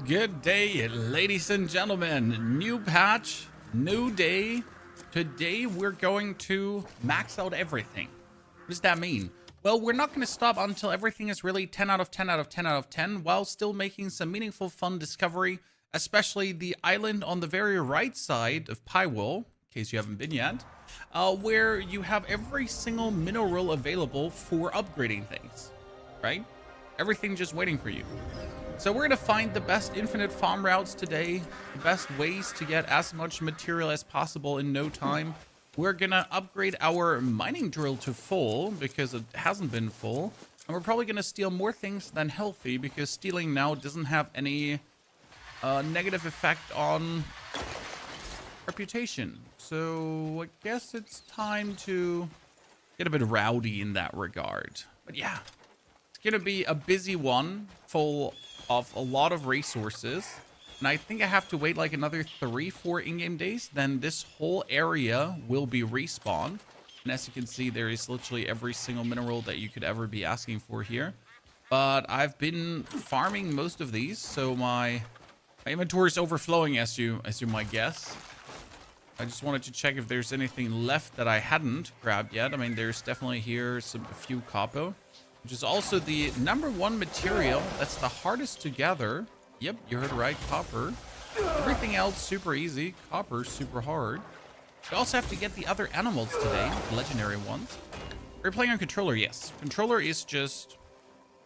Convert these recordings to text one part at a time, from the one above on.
Good day, ladies and gentlemen. New patch, new day. Today we're going to max out everything. What does that mean? Well, we're not going to stop until everything is really 10 out of 10 out of 10 out of 10 while still making some meaningful fun discovery, especially the island on the very right side of Pywel, in case you haven't been yet, where you have every single mineral available for upgrading things, right? Everything just waiting for you. So we're going to find the best infinite farm routes today, the best ways to get as much material as possible in no time. We're going to upgrade our mining drill to full because it hasn't been full. And we're probably going to steal more things than healthy because stealing now doesn't have any negative effect on reputation. So I guess it's time to get a bit rowdy in that regard. But yeah, it's going to be a busy one full of a lot of resources, and I think I have to wait like another 3-4 in-game days, then this whole area will be respawned. And as you can see, there is literally every single mineral that you could ever be asking for here. But I've been farming most of these, so my inventory is overflowing, as you might guess. I just wanted to check if there's anything left that I hadn't grabbed yet. I mean, there's definitely here a few copper, which is also the #1 material that's the hardest to gather. Yep, you heard right, copper. Everything else super easy, copper super hard. You also have to get the other animals today, the legendary ones. We're playing on controller, yes. Controller is just,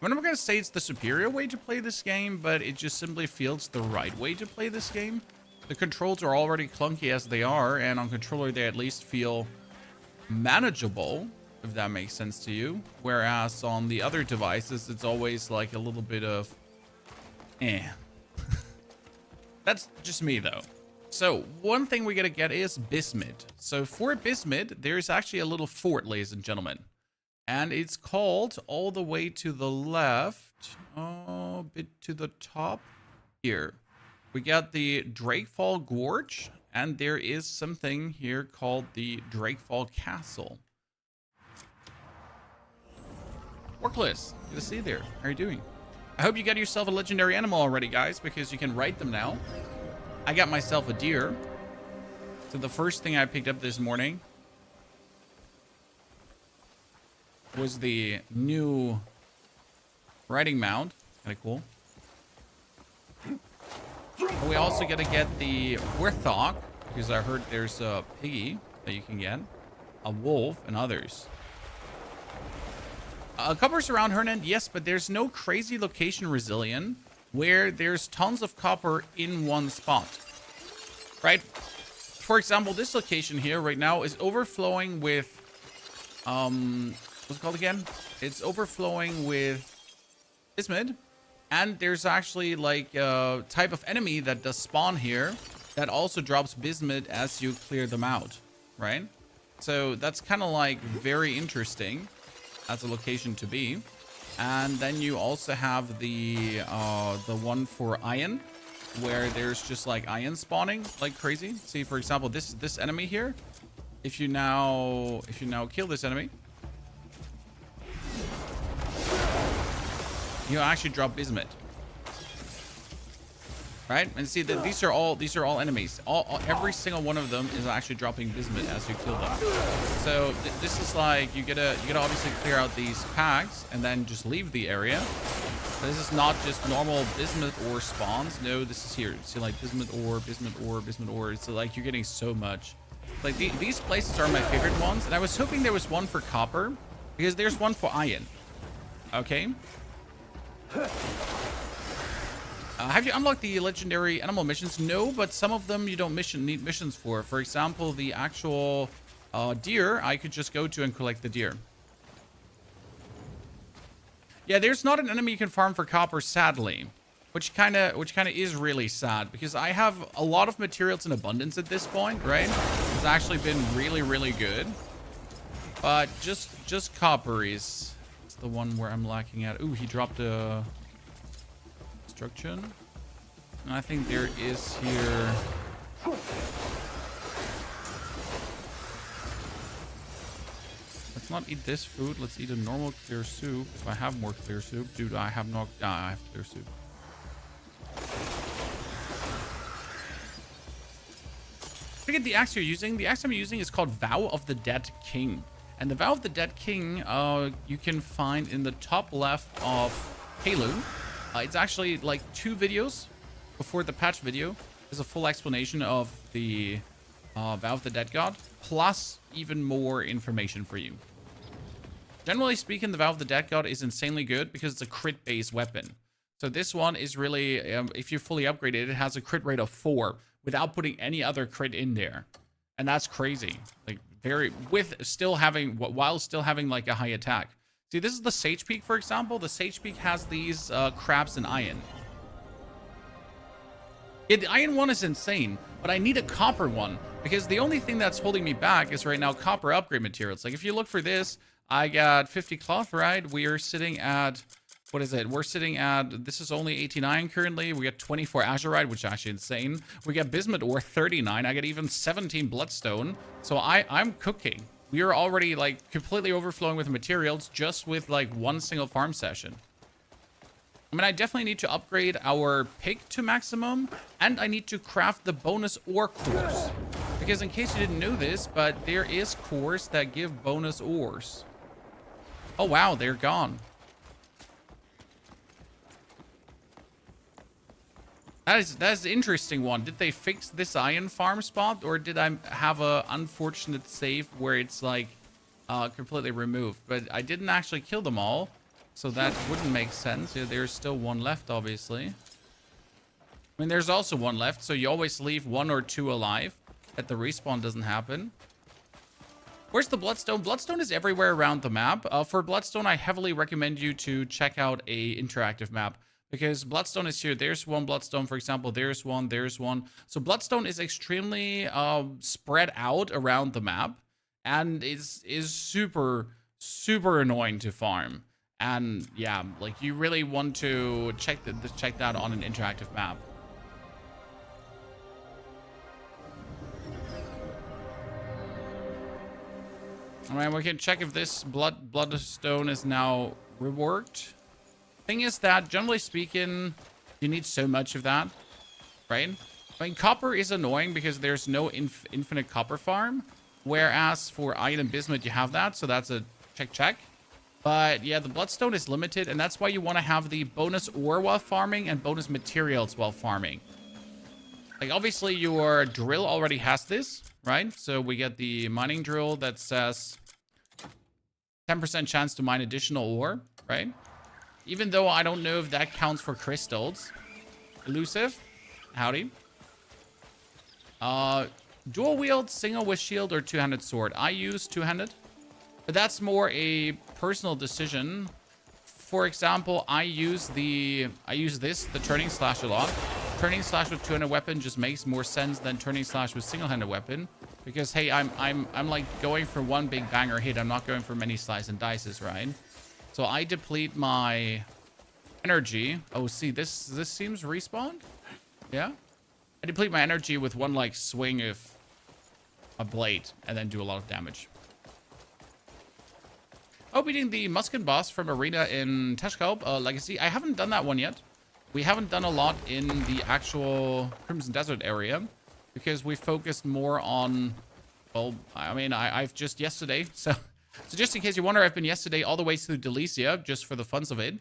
I'm not gonna say it's the superior way to play this game, but it just simply feels the right way to play this game. The controls are already clunky as they are, and on controller they at least feel manageable, if that makes sense to you. Whereas on the other devices, it's always like a little bit of That's just me though. So one thing we gotta get is bismuth. So for bismuth, there's actually a little fort, ladies and gentlemen. And it's called all the way to the left, a bit to the top here. We got the Drakefall Gorge, and there is something here called the Drakefall Castle. Workless, good to see you there. How are you doing? I hope you got yourself a legendary animal already, guys, because you can write them now. I got myself a deer. So the first thing I picked up this morning was the new riding mount. Kind of cool. But we also got to get the warthog, because I heard there's a piggy that you can get, a wolf, and others. Copper's around Hernan, yes, but there's no crazy location resilient where there's tons of copper in one spot, right? For example, this location here right now is overflowing with, what's it called again? It's overflowing with bismuth, and there's actually like a type of enemy that does spawn here that also drops bismuth as you clear them out, right? So that's kind of like very interesting as a location to be. And then you also have the one for iron, where there's just like iron spawning like crazy. See, for example, this enemy here, if you now kill this enemy, you actually drop bismuth, right? And see that these are all enemies. Every single one of them is actually dropping bismuth as you kill them. So this is like you gotta obviously clear out these packs and then just leave the area. This is not just normal bismuth ore spawns. No, this is here. See, like bismuth ore, bismuth ore, bismuth ore. It's like you're getting so much. Like these places are my favorite ones, and I was hoping there was one for copper because there's one for iron. Okay. Have you unlocked the legendary animal missions? No, but some of them you don't need missions for. For example, the actual deer, I could just go to and collect the deer. Yeah, there's not an enemy you can farm for copper, sadly, which kind of is really sad because I have a lot of materials in abundance at this point, right? It's actually been really, really good, but just copper is the one where I'm lacking at. Ooh, he dropped a destruction. And I think there is here. Let's not eat this food. Let's eat a normal clear soup. If I have more clear soup. Dude, I have no... I have clear soup. Look at the axe you're using. The axe I'm using is called Vow of the Dead King. And the Vow of the Dead King, you can find in the top left of Halo. It's actually like 2 videos before the patch video. There's a full explanation of the Vow of the Dead God, plus even more information for you. Generally speaking, the Vow of the Dead God is insanely good because it's a crit-based weapon. So this one is really, if you fully upgrade it, it has a crit rate of 4 without putting any other crit in there. And that's crazy. Like, while still having like a high attack. See, this is the Sage Peak, for example. The Sage Peak has these crabs and iron. Yeah, the iron one is insane, but I need a copper one because the only thing that's holding me back is right now copper upgrade materials. Like if you look for this, I got 50 cloth, right? We are sitting at, what is it? We're sitting at, this is only 89 currently. We got 24 azurite, which is actually insane. We got bismuth ore 39. I got even 17 bloodstone. So I'm cooking. We are already like completely overflowing with materials just with like one single farm session. I mean, I definitely need to upgrade our pick to maximum, and I need to craft the bonus ore cores. Because in case you didn't know this, but there is cores that give bonus ores. Oh wow, they're gone. That is an interesting one. Did they fix this iron farm spot, or did I have a unfortunate save where it's like completely removed? But I didn't actually kill them all, so that wouldn't make sense. Yeah, there's still one left, obviously. I mean, there's also one left, so you always leave 1 or 2 alive, that the respawn doesn't happen. Where's the Bloodstone? Bloodstone is everywhere around the map. For Bloodstone, I heavily recommend you to check out a interactive map, because Bloodstone is here. There's one Bloodstone, for example. There's one. So Bloodstone is extremely spread out around the map, and is super, super annoying to farm. And yeah, like you really want to check that on an interactive map. All right, we can check if this bloodstone is now reworked. Thing is that, generally speaking, you need so much of that, right? I mean, copper is annoying because there's no infinite copper farm, whereas for iron and bismuth, you have that, so that's a check. But yeah, the bloodstone is limited, and that's why you want to have the bonus ore while farming and bonus materials while farming. Like, obviously, your drill already has this, right? So we get the mining drill that says 10% chance to mine additional ore, right? Even though I don't know if that counts for crystals. Elusive. Howdy. Dual wield, single with shield, or two-handed sword. I use two-handed, but that's more a personal decision. For example, I use the turning slash a lot. Turning slash with two-handed weapon just makes more sense than turning slash with single-handed weapon, because hey, I'm like going for one big banger hit. I'm not going for many slice and dices, right? So I deplete my energy. Oh, see, this seems respawned. Yeah, I deplete my energy with one like swing of a blade and then do a lot of damage. Oh, beating the Muskin boss from Arena in Teshkalp Legacy. I haven't done that one yet. We haven't done a lot in the actual Crimson Desert area because we focused more on, well, I mean, I've just yesterday. So just in case you wonder, I've been yesterday all the way through Delicia just for the funs of it.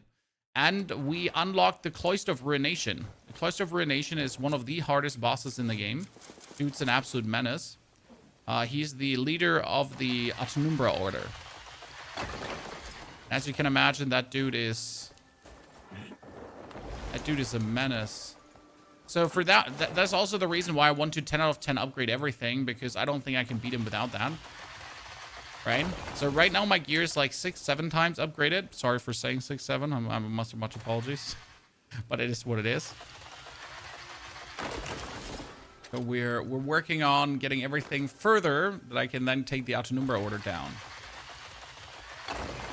And we unlocked the Cloister of Ruination. The Cloister of Ruination is one of the hardest bosses in the game. Dude's an absolute menace. He's the leader of the Atnumbra Order. As you can imagine, that dude is a menace. So for that's also the reason why I want to 10 out of 10 upgrade everything, because I don't think I can beat him without that. Right? So right now my gear is like 6-7 times upgraded. Sorry for saying 6-7. I must have much apologies. But it is what it is. So we're working on getting everything further that I can then take the Atnumbra Order down.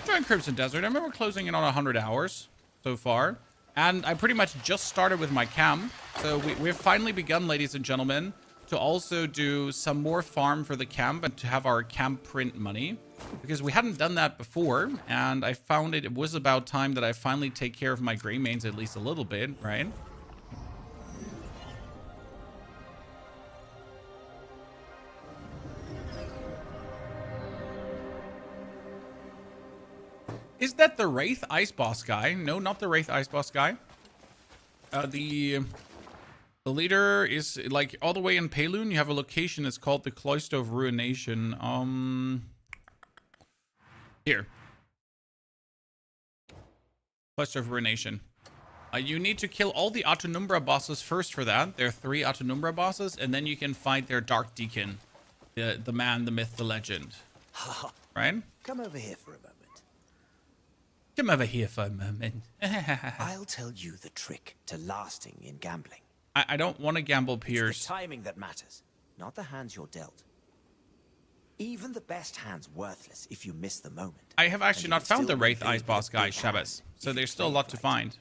Join Crimson Desert. I remember closing in on 100 hours so far. And I pretty much just started with my cam. So we've finally begun, ladies and gentlemen, to also do some more farm for the camp and to have our camp print money, because we hadn't done that before, and I found it was about time that I finally take care of my gray mains at least a little bit, right? that the Wraith Ice Boss guy? No, not the Wraith Ice Boss guy. The leader is like all the way in Payloon. You have a location. It's called the Cloister of Ruination. Here. Cloister of Ruination. You need to kill all the Autonumbra bosses first for that. There are 3 Autonumbra bosses, and then you can fight their Dark Deacon. The man, the myth, the legend. Right? Come over here for a moment. Come over here for a moment. I'll tell you the trick to lasting in gambling. I don't want to gamble, It's Pierce. the timing that matters, not the hands you're dealt. Even the best hand's worthless if you miss the moment. I have actually And not you found can the still Wraith rebuild Ice Boss with a guy, big hand Shabbos. So if there's you still a play lot to right. find.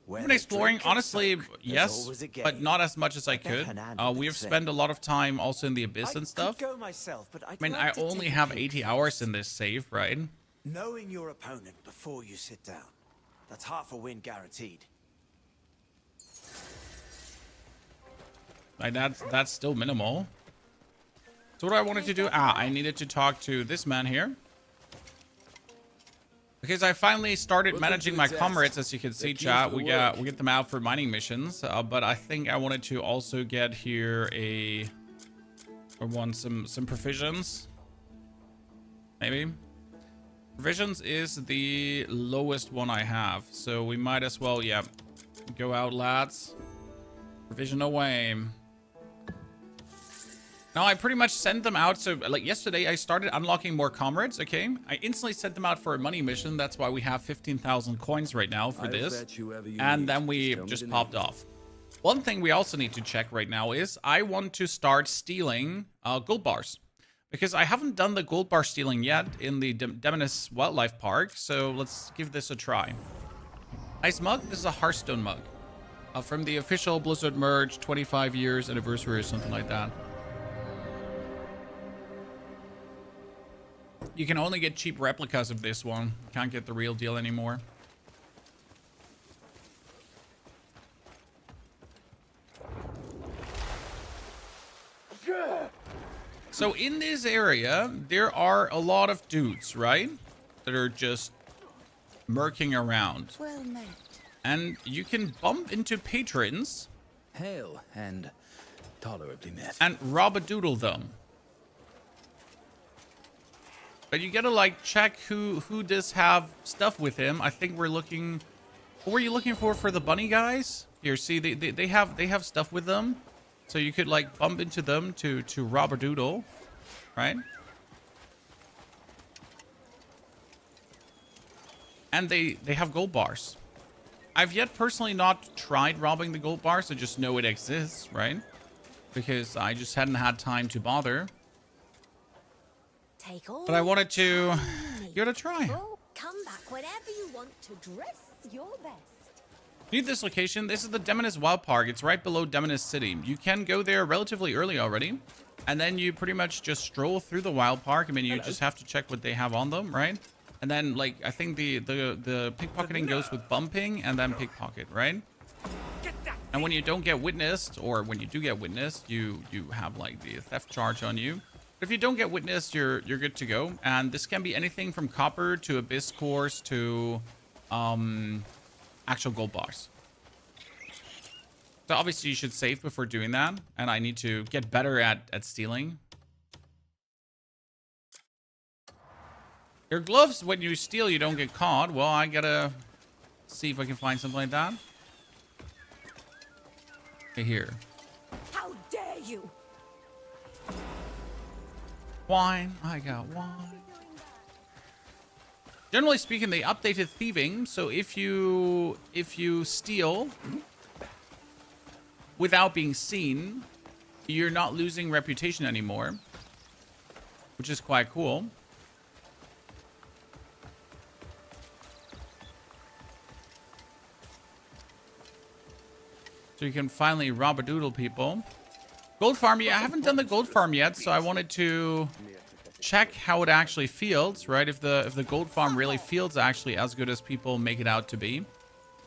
Where I've been the exploring, drink can honestly, soak, there's yes, always a game. but not as much as I bet could. Hernando We've could say. spent a lot of time also in the Abyss I and stuff. could go myself, but I mean, I only have 80 hours in this save, right? Knowing your opponent before you sit down. That's half a win guaranteed. Like that's still minimal. So what I wanted to do, I needed to talk to this man here. Because I finally started managing my comrades, as you can see, chat. We get them out for mining missions, but I think I wanted to also get here some provisions. Maybe. Provisions is the lowest one I have, so we might as well, yeah, go out, lads. Provision away. Now, I pretty much sent them out. So, like, yesterday, I started unlocking more comrades, okay? I instantly sent them out for a money mission. That's why we have 15,000 coins right now for this. And then we just popped off. One thing we also need to check right now is I want to start stealing gold bars. Because I haven't done the gold bar stealing yet in the Demonis Wildlife Park. So, let's give this a try. Nice mug. This is a Hearthstone mug. From the official Blizzard merge 25 years anniversary or something like that. You can only get cheap replicas of this one. Can't get the real deal anymore. So in this area, there are a lot of dudes, right? That are just murking around. Well met. And you can bump into patrons. Hail and tolerably met. And rob-a-doodle them. But you gotta, like, check who does have stuff with him. I think we're looking... What were you looking for the bunny guys? Here, see, they have stuff with them. So you could, like, bump into them to rob a doodle. Right? And they have gold bars. I've yet personally not tried robbing the gold bars. I just know it exists, right? Because I just hadn't had time to bother. Take all. But I wanted to give it a try. Oh, come back whenever you want to dress your best. Need this location. This is the Demonis Wild Park. It's right below Demonis City. You can go there relatively early already. And then you pretty much just stroll through the Wild Park. I mean, you just have to check what they have on them, right? And then, like, I think the pickpocketing goes with bumping and then pickpocket, right? And when you don't get witnessed, or when you do get witnessed, you have, like, the theft charge on you. But if you don't get witnessed, you're good to go. And this can be anything from copper to abyss cores to actual gold bars. So obviously you should save before doing that. And I need to get better at stealing. Your gloves, when you steal, you don't get caught. Well, I gotta see if I can find something like that. Okay, here. How dare you? Wine. I got wine. Generally speaking, they updated thieving. So if you steal without being seen, you're not losing reputation anymore, which is quite cool. So you can finally rob-a-doodle people. Gold farm, yeah, I haven't done the gold farm yet, so I wanted to check how it actually feels, right? If the gold farm really feels actually as good as people make it out to be.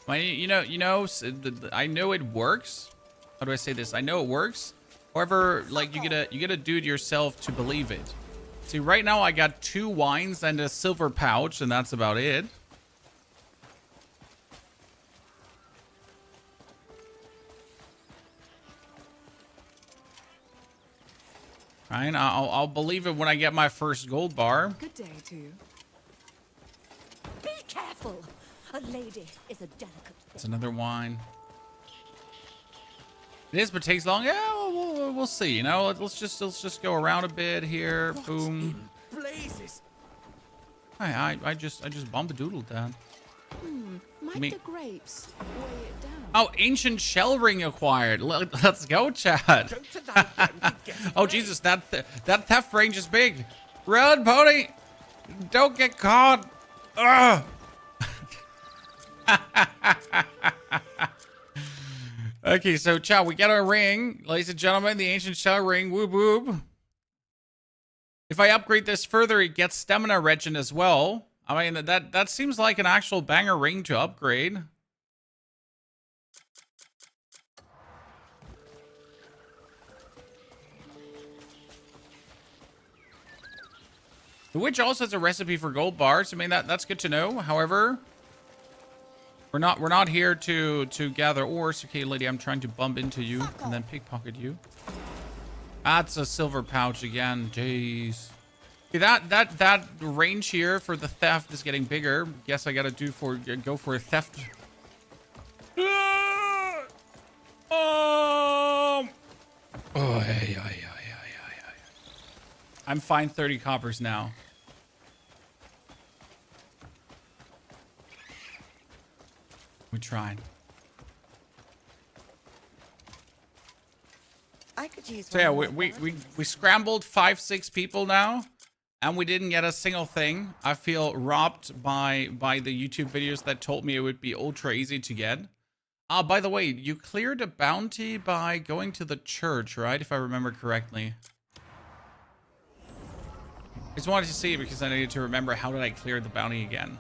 I mean, you know, I know it works. How do I say this? I know it works. However, like you gotta do it yourself to believe it. See, right now I got 2 wines and a silver pouch, and that's about it. Fine, I'll believe it when I get my first gold bar. Good day to you. Be careful. A lady is a delicate It's thing. another wine. It is, but takes long. Yeah, we'll see. You know, let's just go around a bit here. Boom. Blazes. I just bomb-a-doodled that. Might Me- the grapes weigh it down? Oh, ancient shell ring acquired. Let's go, chat. Go to that den to get Oh away. Jesus, that theft range is big. Run, pony! Don't get caught. Ugh. Okay, so chat, we got our ring, ladies and gentlemen, the ancient shell ring. Whoop whoop. If I upgrade this further, it gets stamina regen as well. I mean, that seems like an actual banger ring to upgrade. The witch also has a recipe for gold bars. I mean, that's good to know. However, we're not here to gather ores. Okay, lady, I'm trying to bump into you and then pickpocket you. That's a silver pouch again. Jeez. Okay, that range here for the theft is getting bigger. Guess I gotta go for a theft. Oh, hey. I'm fine 30 coppers now. We tried. I could use So yeah, one more we bar. scrambled 5-6 people now, and we didn't get a single thing. I feel robbed by the YouTube videos that told me it would be ultra easy to get. By the way, you cleared a bounty by going to the church, right? If I remember correctly. I just wanted to see because I needed to remember how did I clear the bounty again.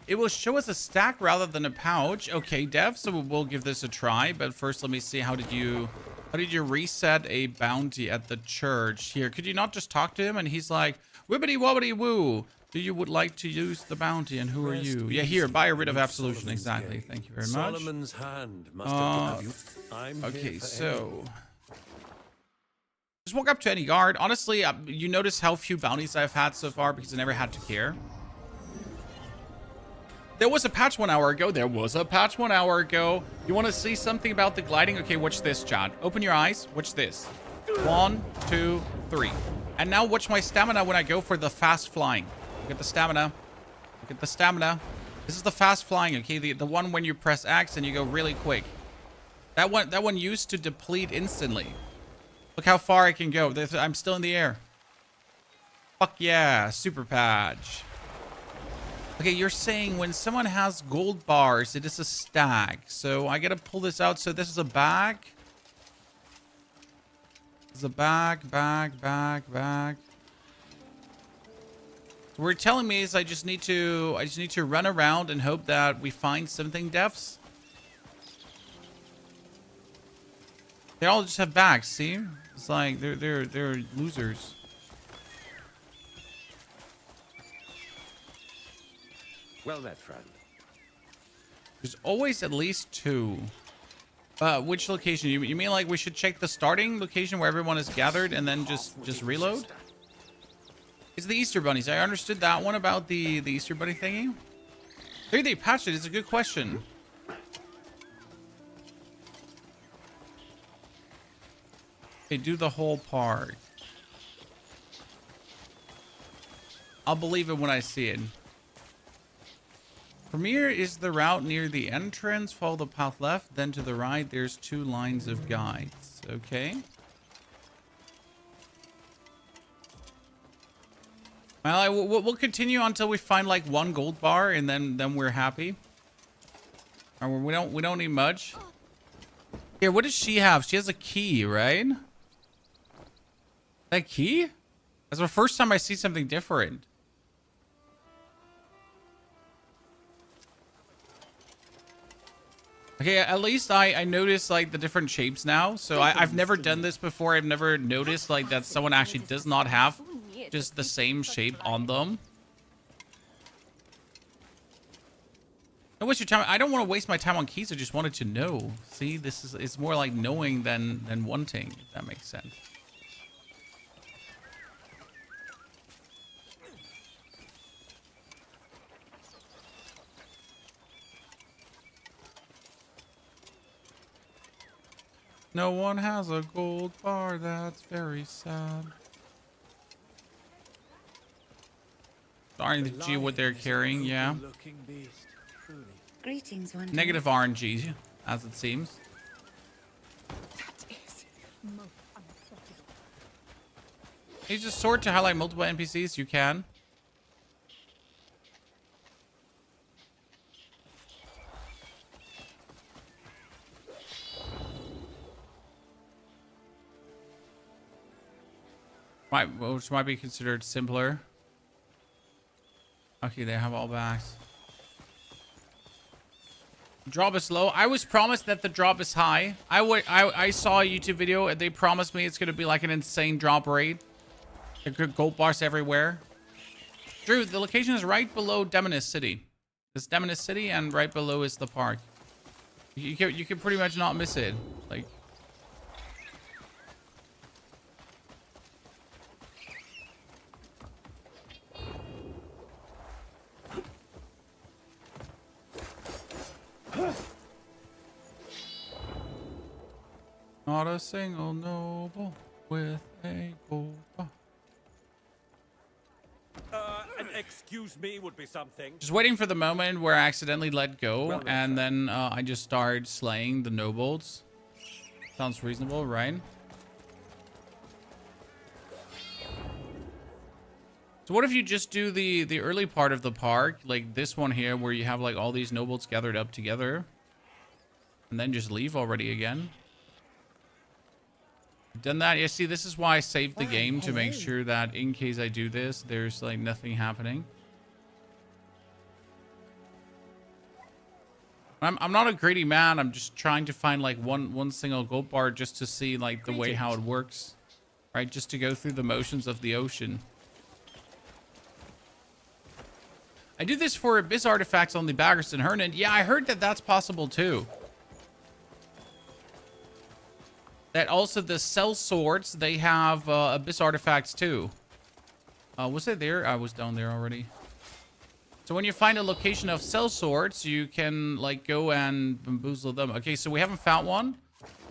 It will show us a stack rather than a pouch. Okay, Dev, so we'll give this a try. But first, let me see. How did you reset a bounty at the church? Here, could you not just talk to him? And he's like, wibbity wobbity woo. Do you would like to use the bounty? And who are you? Yeah, here, buy a writ of absolution. Exactly. Thank you very much. Solomon's hand must have you. I'm Okay, here for so just walk up to any guard. Honestly, you notice how few bounties I've had so far because I never had to care. There was a patch 1 hour ago. You want to see something about the gliding? Okay, watch this, Chad. Open your eyes. Watch this. 1, 2, 3. And now watch my stamina when I go for the fast flying. Look at the stamina. Look at the stamina. This is the fast flying, okay? The one when you press X and you go really quick. That one used to deplete instantly. Look how far I can go. I'm still in the air. Fuck yeah, super patch. Okay, you're saying when someone has gold bars, it is a stack. So I gotta pull this out. So this is a bag. This is a bag. So what you're telling me is I just need to run around and hope that we find something, devs. They all just have bags, see? It's like they're losers. Well met, friend. There's always at least 2. Which location? You mean like we should check the starting location where everyone is gathered and then just reload? It's the Easter bunnies. I understood that one about the Easter bunny thingy. Maybe they patched it. It's a good question. They do the whole part. I'll believe it when I see it. Premiere is the route near the entrance. Follow the path left, then to the right. There's 2 lines of guides. Okay. Well, we'll continue until we find like 1 gold bar, and then we're happy. Or we don't need much. Here, what does she have? She has a key, right? That key? That's the first time I see something different. Okay, at least I noticed like the different shapes now. So I've never done this before. I've never noticed like that someone actually does not have just the same shape on them. Don't waste your time. I don't want to waste my time on keys. I just wanted to know. See, it's more like knowing than wanting, if that makes sense. No one has a gold bar. That's very sad. RNG what they're carrying, yeah. Greetings, one. Negative RNG, as it seems. That is most unacceptable. Use a sword to highlight multiple NPCs. You can. Which might be considered simpler. Okay, they have all backs. Drop is low. I was promised that the drop is high. I saw a YouTube video and they promised me it's gonna be like an insane drop rate. There are gold bars everywhere. Drew, the location is right below Demoness City. It's Demoness City and right below is the park. You can pretty much not miss it. Like. Not a single noble with a gold bar. Excuse me would be something. Just waiting for the moment where I accidentally let go, Well, and then I just start slaying the nobles. Sounds reasonable, right? So what if you just do the early part of the park, like this one here, where you have like all these nobles gathered up together, and then just leave already again? Done that. Yeah, see, this is why I saved the game, to make sure that in case I do this, there's like nothing happening. I'm not a greedy man. I'm just trying to find like one single gold bar just to see like the way how it works, right? Just to go through the motions of the ocean. I do this for abyss artifacts on the Baggers and Hernan. Yeah, I heard that that's possible too. That also the cell swords, they have abyss artifacts too. Was it there? I was down there already. So when you find a location of cell swords, you can like go and bamboozle them. Okay, so we haven't found one.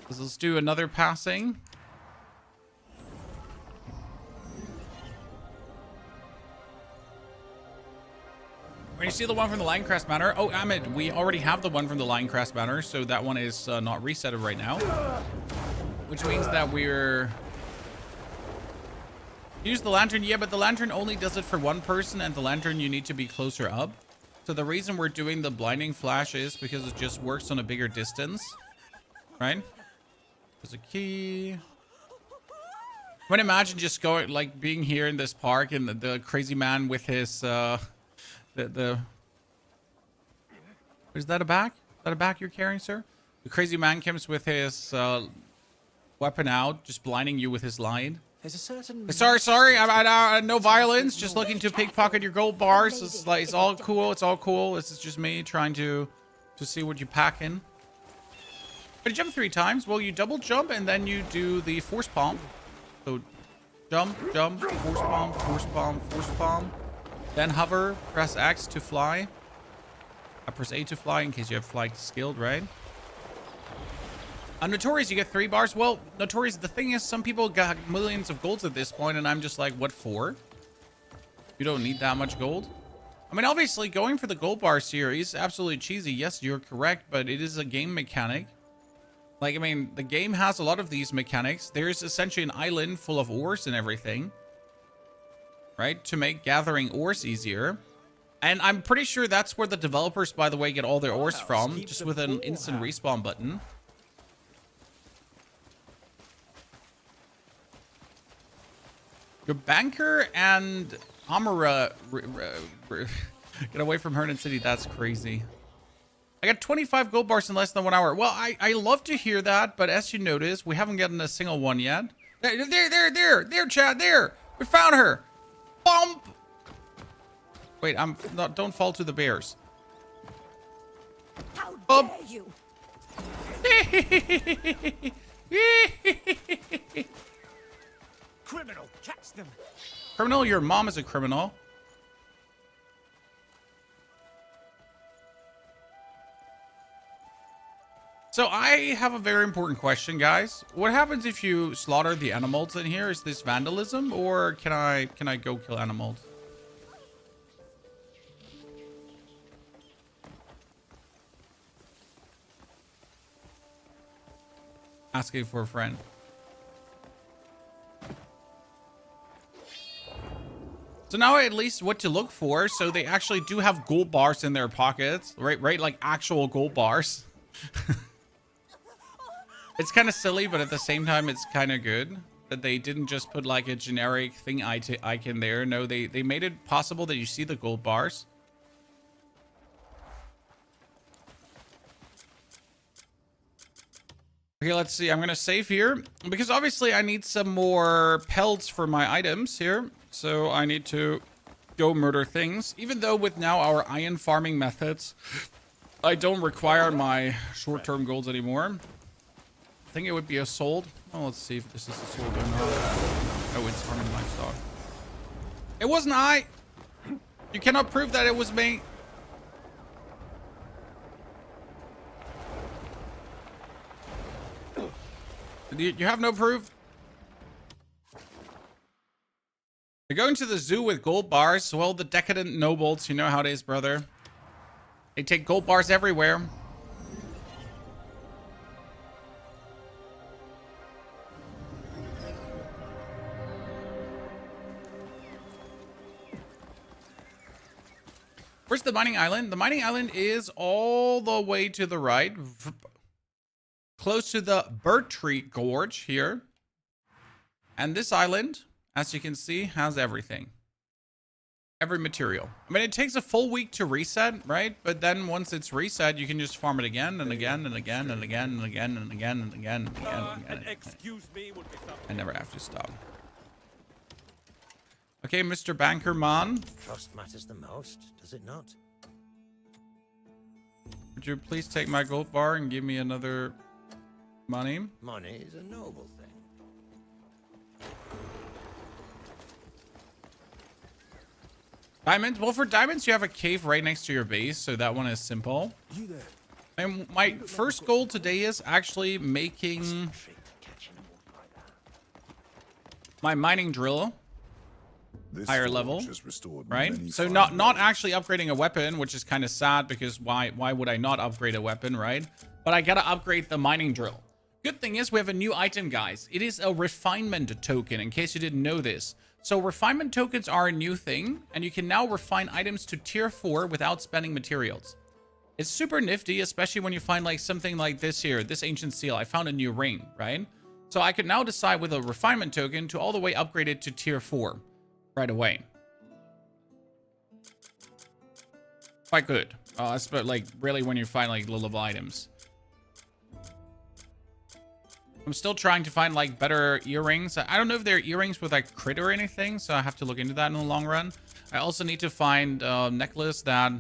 So let's do another passing. When you see the one from the Linecrest Manor, oh, Ahmed, we already have the one from the Linecrest Manor, so that one is not resetted right now. Which means that we're... Use the lantern. Yeah, but the lantern only does it for one person, and the lantern you need to be closer up. So the reason we're doing the blinding flash is because it just works on a bigger distance. Right? There's a key. I mean, imagine just going, like, being here in this park and the crazy man with his, Is that a back? Is that a back you're carrying, sir? The crazy man comes with his, weapon out, just blinding you with his line. There's a certain... Sorry, I no violence, just looking to pickpocket your gold bars. It's like, it's all cool, This is just me trying to see what you pack in. But you jump 3 times. Well, you double jump and then you do the force palm. So jump, force palm, force palm, force palm. Then hover, press X to fly. I press A to fly in case you have flight skilled, right? On Notorious, you get 3 bars. Well, Notorious, the thing is, some people got millions of golds at this point, and I'm just like, what for? You don't need that much gold. I mean, obviously, going for the gold bars here is absolutely cheesy. Yes, you're correct, but it is a game mechanic. Like, I mean, the game has a lot of these mechanics. There's essentially an island full of ores and everything, right? To make gathering ores easier. And I'm pretty sure that's where the developers, by the way, get all their ores from, just with an instant respawn button. Your banker and Amara get away from Hernan City. That's crazy. I got 25 gold bars in less than 1 hour. Well, I love to hear that, but as you notice, we haven't gotten a single one yet. There, Chad, there. We found her. Bump. Wait, don't fall to the bears. How Bump. dare you? Criminal, catch them. Criminal, your mom is a criminal. So I have a very important question, guys. What happens if you slaughter the animals in here? Is this vandalism, or can I go kill animals? Asking for a friend. So now at least what to look for. So they actually do have gold bars in their pockets, right? Like actual gold bars. It's kind of silly, but at the same time, it's kind of good that they didn't just put like a generic thing icon there. No, they made it possible that you see the gold bars. Okay, let's see. I'm going to save here because obviously I need some more pelts for my items here. So I need to go murder things, even though with now our iron farming methods, I don't require my short-term golds anymore. I think it would be a sold. Well, let's see if this is a sold or not. Oh, it's farming livestock. It wasn't I. You cannot prove that it was me. You have no proof? They're going to the zoo with gold bars. Well, the decadent nobles, you know how it is, brother. They take gold bars everywhere. Where's the mining island? The mining island is all the way to the right. Close to the bird tree gorge here. And this island, as you can see, has everything. Every material. I mean, it takes a full week to reset, right? But then once it's reset, you can just farm it again and again and again and again and again and again and again and again and again. Excuse me would be something. I never have to stop. Okay, Mr. Bankerman. Trust matters the most, does it not? Would you please take my gold bar and give me another money? Money is a noble thing. Diamonds? Well, for diamonds, you have a cave right next to your base, so that one is simple. You there? And my first goal today is actually making my mining drill higher level, right? So not actually upgrading a weapon, which is kind of sad because why would I not upgrade a weapon, right? But I gotta upgrade the mining drill. Good thing is we have a new item, guys. It is a refinement token, in case you didn't know this. So refinement tokens are a new thing, and you can now refine items to tier 4 without spending materials. It's super nifty, especially when you find like something like this here, this ancient seal. I found a new ring, right? So I could now decide with a refinement token to all the way upgrade it to tier 4 right away. Quite good. But like really when you find like low-level items. I'm still trying to find like better earrings. I don't know if they're earrings with like crit or anything, so I have to look into that in the long run. I also need to find a necklace that...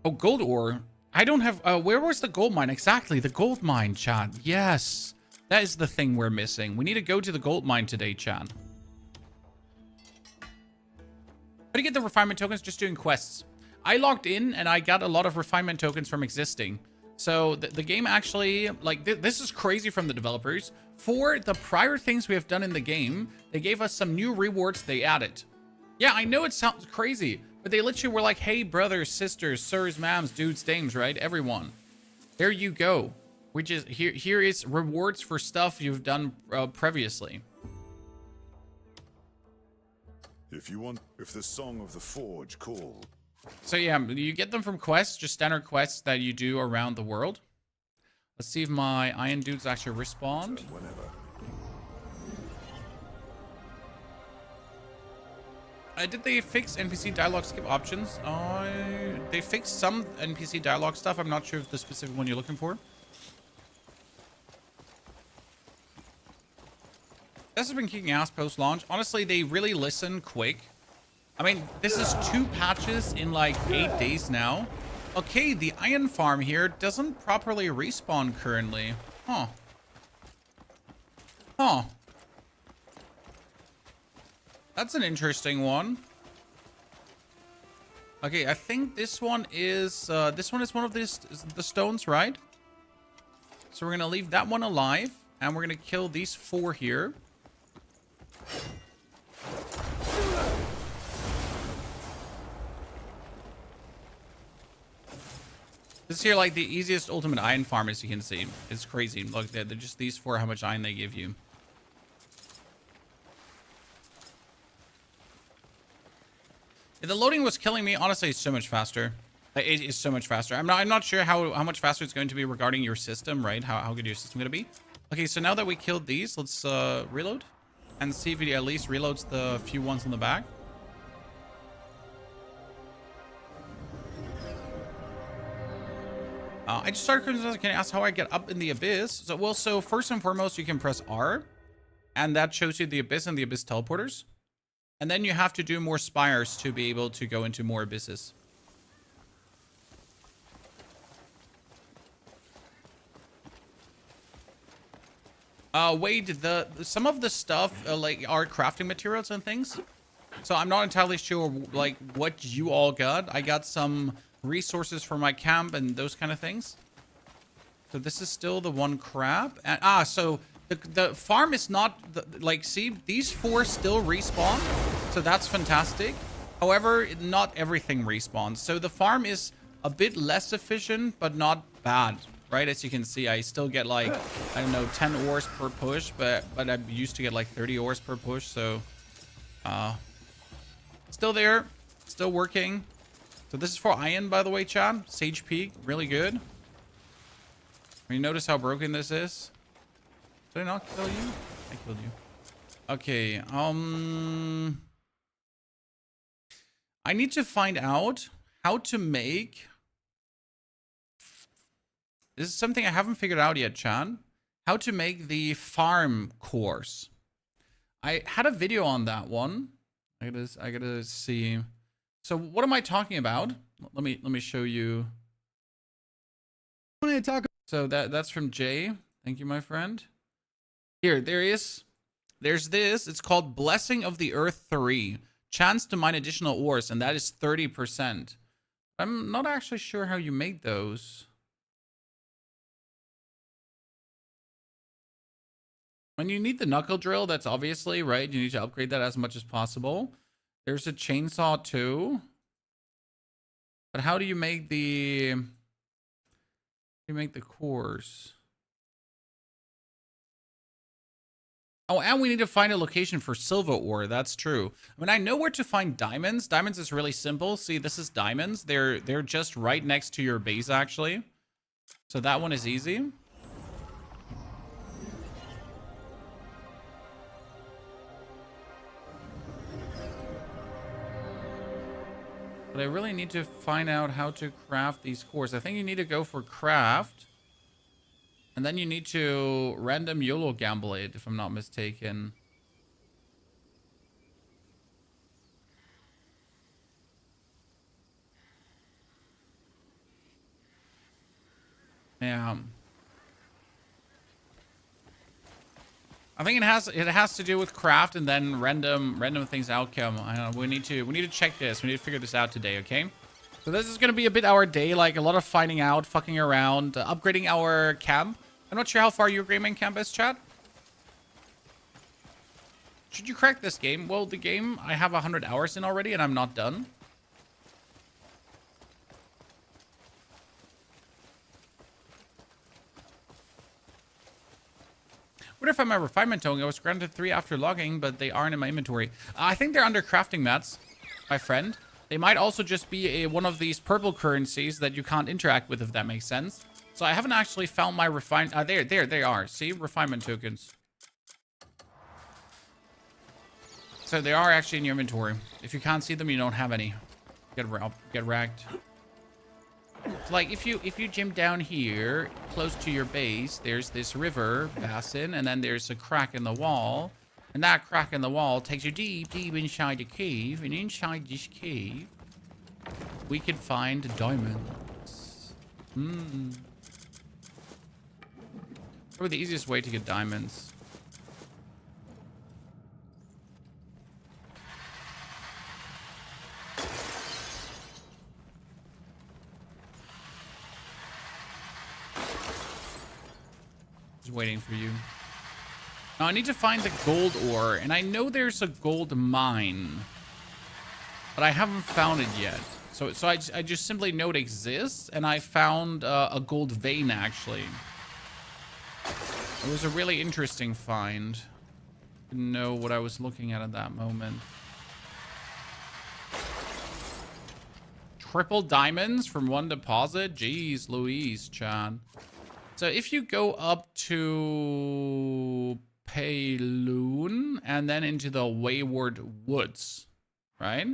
Oh, gold ore. I don't have... where was the gold mine? Exactly, the gold mine, chat. Yes. That is the thing we're missing. We need to go to the gold mine today, chat. How do you get the refinement tokens? Just doing quests. I logged in and I got a lot of refinement tokens from existing. So the game actually, like, this is crazy from the developers. For the prior things we have done in the game, they gave us some new rewards they added. Yeah, I know it sounds crazy, but they literally were like, hey, brothers, sisters, sirs, mams, dudes, dames, right? Everyone. There you go. Which is, here is rewards for stuff you've done previously. If the Song of the Forge called. So yeah, you get them from quests, just standard quests that you do around the world. Let's see if my iron dudes actually respawned. Did they fix NPC dialogue skip options? They fixed some NPC dialogue stuff. I'm not sure if the specific one you're looking for. This has been kicking ass post-launch. Honestly, they really listen quick. I mean, this is 2 patches in like 8 days now. Okay, the iron farm here doesn't properly respawn currently. Huh. Huh. That's an interesting one. Okay, I think this one is one of the stones, right? So we're gonna leave that one alive, and we're gonna kill these 4 here. This is here like the easiest ultimate iron farm, as you can see. It's crazy. Look, they're just these 4, how much iron they give you. If the loading was killing me, honestly, it's so much faster. It is so much faster. I'm not sure how much faster it's going to be regarding your system, right? How good your system going to be. Okay, so now that we killed these, let's reload and see if it at least reloads the few ones in the back. I just started can ask how I get up in the abyss. So first and foremost, you can press R, and that shows you the abyss and the abyss teleporters. And then you have to do more spires to be able to go into more abysses. Wait, some of the stuff like are crafting materials and things. So I'm not entirely sure like what you all got. I got some resources for my camp and those kind of things. So this is still the 1 crab. And so the farm is not like, see, these 4 still respawn. So that's fantastic. However, not everything respawns. So the farm is a bit less efficient, but not bad, right? As you can see, I still get like, I don't know, 10 ores per push, but I used to get like 30 ores per push. So still there, still working. So this is for iron, by the way, Chad. Sage Peak, really good. You notice how broken this is? Did I not kill you? I killed you. Okay, I need to find out how to make... This is something I haven't figured out yet, Chan. How to make the farm course. I had a video on that one. I gotta see. So what am I talking about? Let me show you. So that's from Jay. Thank you, my friend. Here, there's this. It's called Blessing of the Earth 3. Chance to mine additional ores, and that is 30%. I'm not actually sure how you made those. When you need the knuckle drill, that's obviously, right? You need to upgrade that as much as possible. There's a chainsaw too. But how do you make the... cores? Oh, and we need to find a location for silver ore. That's true. I mean, I know where to find diamonds. Diamonds is really simple. See, this is diamonds. They're just right next to your base, actually. So that one is easy. But I really need to find out how to craft these cores. I think you need to go for craft. And then you need to random YOLO gamble it, if I'm not mistaken. Yeah. I think it has to do with craft and then random things outcome. I don't know, we need to check this. We need to figure this out today, okay? So this is gonna be a bit our day, like a lot of finding out, fucking around, upgrading our camp. I'm not sure how far your gaming camp is, chat. Should you crack this game? Well, the game I have 100 hours in already, and I'm not done. What if I'm a refinement token? I was granted 3 after logging, but they aren't in my inventory. I think they're under crafting mats, my friend. They might also just be one of these purple currencies that you can't interact with, if that makes sense. So I haven't actually found my refined... there they are. See? Refinement tokens. So they are actually in your inventory. If you can't see them, you don't have any. Get wrecked. Like if you jump down here close to your base, there's this river basin, and then there's a crack in the wall, and that crack in the wall takes you deep inside the cave, and inside this cave we can find diamonds. Probably the easiest way to get diamonds. Just waiting for you. Now I need to find the gold ore, and I know there's a gold mine, but I haven't found it yet. So I just simply know it exists, and I found a gold vein, actually. It was a really interesting find. Didn't know what I was looking at that moment. Triple diamonds from one deposit? Jeez Louise, Chan. So if you go up to Payloon and then into the Wayward Woods, right?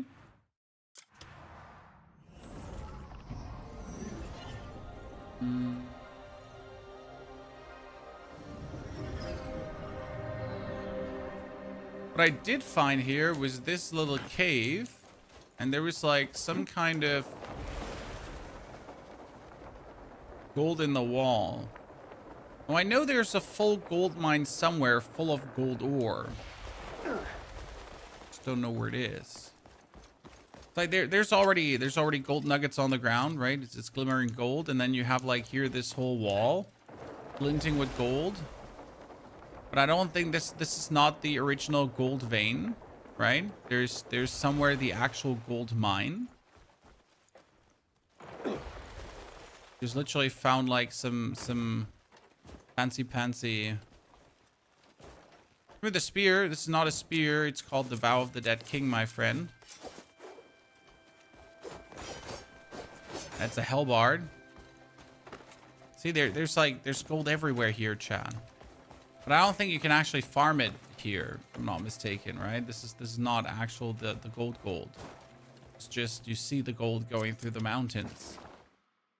What I did find here was this little cave, and there was like some kind of gold in the wall. Now I know there's a full gold mine somewhere full of gold ore. Just don't know where it is. It's like there's already gold nuggets on the ground, right? It's glimmering gold, and then you have like here this whole wall glinting with gold. But I don't think this is not the original gold vein, right? There's somewhere the actual gold mine. Just literally found like some fancy pantsy. With the spear. This is not a spear. It's called the Vow of the Dead King, my friend. That's a hellbard. See, there's gold everywhere here, Chad. But I don't think you can actually farm it here, if I'm not mistaken, right? This is not actual the gold. It's just you see the gold going through the mountains.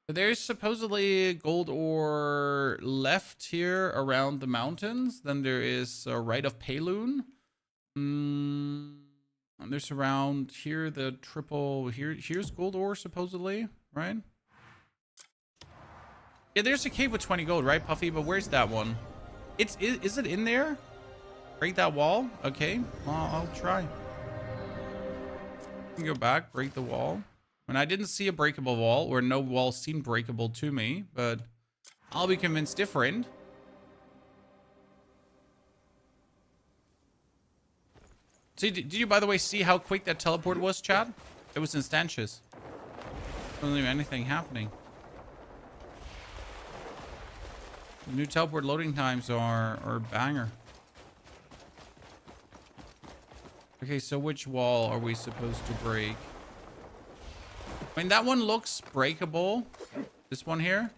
So there's supposedly gold ore left here around the mountains. Then there is a right of Payloon. And there's around here the triple here's gold ore supposedly, right? Yeah, there's a cave with 20 gold, right, Puffy? But where's that one? Is it in there? Break that wall? Okay, well, I'll try. You can go back, break the wall. And I didn't see a breakable wall, or no wall seemed breakable to me, but I'll be convinced different. See, did you, by the way, see how quick that teleport was, Chad? It was instantaneous. Wasn't even anything happening. The new teleport loading times are banger. Okay, so which wall are we supposed to break? I mean, that one looks breakable. This one here.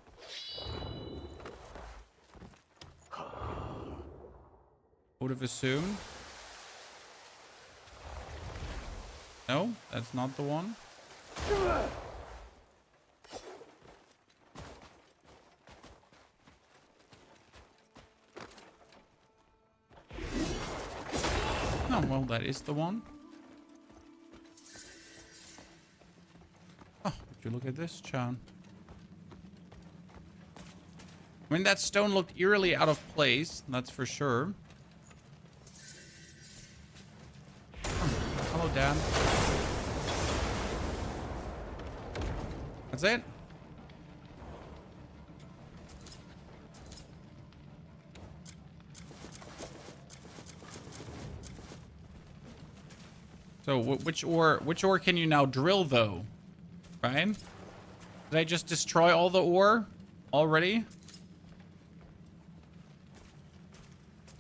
Would have assumed. No, that's not the one. Oh, well, that is the one. Oh, would you look at this, Chan? I mean, that stone looked eerily out of place, that's for sure. Oh, hello, Dad. That's it? So which ore can you now drill though? Right? Did I just destroy all the ore already?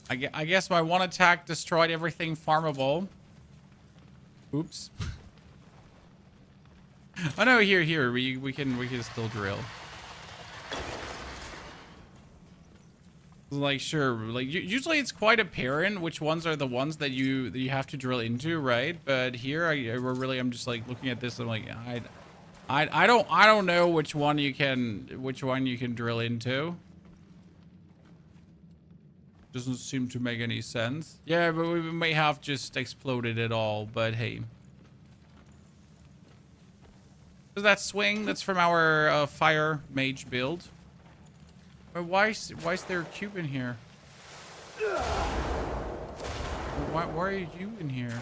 I guess my one attack destroyed everything farmable. Oops. Oh no, here we can still drill. Like, sure, like usually it's quite apparent which ones are the ones that you have to drill into, right? But here I'm just like looking at this. I'm like, I don't know which one you can drill into. Doesn't seem to make any sense. Yeah, but we may have just exploded it all. But hey, so that swing that's from our fire mage build. But why is there a cube in here? Why are you in here?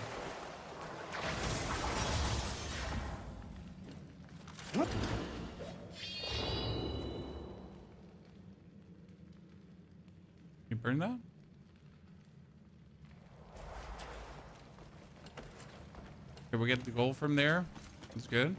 You burn that? Okay, we get the gold from there. That's good.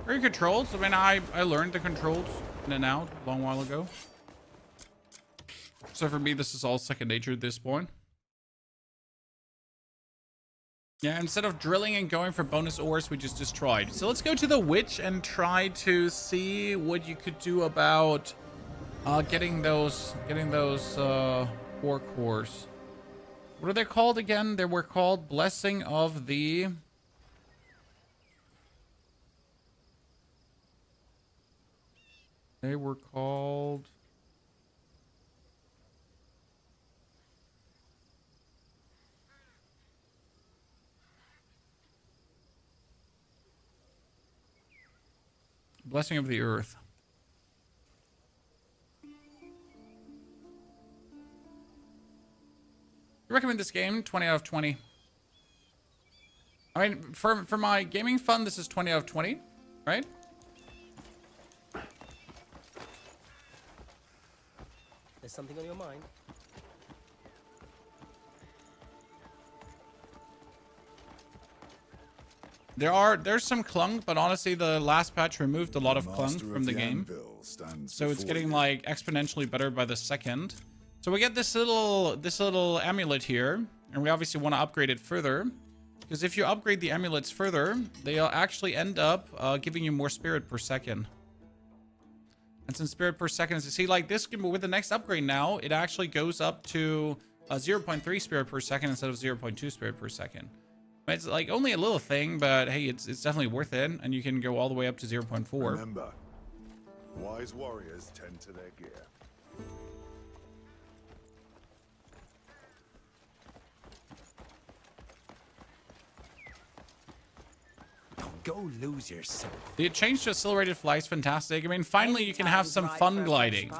Very controls. I mean, I learned the controls in and out a long while ago. So for me, this is all second nature at this point. Yeah, instead of drilling and going for bonus ores, we just destroyed. So let's go to the witch and try to see what you could do about getting those ore cores. What are they called again? They were called Blessing of the... They were called... Blessing of the Earth. I recommend this game, 20 out of 20. I mean, for my gaming fun, this is 20 out of 20, right? There's something on your mind? There's some clunk, but honestly, the last patch removed a lot of clunk from the game. So it's getting like exponentially better by the second. So we get this little amulet here, and we obviously want to upgrade it further. Because if you upgrade the amulets further, they'll actually end up giving you more spirit per second. And since spirit per second is, you see, like this, with the next upgrade now, it actually goes up to 0.3 spirit per second instead of 0.2 spirit per second. It's like only a little thing, but hey, it's definitely worth it, and you can go all the way up to 0.4. Remember, wise warriors tend to their gear. Go lose yourself. The change to accelerated flight is fantastic. I mean, finally you can have some fun gliding.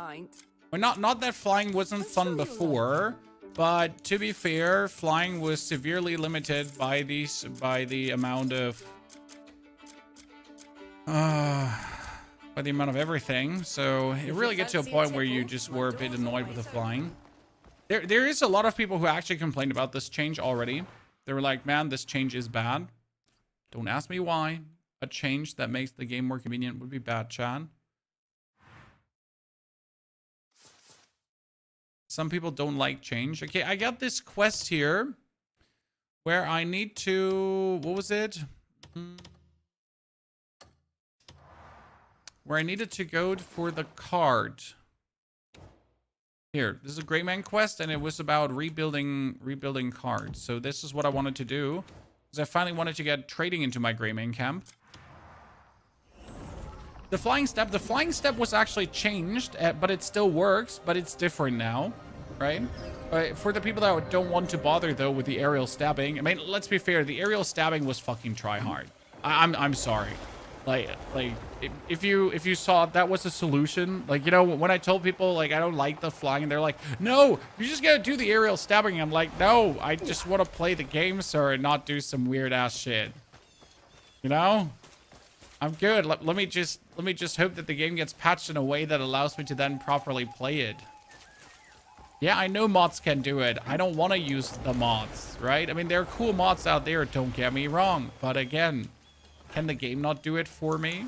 Well, not that flying wasn't fun before, but to be fair, flying was severely limited by the amount of everything. So it really gets to a point where you just were a bit annoyed with the flying. There is a lot of people who actually complained about this change already. They were like, man, this change is bad. Don't ask me why. A change that makes the game more convenient would be bad, Chad. Some people don't like change. Okay, I got this quest here where I need to... What was it? Where I needed to go for the card. Here, this is a Great Man quest, and it was about rebuilding cards. So this is what I wanted to do. Because I finally wanted to get trading into my Grey Mane camp. The flying step was actually changed, but it still works, but it's different now, right? For the people that don't want to bother though with the aerial stabbing, I mean, let's be fair, the aerial stabbing was fucking try hard. I'm sorry. Like if you saw that was a solution, like, you know, when I told people like I don't like the flying, and they're like, no, you just gotta do the aerial stabbing. I'm like, no, I just want to play the game, sir, and not do some weird ass shit. You know, I'm good. Let me just hope that the game gets patched in a way that allows me to then properly play it. Yeah, I know mods can do it. I don't want to use the mods, right? I mean, there are cool mods out there, don't get me wrong, but again, can the game not do it for me?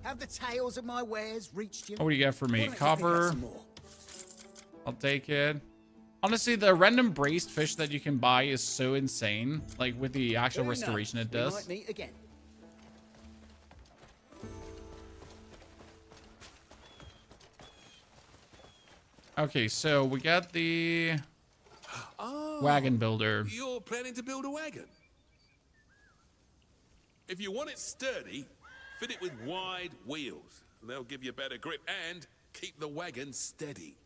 Have the tales of my wares reached you? What do you get for me? Why don't you pick up Copper. some more? I'll take it. Honestly, the random braised fish that you can buy is so insane. Like with the actual Who restoration knows? it We does. might meet again. Okay, so we got the Oh, wagon builder. you're planning to build a wagon? If you want it sturdy, fit it with wide wheels. They'll give you better grip and keep the wagon steady.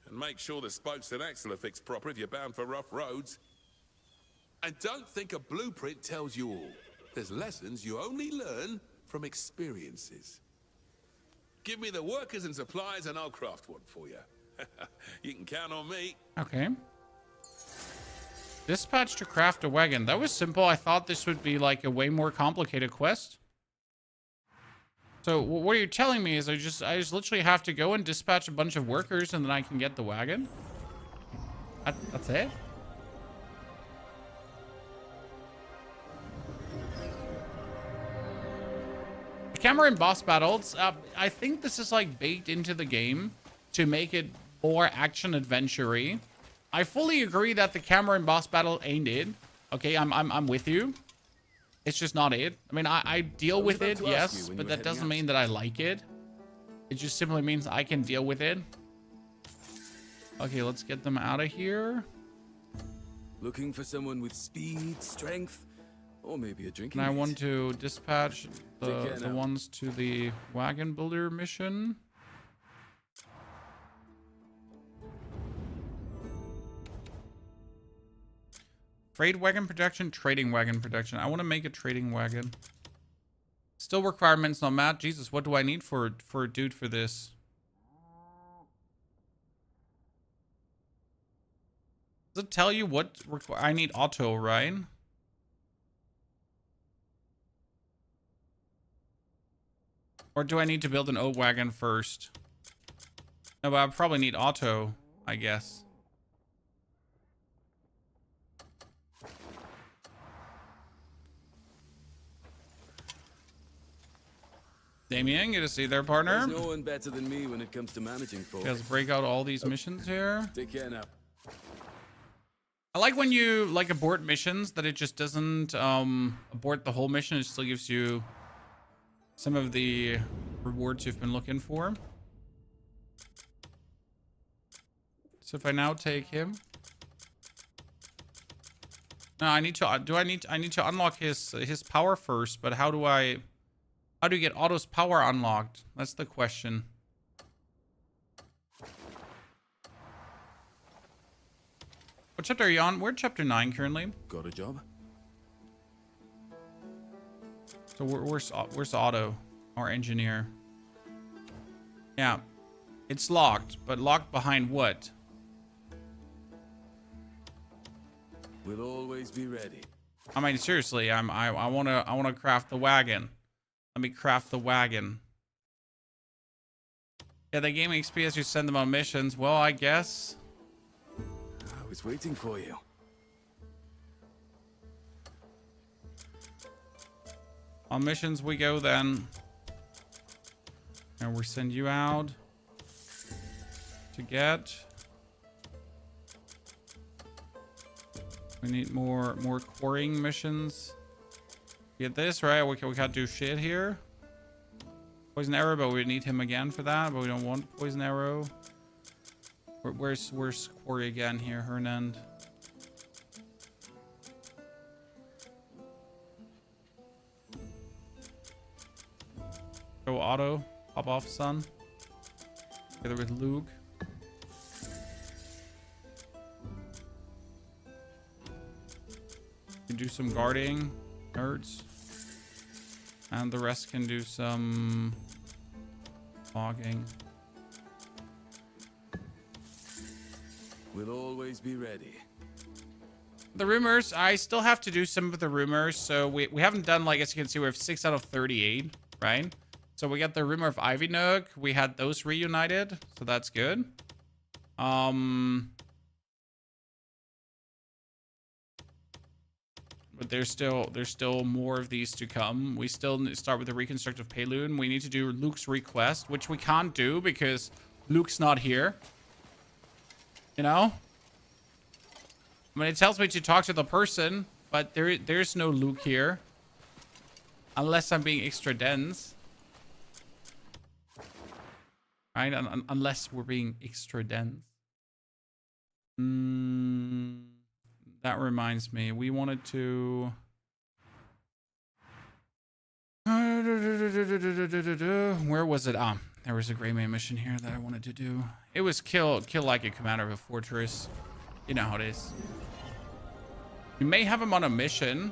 And make sure the spokes and axle are fixed proper if you're bound for rough roads. And don't think a blueprint tells you all. There's lessons you only learn from experiences. Give me the workers and supplies and I'll craft one for you. You can count on me. Okay. Dispatch to craft a wagon. That was simple. I thought this would be like a way more complicated quest. So what you're telling me is I just literally have to go and dispatch a bunch of workers and then I can get the wagon? That's it? The camera and boss battles, I think this is like baked into the game to make it more action adventure-y. I fully agree that the camera and boss battle ain't it. Okay, I'm with you. It's just not it. I mean, I deal with it, yes, but that doesn't mean that I like it. It just simply means I can deal with it. Okay, let's get them out of here. Looking for someone with speed, strength, or maybe a drinking. And I mate. want to dispatch Take care the now. ones to the wagon builder mission. Trade wagon production, trading wagon production. I want to make a trading wagon. Still requirements not met. Jesus, what do I need for a dude for this? Does it tell you what I need auto, right? Or do I need to build an oat wagon first? No, but I probably need auto, I guess. Damien, good to see you there, partner. There's no one better than me when it comes to managing folks. Let's break out all these missions here. Take care now. I like when you like abort missions that it just doesn't abort the whole mission. It still gives you some of the rewards you've been looking for. So if I now take him, no, I need to. I need to unlock his power first. But how do you get Otto's power unlocked? That's the question. What chapter are you on? We're at chapter 9 currently. Got a job? So where's Otto, our engineer? Yeah, it's locked, but locked behind what? We'll always be ready. I mean, seriously, I wanna craft the wagon. Let me craft the wagon. Yeah, they gave me XP as you send them on missions. Well, I guess. I was waiting for you. On missions we go then. And we send you out to get. We need more quarrying missions. Get this, right? We can't do shit here. Poison arrow, but we need him again for that. But we don't want poison arrow. Where's quarry again here, Hernand? Go Otto, pop off, son. Together with Luke. You do some guarding, nerds. And the rest can do some logging. We'll always be ready. The rumors, I still have to do some of the rumors. So we haven't done, like, as you can see, we have 6 out of 38, right? So we got the rumor of Ivy Nook. We had those reunited, so that's good. but there's still more of these to come. We still start with the reconstructive prelude. We need to do Luke's request, which we can't do because Luke's not here. You know? I mean, it tells me to talk to the person, but there's no Luke here. Unless I'm being extra dense. Right? Unless we're being extra dense. That reminds me. We wanted to... Where was it? Ah, there was a Grey Mane mission here that I wanted to do. It was kill like a commander of a fortress. You know how it is. We may have him on a mission.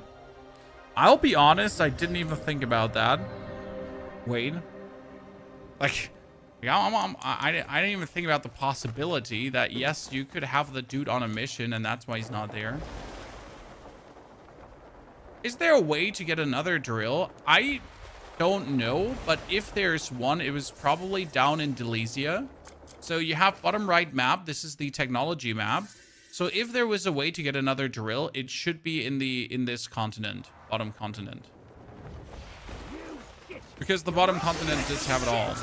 I'll be honest, I didn't even think about that. Wait. Like, I didn't even think about the possibility that, yes, you could have the dude on a mission and that's why he's not there. Is there a way to get another drill? I don't know, but if there's one, it was probably down in Delesia. So you have bottom right map. This is the technology map. So if there was a way to get another drill, it should be in this continent, bottom continent. Because the bottom continent does have it all.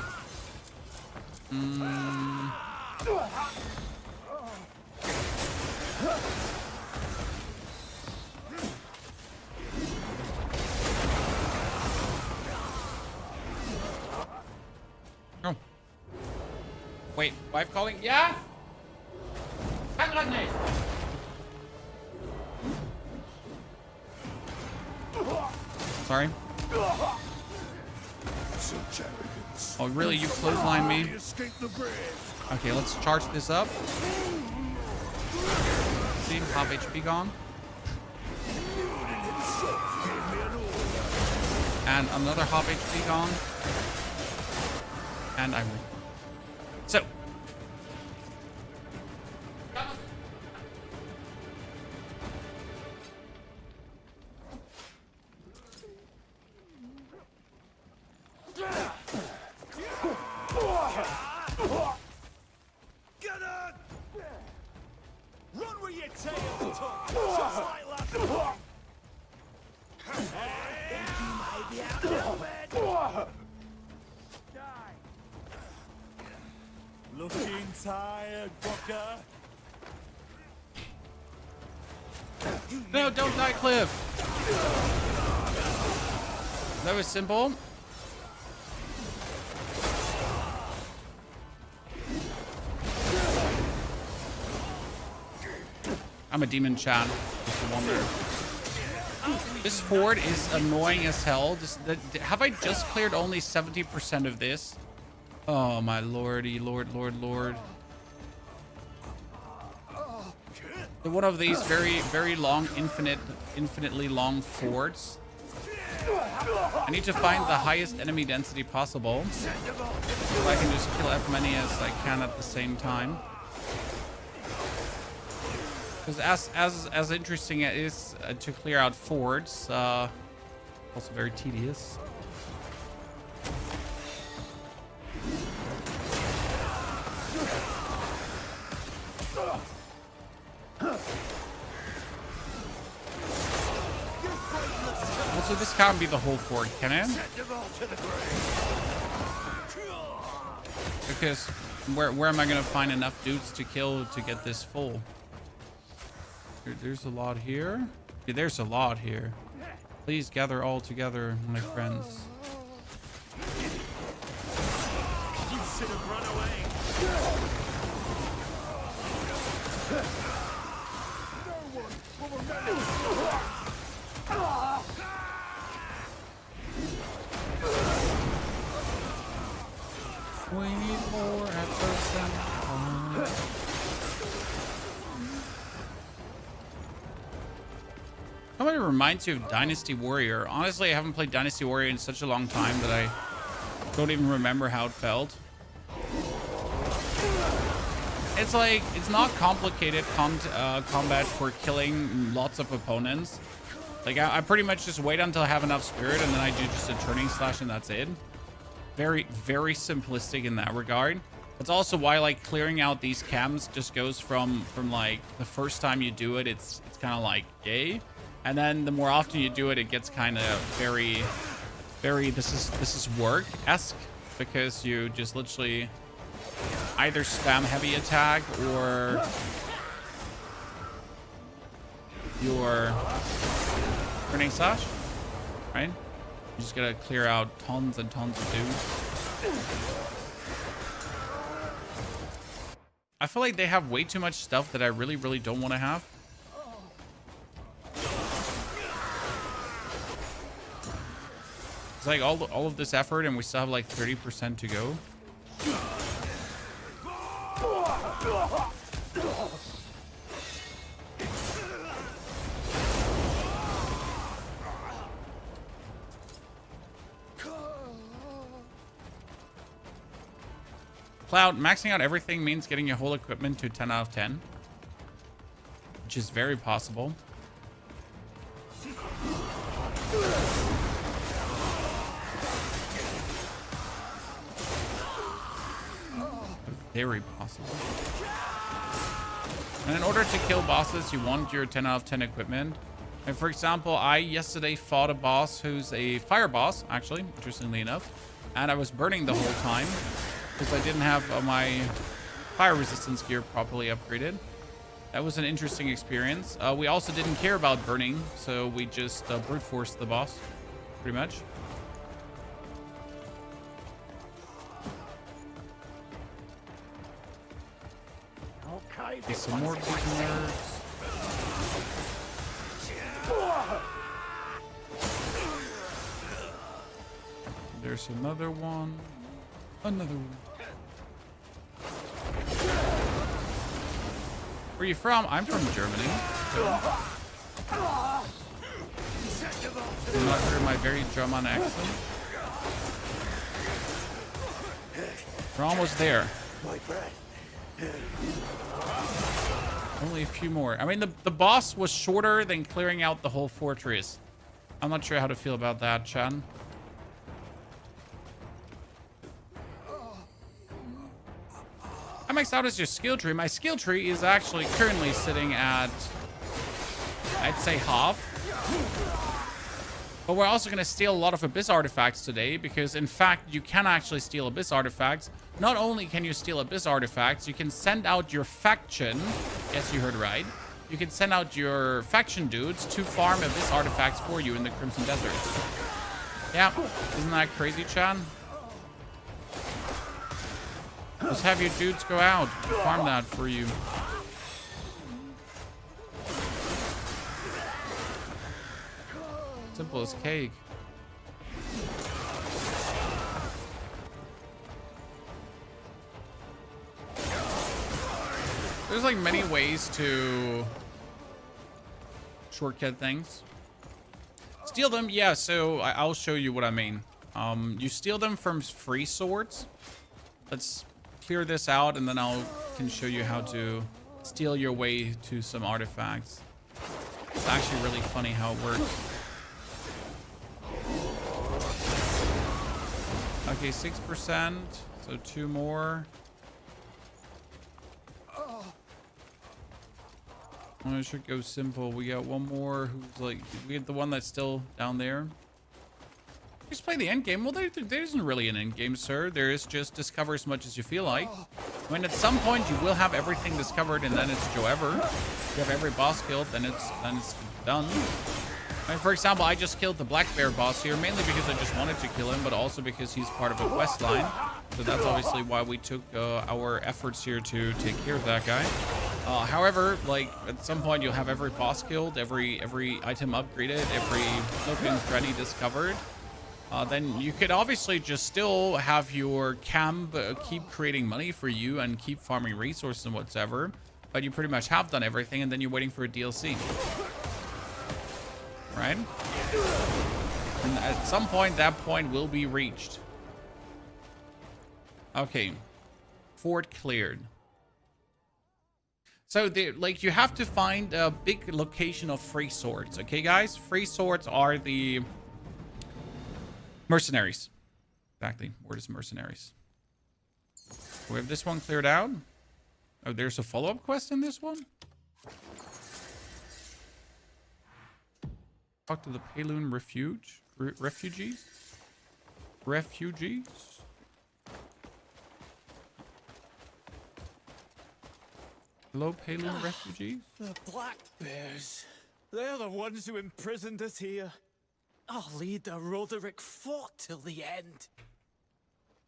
Oh. Wait, wife calling? Yeah? Sorry. Oh, really? You clothesline me? Okay, let's charge this up. See, half HP gone. And another half HP gone. And I win. So. Looking tired, Booker. No, don't die, Cliff. That was simple. I'm a demon, Chad. Just a wonder. This fort is annoying as hell. Have I just cleared only 70% of this? Oh my lordy, lord. One of these very long, infinitely long forts. I need to find the highest enemy density possible, so I can just kill as many as I can at the same time. Because as interesting it is to clear out forts, also very tedious. Also, this can't be the whole fort, can it? Because where am I gonna find enough dudes to kill to get this full? There's a lot here. Yeah, there's a lot here. Please gather all together, my friends. You should have run away. We need more at first and Somebody reminds you of Dynasty Warrior. Honestly, I haven't played Dynasty Warrior in such a long time that I don't even remember how it felt. It's like, it's not complicated combat for killing lots of opponents. Like, I pretty much just wait until I have enough spirit and then I do just a turning slash and that's it. Very simplistic in that regard. That's also why, like, clearing out these camps just goes from like the first time you do it, it's kind of like yay. And then the more often you do it, it gets kind of very, this is work-esque, because you just literally either spam heavy attack or your burning slash, right? You just gotta clear out tons and tons of dudes. I feel like they have way too much stuff that I really, really don't want to have. It's like all of this effort and we still have like 30% to go. Cloud, maxing out everything means getting your whole equipment to 10 out of 10. Which is very possible. Very possible. And in order to kill bosses, you want your 10 out of 10 equipment. And for example, I yesterday fought a boss who's a fire boss, actually, interestingly enough. And I was burning the whole time because I didn't have my fire resistance gear properly upgraded. That was an interesting experience. We also didn't care about burning, so we just brute forced the boss, pretty much. Okay, some more big nerds. There's another one. Another one. Where are you from? I'm from Germany. Do not hear my very German accent. We're almost there. Only a few more. I mean, the boss was shorter than clearing out the whole fortress. I'm not sure how to feel about that, Chan. I maxed out as your skill tree. My skill tree is actually currently sitting at, I'd say, half. But we're also going to steal a lot of Abyss artifacts today, because in fact, you can actually steal Abyss artifacts. Not only can you steal Abyss artifacts, you can send out your faction. Yes, you heard right. You can send out your faction dudes to farm Abyss artifacts for you in the Crimson Desert. Yeah, isn't that crazy, Chan? Just have your dudes go out, farm that for you. Simple as cake. There's like many ways to shortcut things. Steal them, yeah, so I'll show you what I mean. You steal them from free swords. Let's clear this out and then can show you how to steal your way to some artifacts. It's actually really funny how it works. Okay, 6%, so 2 more. I should go simple. We got one more who's like, we have the one that's still down there. Just play the end game. Well, there isn't really an end game, sir. There is just discover as much as you feel like. I mean, at some point you will have everything discovered, and then it's Joever. If you have every boss killed, then it's done. I mean, for example, I just killed the Black Bear boss here, mainly because I just wanted to kill him, but also because he's part of a quest line. So that's obviously why we took our efforts here to take care of that guy. However, like at some point you'll have every boss killed, every item upgraded, every nook and cranny discovered. Then you could obviously just still have your camp keep creating money for you and keep farming resources and whatever. But you pretty much have done everything, and then you're waiting for a DLC. Right? And at some point, that point will be reached. Okay. Fort cleared. So, like, you have to find a big location of free swords. Okay, guys? Free swords are the mercenaries. Exactly. Word is mercenaries. We have this one cleared out. Oh, there's a follow-up quest in this one? Talk to the Paloon refugees. Refugees. Hello, Paloon refugees. The Black Bears. They're the ones who imprisoned us here. Our leader, Roderick, fought till the end.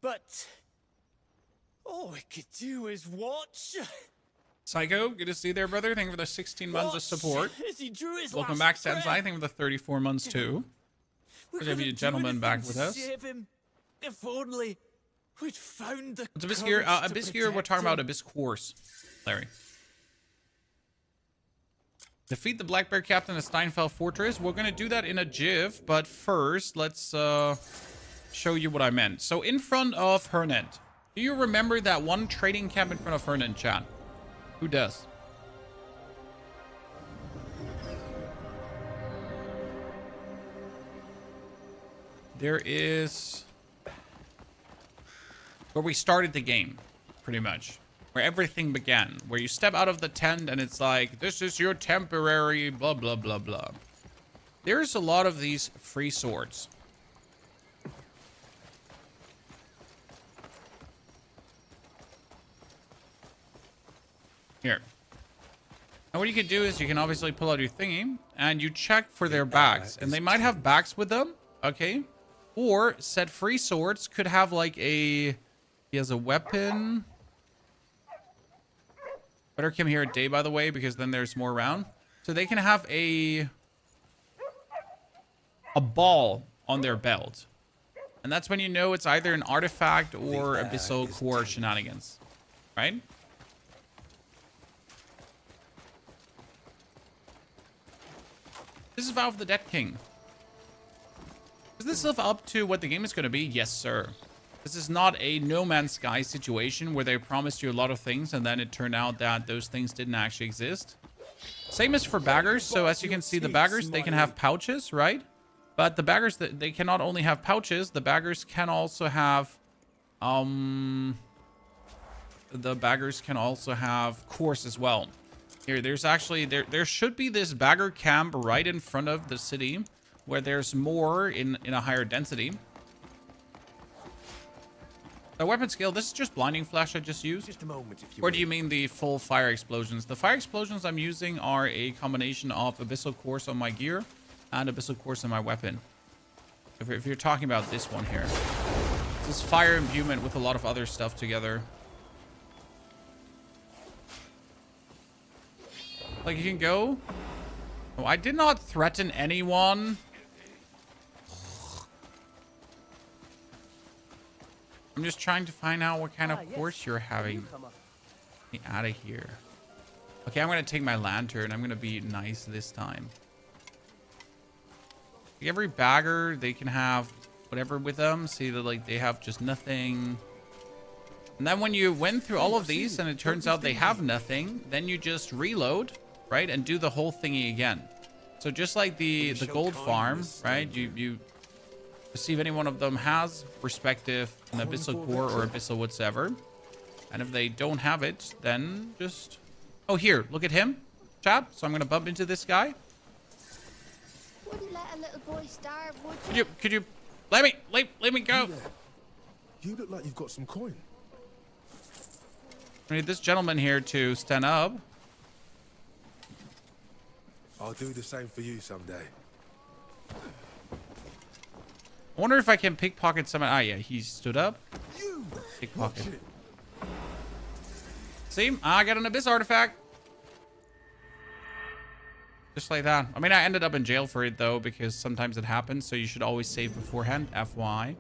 But all we could do is watch. Psycho, good to see you there, brother. Thank you for the 16 months of support. As he drew his Welcome last back, Sensei. breath. Thank you for the 34 months, too. We Good to have you couldn't do gentlemen back anything with to us. save him. If only we'd found the What's Abyss gear? courage to Abyss gear, we're protect talking about him. Abyss course, Larry. Defeat the Black Bear Captain of Steinfeld Fortress. We're going to do that in a GIF, but first, let's show you what I meant. So, in front of Hernant. Do you remember that one trading camp in front of Hernant, chat? Who does? There is where we started the game, pretty much. Where everything began. Where you step out of the tent and it's like, this is your temporary blah, blah, blah, blah. There's a lot of these free swords. Here. And what you can do is you can obviously pull out your thingy and you check for their bags. And they might have bags with them, okay? Or said free swords could have like a... He has a weapon. Better come here at day, by the way, because then there's more around. So they can have a ball on their belt. And that's when you know it's either an artifact or Abyssal Core shenanigans. Right? This is Vow of the Dead King. Is this live up to what the game is going to be? Yes, sir. This is not a No Man's Sky situation where they promised you a lot of things and then it turned out that those things didn't actually exist. Same as for baggers. So as you can see, the baggers, they can have pouches, right? But the baggers, they can not only have pouches, the baggers can also have... The baggers can also have cores as well. Here, there's actually... There should be this bagger camp right in front of the city where there's more in a higher density. The weapon skill, this is just blinding flash I just used. Just a moment, if you Or do you mean the full fire explosions? The fire explosions I'm using are a combination of Abyssal Course on my gear and Abyssal Course on my weapon. If you're talking about this one here. This is fire imbuement with a lot of other stuff together. Like you can go. Oh, I did not threaten anyone. I'm just trying to find out what kind of course you're having. Get me out of here. Okay, I'm going to take my lantern. I'm going to be nice this time. Like every bagger, they can have whatever with them. See that like they have just nothing. And then when you went through all of these and it turns out they have nothing, then you just reload, right? And do the whole thingy again. So just like the gold farm, right? You see if any one of them has respective an Abyssal Core or Abyssal whatsoever. And if they don't have it, then just... Oh, here, look at him, chat. So I'm going to bump into this guy. Wouldn't let a little boy starve, would you? Could you... Let me go. You look like you've got some coin. I need this gentleman here to stand up. I'll do the same for you someday. I wonder if I can pickpocket someone. Ah, yeah, he stood up. Pickpocket. See? I got an Abyss artifact. Just like that. I mean, I ended up in jail for it, though, because sometimes it happens, so you should always save beforehand. FY.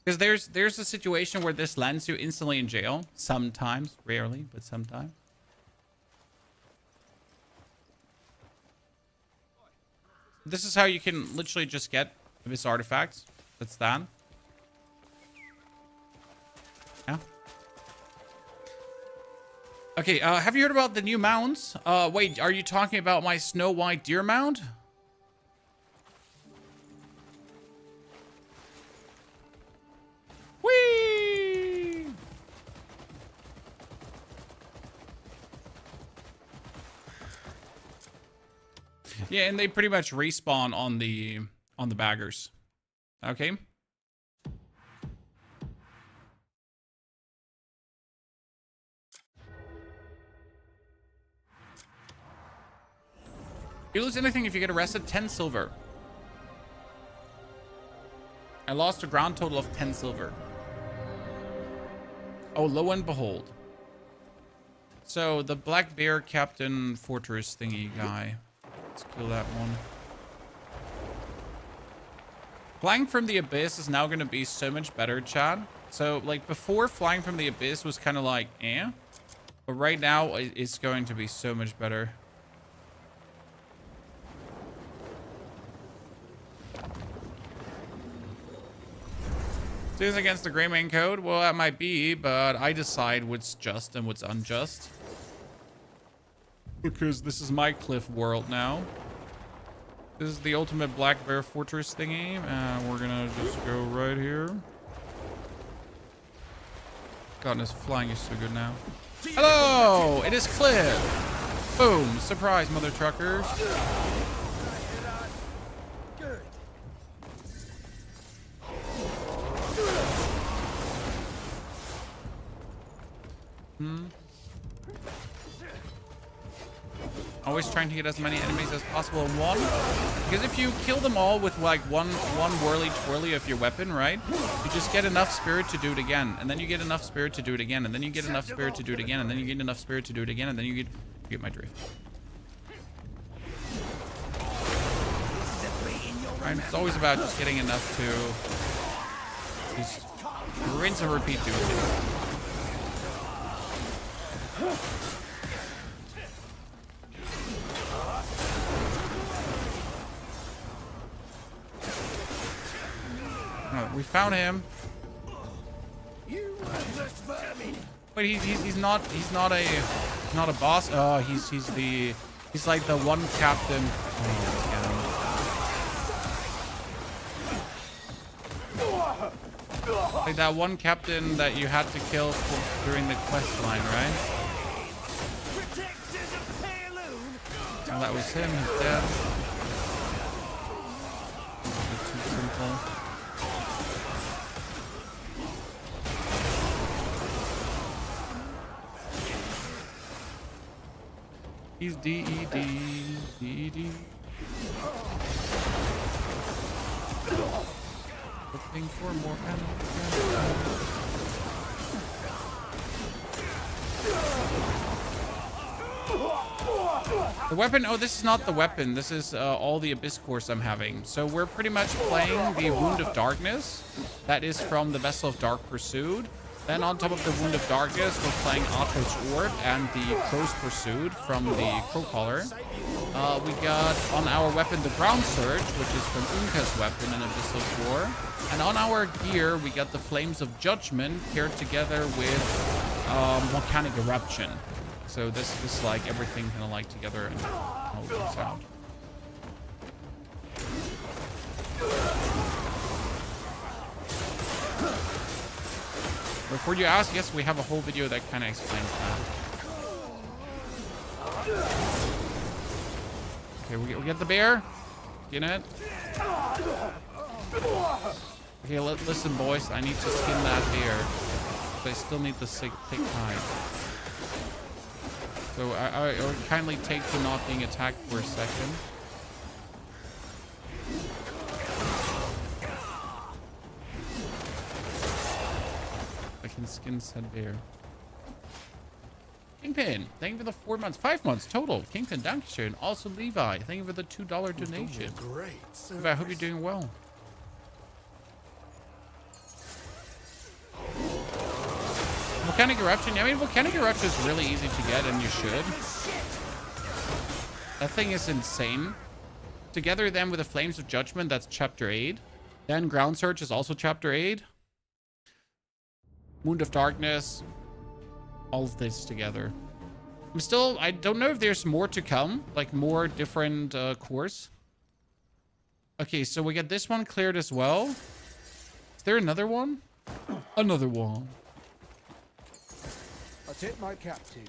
Because there's a situation where this lands you instantly in jail. Sometimes. Rarely, but sometimes. This is how you can literally just get Abyss artifacts. That's that. Yeah. Okay, have you heard about the new mounts? Wait, are you talking about my Snow White deer mount? Whee! Yeah, and they pretty much respawn on the baggers. Okay. You lose anything if you get arrested? 10 silver. I lost a grand total of 10 silver. Oh, lo and behold. So, the Black Bear Captain Fortress thingy guy. Let's kill that one. Flying from the Abyss is now going to be so much better, Chad. So, like, before, flying from the Abyss was kind of like, eh. But right now, it's going to be so much better. Things against the Greymane Code? Well, that might be, but I decide what's just and what's unjust. Because this is my cliff world now. This is the ultimate Black Bear Fortress thingy. We're gonna just go right here. Goodness, flying is so good now. Hello! It is Cliff! Boom! Surprise, mother truckers. Always trying to get as many enemies as possible in one. Because if you kill them all with like one whirly twirly of your weapon, right? You just get enough spirit to do it again. And then you get enough spirit to do it again. And then you get enough spirit to do it again. And then you get enough spirit to do it again. And then you get my drift. Right? It's always about just getting enough to just rinse and repeat doing it. Oh, we found him. But he's not a boss. Oh, he's like the one captain. Oh, like that one captain that you had to kill during the quest line, right? Oh, that was him. He's dead. Too simple. He's D-E-D. Looking for more ammo. The weapon, oh, this is not the weapon. This is all the Abyss course I'm having. So we're pretty much playing the Wound of Darkness. That is from the Vessel of Dark Pursued. Then on top of the Wound of Darkness, we're playing Atros Orb and the Crow's Pursued from the Crow Collar. We got on our weapon the Ground Surge, which is from Unka's weapon in Abyssal 4. And on our gear, we got the Flames of Judgment paired together with Volcanic Eruption. So this is like everything kind of like together and how it works out. Before you ask, yes, we have a whole video that kind of explains that. Okay, we get the bear. Get it? Okay, listen, boys. I need to skin that bear. But I still need the thick hide. So I would kindly take to not being attacked for a second. I can skin said bear. Kingpin, thank you for the 4 months, 5 months total. Kingpin, Dankeschön. Also Levi, thank you for the $2 donation. Great. Levi, I hope you're doing well. Volcanic Eruption. Yeah, I mean, Volcanic Eruption is really easy to get, and you should. That thing is insane. Together then with the Flames of Judgment, that's Chapter 8. Then Ground Surge is also Chapter 8. Wound of Darkness. All of this together. I don't know if there's more to come. Like, more different cores. Okay, so we get this one cleared as well. Is there another one? Another one. I tip my cap to.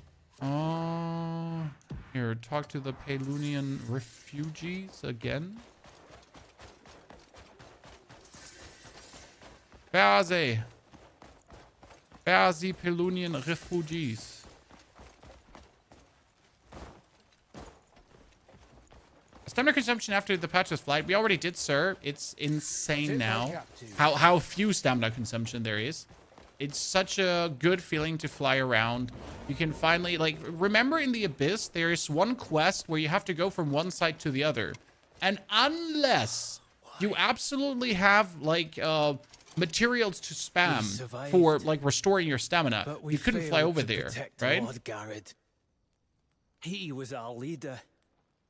Oh. Here, talk to the Pelunian refugees again. Where are the Pelunian refugees? Stamina consumption after the patch was flight. We already did, sir. It's insane now. How few stamina consumption there is. It's such a good feeling to fly around. You can finally, like, remember in the Abyss, there is one quest where you have to go from one side to the other. And unless you absolutely have, like, materials to spam for, like, restoring your stamina, you couldn't fly over there, right? He was our leader.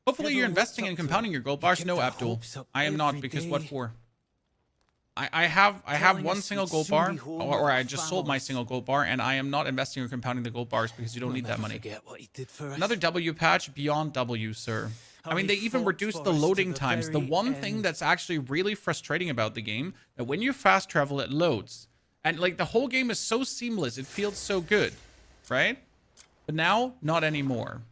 Hopefully you're investing in compounding your gold bars. No, Abdul. I am not, because what for? I have one single gold bar, or I just sold my single gold bar, and I am not investing or compounding the gold bars because you don't need that money. Another W patch beyond W, sir. I mean, they even reduced the loading times. The one thing that's actually really frustrating about the game, that when you fast travel, it loads. And, like, the whole game is so seamless. It feels so good, right? But now, not anymore.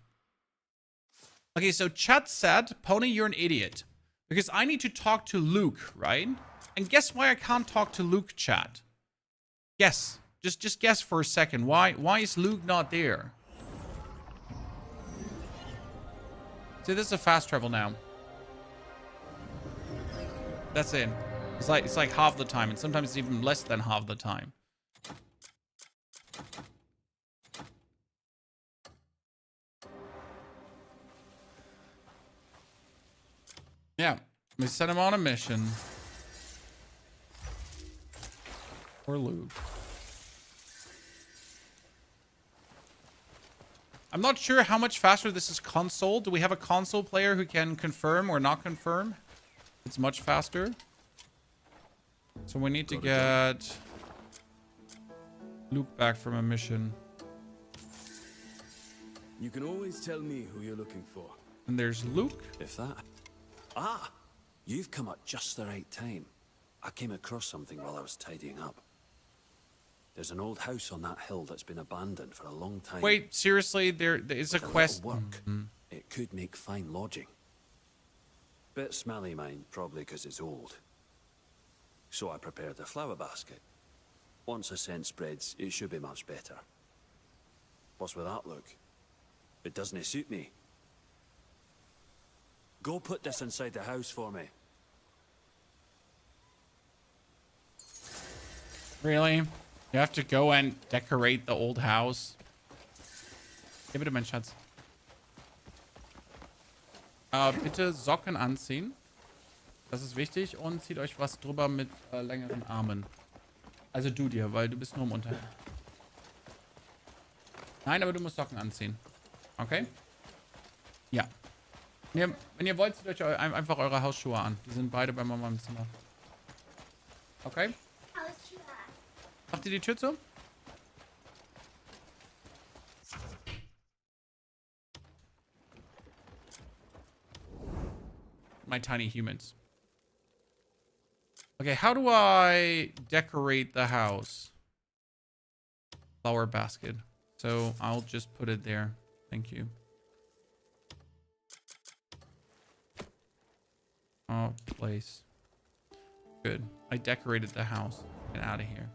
Okay, so chat said, Pony, you're an idiot. Because I need to talk to Luke, right? And guess why I can't talk to Luke, chat? Guess. Just guess for a second. Why is Luke not there? See, this is a fast travel now. That's it. It's like half the time, and sometimes it's even less than half the time. Yeah, we sent him on a mission. For Luke. I'm not sure how much faster this is console. Do we have a console player who can confirm or not confirm? It's much faster. So we need to get Luke back from a mission. You can always tell me who you're looking for. And there's Luke. If that... Ah! You've come at just the right time. I came across something while I was tidying up. There's an old house on that hill that's been abandoned for a long time. Wait, seriously? There is a quest. Work, it could make fine lodging. Bit smelly, mind, probably because it's old. So I prepared a flower basket. Once a scent spreads, it should be much better. What's with that look? It doesn't suit me. Go put this inside the house for me. Really? You have to go and decorate the old house. Gib bitte, mein Schatz. Bitte Socken anziehen. Das ist wichtig. Und zieht euch was drüber mit längeren Armen. Also du dir, weil du bist nur im Unterhemd. Nein, aber du musst Socken anziehen. Okay? Ja. Wenn ihr wollt, zieht euch einfach eure Hausschuhe an. Die sind beide bei Mama im Zimmer. Okay? Macht ihr die Tür zu? My tiny humans. Okay, how do I decorate the house? Flower basket. So I'll just put it there. Thank you. Oh, place. Good. I decorated the house. Get out of here.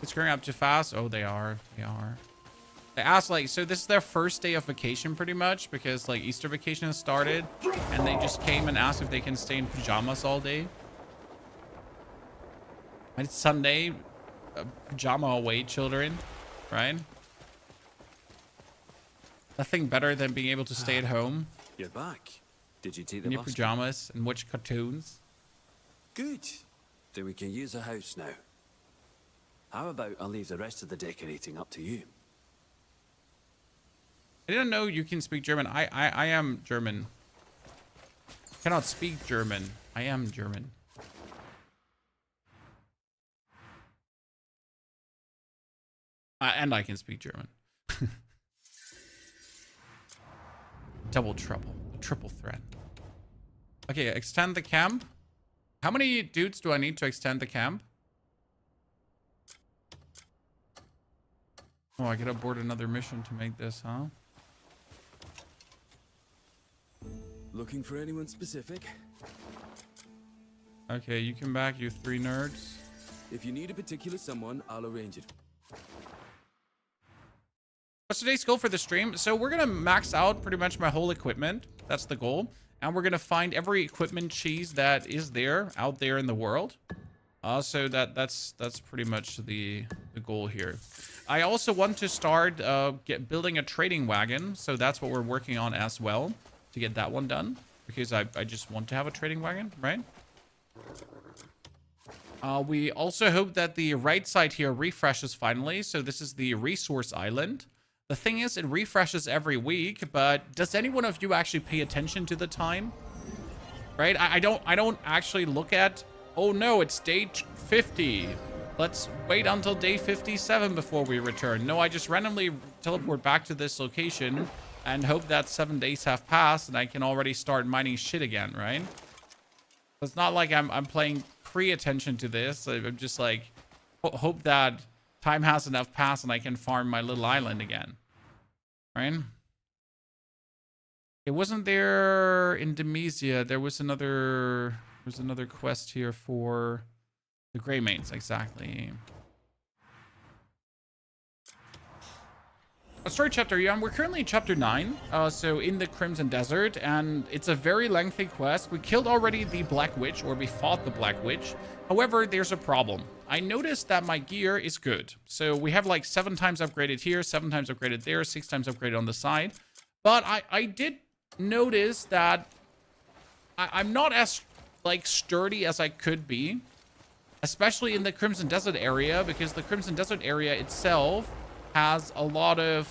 It's growing up too fast. Oh, they are. They are. They asked, like, so this is their first day of vacation pretty much because, like, Easter vacation has started and they just came and asked if they can stay in pajamas all day. And it's Sunday. Pajama away, children. Right? Nothing better than being able to stay at home. You're back. Did you take the in your bus? pajamas and watch cartoons. Good. Then we can use the house now. How about I leave the rest of the decorating up to you? I didn't know you can speak German. I am German. Cannot speak German. I am German. And I can speak German. Double trouble. Triple threat. Okay, extend the camp. How many dudes do I need to extend the camp? Oh, I gotta board another mission to make this, huh? Looking for anyone specific? Okay, you come back, you 3 nerds. If you need a particular someone, I'll arrange it. What's today's goal for the stream? So we're gonna max out pretty much my whole equipment. That's the goal. And we're gonna find every equipment cheese that is there out there in the world. So that's pretty much the goal here. I also want to start building a trading wagon. So that's what we're working on as well, to get that one done, because I just want to have a trading wagon, right? We also hope that the right side here refreshes finally. So this is the resource island. The thing is, it refreshes every week, but does any one of you actually pay attention to the time? Right? I don't actually look at, oh no, it's day 50. Let's wait until day 57 before we return. No, I just randomly teleport back to this location and hope that 7 days have passed and I can already start mining shit again, right? It's not like I'm playing pre-attention to this. I'm just like, hope that time has enough passed and I can farm my little island again, right? It wasn't there in Demesia. There was another quest here for the Grey Mates, exactly. Story chapter, yeah, we're currently in chapter 9, so in the Crimson Desert, and it's a very lengthy quest. We killed already the Black Witch, or we fought the Black Witch. However, there's a problem. I noticed that my gear is good. So we have like 7 times upgraded here, 7 times upgraded there, 6 times upgraded on the side. But I did notice that I'm not as like sturdy as I could be, especially in the Crimson Desert area, because the Crimson Desert area itself has a lot of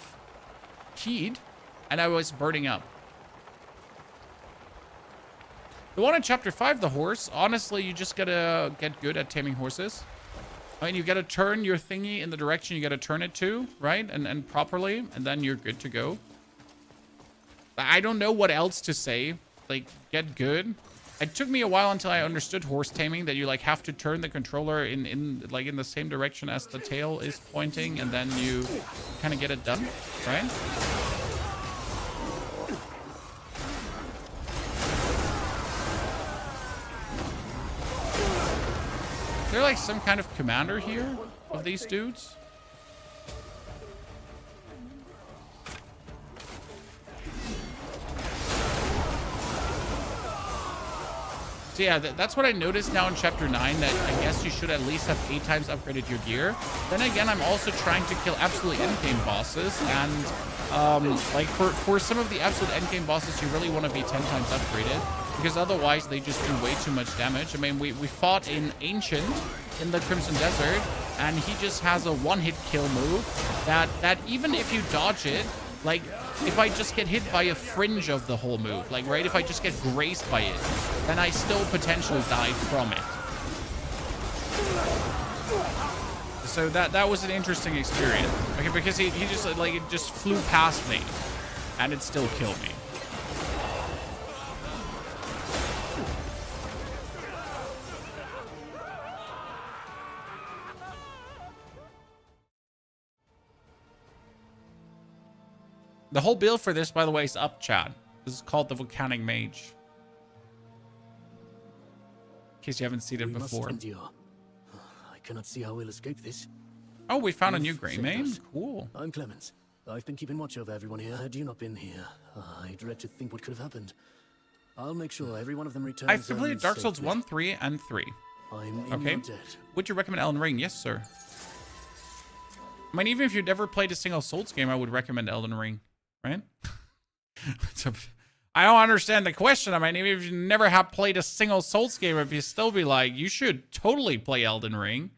heat, and I was burning up. The one in chapter 5, the horse, honestly, you just gotta get good at taming horses. I mean, you gotta turn your thingy in the direction you gotta turn it to, right? And properly, and then you're good to go. I don't know what else to say. Like, get good. It took me a while until I understood horse taming, that you like have to turn the controller in the same direction as the tail is pointing, and then you kind of get it done, right? Is there like some kind of commander here of these dudes? So yeah, that's what I noticed now in chapter 9, that I guess you should at least have 8 times upgraded your gear. Then again, I'm also trying to kill absolute endgame bosses, and like for some of the absolute endgame bosses, you really want to be 10 times upgraded, because otherwise they just do way too much damage. I mean, we fought in Ancient in the Crimson Desert, and he just has a one-hit kill move that even if you dodge it, like, if I just get hit by a fringe of the whole move, like, right, if I just get grazed by it, then I still potentially die from it. So that was an interesting experience. Okay, because he just, like, it just flew past me, and it still killed me. The whole build for this, by the way, is up, Chad. This is called the Volcanic Mage. In case you haven't seen it before. I cannot see how we'll escape this. Oh, we found a new Grey Mage. Cool. I'm Clemens. I've been keeping watch over everyone here. Had you not been here, I dread to think what could have happened. I'll make sure every one of them returns. I've completed Dark Souls 1, 3, and 3. I'm in okay. your debt. Would you recommend Elden Ring? Yes, sir. I mean, even if you've never played a single Souls game, I would recommend Elden Ring. Right? So, I don't understand the question. I mean, even if you never have played a single Souls game, if you still be like, you should totally play Elden Ring.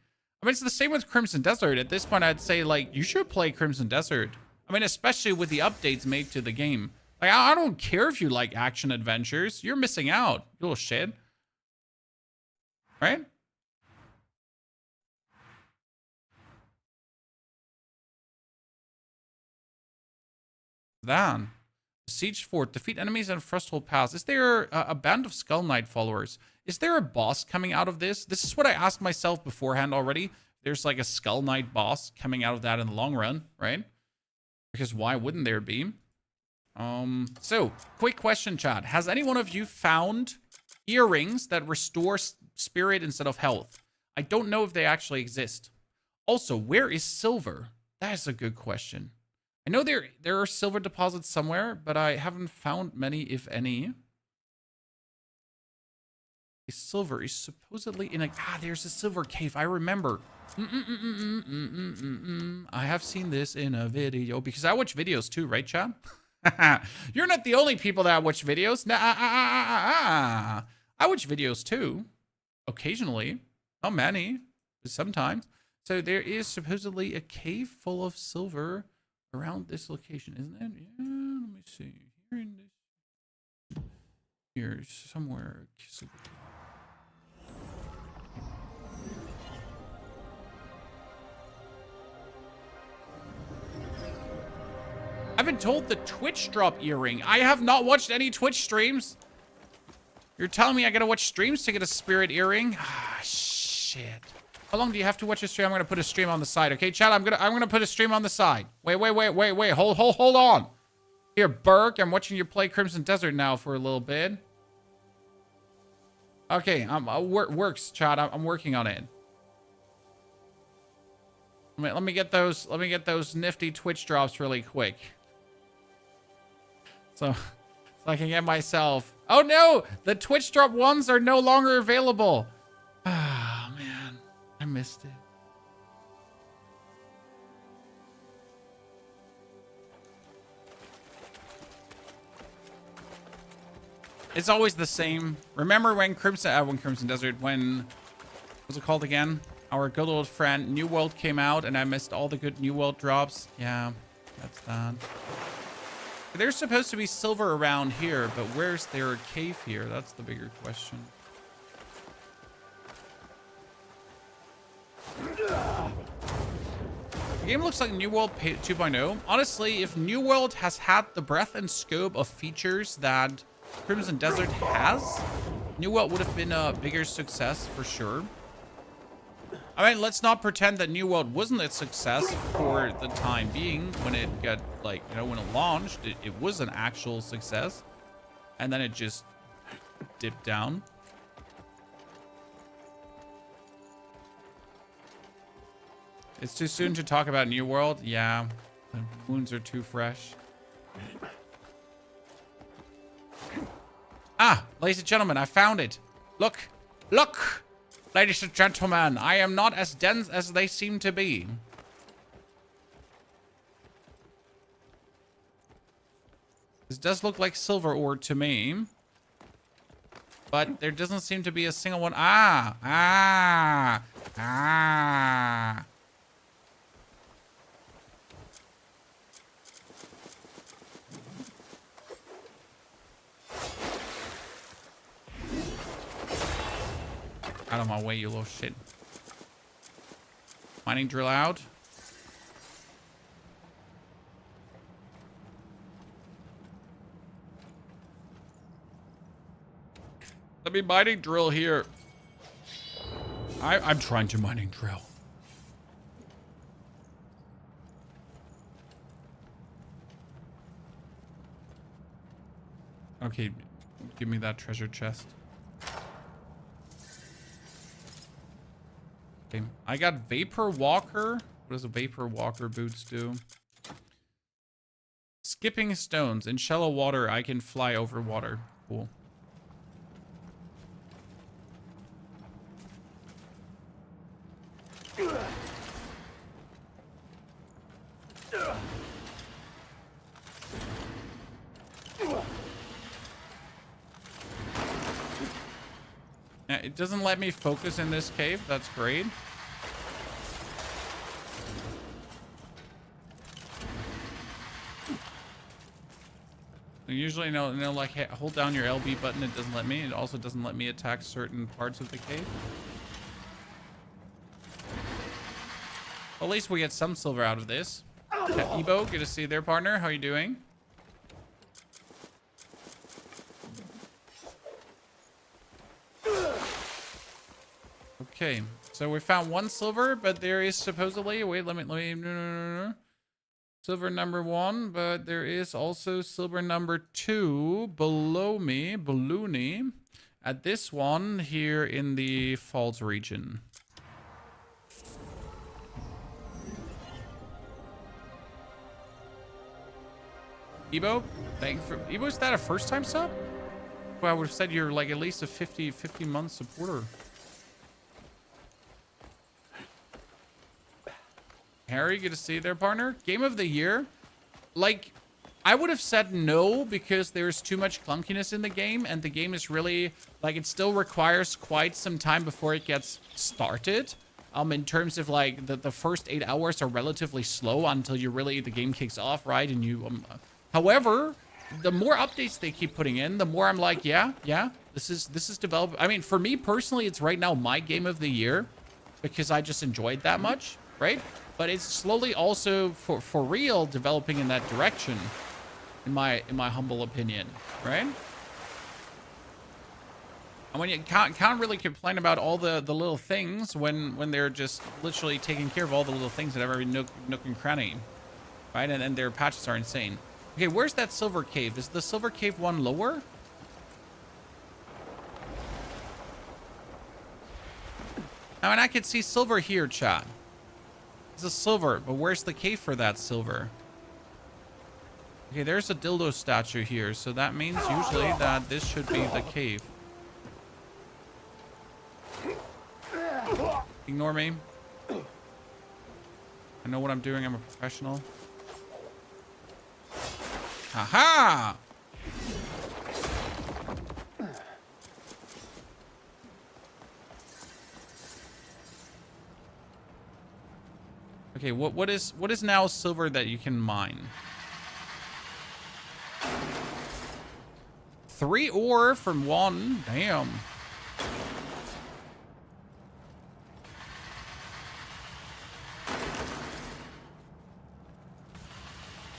I mean, it's the same with Crimson Desert. At this point, I'd say, like, you should play Crimson Desert. I mean, especially with the updates made to the game. Like, I don't care if you like action adventures. You're missing out, you little shit. Right? Then, Siege Fort, defeat enemies and Frosthold Pass. Is there a band of Skull Knight followers? Is there a boss coming out of this? This is what I asked myself beforehand already. there's like a Skull Knight boss coming out of that in the long run, right? Because why wouldn't there be? So, quick question, chat. Has any one of you found earrings that restore spirit instead of health? I don't know if they actually exist. Also, where is silver? That is a good question. I know there are silver deposits somewhere, but I haven't found many, if any. Silver is supposedly in a... there's a silver cave. I remember. I have seen this in a video because I watch videos too, right, chat? You're not the only people that watch videos. I watch videos too. Occasionally. Not many, but sometimes. So there is supposedly a cave full of silver around this location, isn't it? Yeah, let me see. Here in this... Here's somewhere. I've been told the Twitch drop earring. I have not watched any Twitch streams. You're telling me I gotta watch streams to get a spirit earring? Ah, shit. How long do you have to watch a stream? I'm gonna put a stream on the side. Okay, chat, I'm gonna put a stream on the side. Wait. Hold on. Here, Burke, I'm watching you play Crimson Desert now for a little bit. Okay, works, chat. I'm working on it. Let me get those nifty Twitch drops really quick. So I can get myself... Oh no! The Twitch drop ones are no longer available. Ah, man. I missed it. It's always the same. Remember when Crimson Desert, when... What was it called again? Our good old friend New World came out and I missed all the good New World drops. Yeah, that's that. There's supposed to be silver around here, but where's there a cave here? That's the bigger question. The game looks like New World 2.0. Honestly, if New World has had the breadth and scope of features that Crimson Desert has, New World would have been a bigger success for sure. I mean, let's not pretend that New World wasn't a success for the time being. When it got, like, you know, when it launched, it was an actual success. And then it just dipped down. It's too soon to talk about New World. Yeah, the wounds are too fresh. Ah, ladies and gentlemen, I found it. Look, look! Ladies and gentlemen, I am not as dense as they seem to be. This does look like silver ore to me. But there doesn't seem to be a single one. Ah! Out of my way, you little shit. Mining drill out. Let me mining drill here. I'm trying to mining drill. Okay, give me that treasure chest. Okay, I got Vapor Walker. What does a Vapor Walker boots do? Skipping stones. In shallow water, I can fly over water. Cool. Yeah, it doesn't let me focus in this cave. That's great. Usually, no, like hold down your LB button. It doesn't let me. It also doesn't let me attack certain parts of the cave. Well, at least we get some silver out of this. Yeah, Ebo, good to see you there, partner. How are you doing? Okay, so we found 1 silver, but there is supposedly, wait, let me, no. Silver number 1, but there is also silver number 2 below me, balloony, at this one here in the Falls region. Ebo, thank for Ebo. Is that a first time sub? Well, I would have said you're like at least a 50 month supporter. Harry, good to see you there, partner. Game of the year, like I would have said no because there's too much clunkiness in the game, and the game is really like it still requires quite some time before it gets started. In terms of like the first 8 hours are relatively slow until you really the game kicks off, right? And you however, the more updates they keep putting in, the more I'm like, yeah, this is developing. I mean, for me personally, it's right now my game of the year because I just enjoyed that much, right? But it's slowly also for real developing in that direction, in my humble opinion, right? And when you can't really complain about all the little things when they're just literally taking care of all the little things at every nook and cranny, right? And their patches are insane. Okay, where's that silver cave? Is the silver cave one lower? I mean, I can see silver here, chat. It's a silver, but where's the cave for that silver? Okay, there's a dildo statue here, so that means usually that this should be the cave. Ignore me. I know what I'm doing. I'm a professional. Haha! Okay, what is now silver that you can mine? 3 ore from 1. Damn.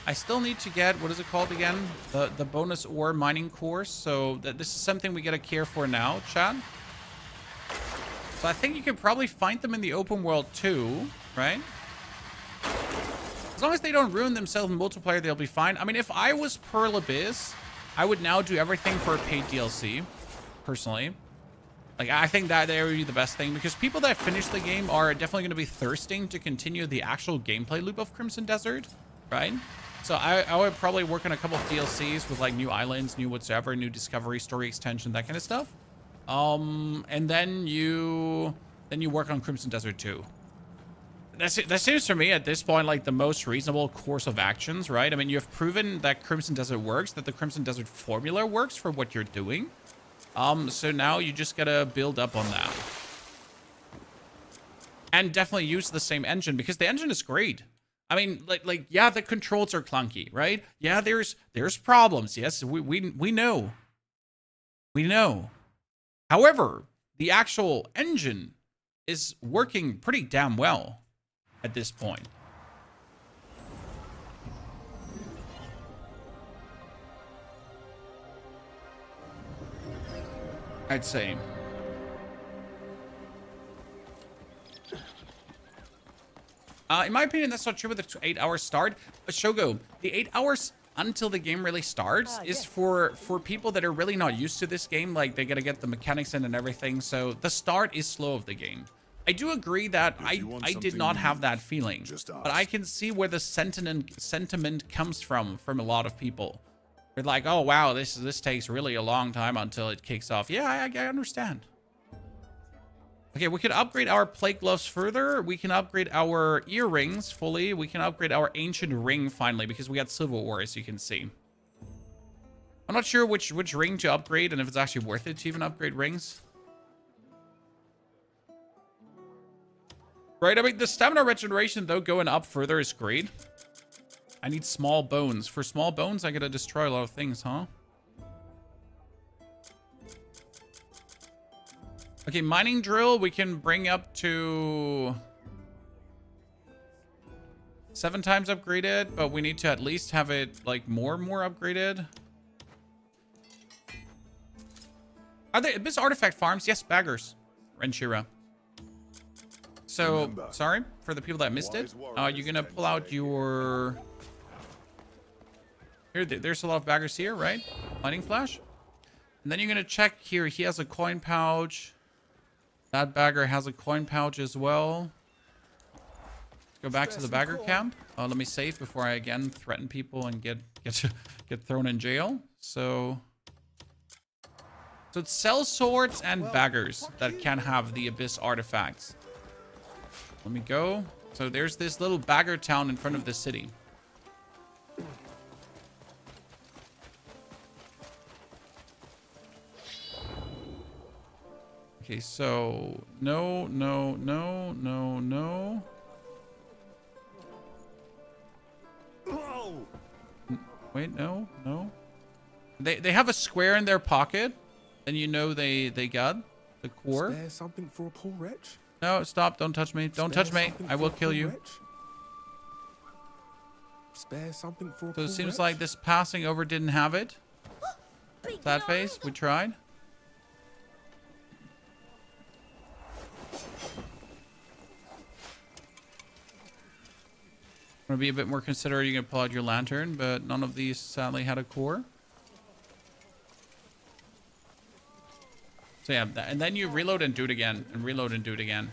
I still need to get, what is it called again? The bonus ore mining course. So this is something we gotta care for now, chat. So I think you can probably find them in the open world too, right? As long as they don't ruin themselves in multiplayer, they'll be fine. I mean, if I was Pearl Abyss, I would now do everything for a paid DLC, personally. Like, I think that would be the best thing, because people that finish the game are definitely going to be thirsting to continue the actual gameplay loop of Crimson Desert, right? So I would probably work on a couple of DLCs with like new islands, new whatsoever, new discovery, story extension, that kind of stuff. And then you work on Crimson Desert 2. That seems for me at this point like the most reasonable course of actions, right? I mean, you've proven that Crimson Desert works, that the Crimson Desert formula works for what you're doing. So now you just gotta build up on that. And definitely use the same engine, because the engine is great. I mean, like yeah, the controls are clunky, right? Yeah, there's problems. Yes, we know. We know. However, the actual engine is working pretty damn well at this point. I'd say. In my opinion, that's not true with the 8-hour start. Shogo, the 8 hours until the game really starts is for people that are really not used to this game. Like, they gotta get the mechanics in and everything. So the start is slow of the game. I do agree that I did not have that feeling, but I can see where the sentiment comes from a lot of people. They're like, oh wow, this takes really a long time until it kicks off. Yeah, I understand. Okay, we could upgrade our plate gloves further. We can upgrade our earrings fully. We can upgrade our ancient ring finally, because we got silver ore, as you can see. I'm not sure which ring to upgrade and if it's actually worth it to even upgrade rings. Right, I mean, the stamina regeneration, though, going up further is great. I need small bones. For small bones, I gotta destroy a lot of things, huh? Okay, mining drill, we can bring up to 7 times upgraded, but we need to at least have it, like, more upgraded. Are there Abyss artifact farms? Yes, baggers. Renshira. So, Remember, sorry for the people that missed it. You're gonna pull out your... Here, there's a lot of baggers here, right? Lightning flash. And then you're gonna check here. He has a coin pouch. That bagger has a coin pouch as well. Let's go back to the bagger camp. Let me save before I again threaten people and get thrown in jail. So it sells swords and baggers that can have the abyss artifacts. Let me go. So there's this little bagger town in front of the city. Okay, so no. Wait, no. They have a square in their pocket, and you know they got the core. Spare something for a poor wretch? No, stop! Don't touch me! Don't touch me! I will kill you. Spare something for a So poor it seems wretch? like this passing over didn't have it. Sad face. We tried. I'm gonna be a bit more considerate. You can pull out your lantern, but none of these sadly had a core. So yeah, and then you reload and do it again, and reload and do it again.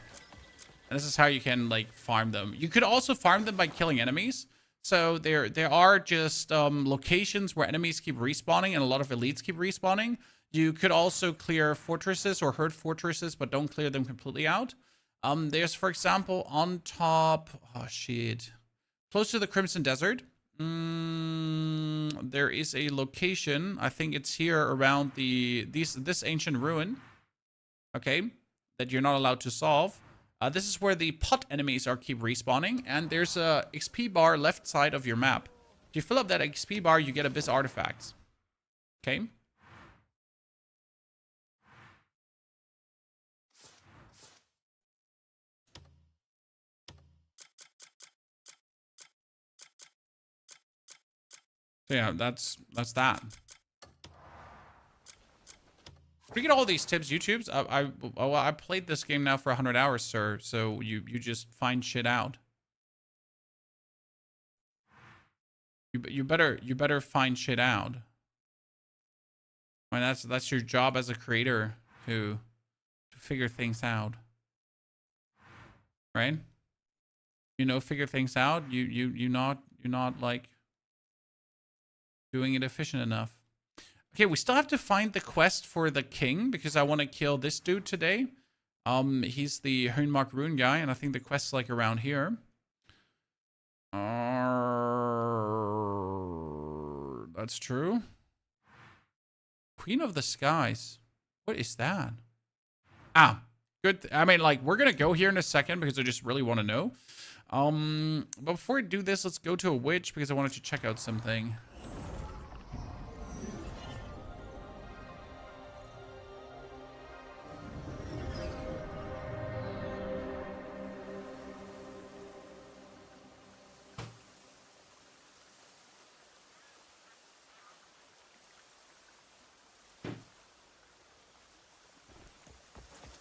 And this is how you can like farm them. You could also farm them by killing enemies. So there are just locations where enemies keep respawning and a lot of elites keep respawning. You could also clear fortresses or herd fortresses, but don't clear them completely out. There's, for example, on top... Oh, shit. Close to the Crimson Desert, there is a location. I think it's here around this ancient ruin. Okay, that you're not allowed to solve. This is where the pot enemies keep respawning, and there's a XP bar left side of your map. If you fill up that XP bar, you get abyss artifacts. Okay. So yeah, that's that. We get all these tips, YouTubes. I played this game now for 100 hours, sir. So you just find shit out. You better find shit out. I mean, that's your job as a creator to figure things out, right? You know, figure things out. You're not like doing it efficient enough. Okay, we still have to find the quest for the king because I want to kill this dude today. He's the Hoenmark Rune guy, and I think the quest's like around here. That's true. Queen of the Skies. What is that? Ah, good. I mean, like, we're gonna go here in a second because I just really want to know. But before we do this, let's go to a witch because I wanted to check out something.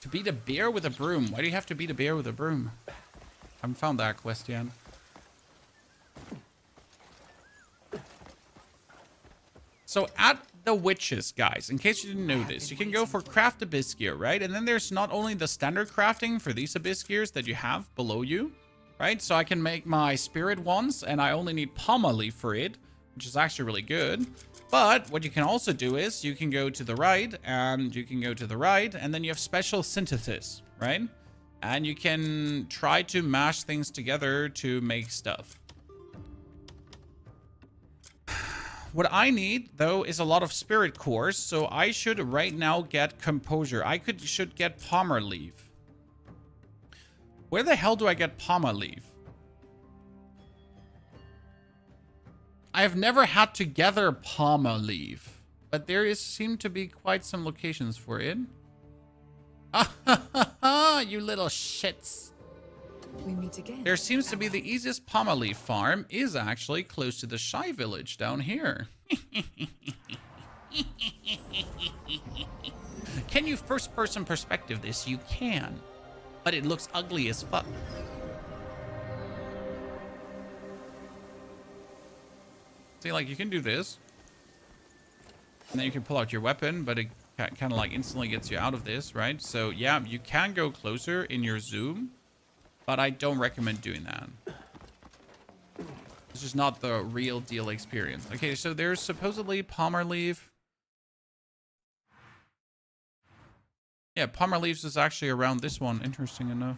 To beat a bear with a broom. Why do you have to beat a bear with a broom? I haven't found that quest yet. So at the witches, guys, in case you didn't know this, you can go for craft abyss gear, right? And then there's not only the standard crafting for these abyss gears that you have below you, right? So I can make my spirit ones, and I only need palma leaf for it, which is actually really good. But what you can also do is you can go to the right, and you can go to the right, and then you have special synthesis, right? And you can try to mash things together to make stuff. What I need, though, is a lot of spirit cores, so I should right now get composure. I should get palmer leaf. Where the hell do I get palmer leaf? I have never had to gather palma leaf, but there seem to be quite some locations for it. You little shits. We meet again. There seems to be the easiest palma leaf farm is actually close to the Shy Village down here. Can you first-person perspective this? You can. but it looks ugly as fuck. See, like, you can do this. And then you can pull out your weapon, but it kind of like instantly gets you out of this, right? So, yeah, you can go closer in your zoom, but I don't recommend doing that. It's just not the real deal experience. Okay, so there's supposedly Palmer Leaf. Yeah, Palmer Leaves is actually around this one, interesting enough.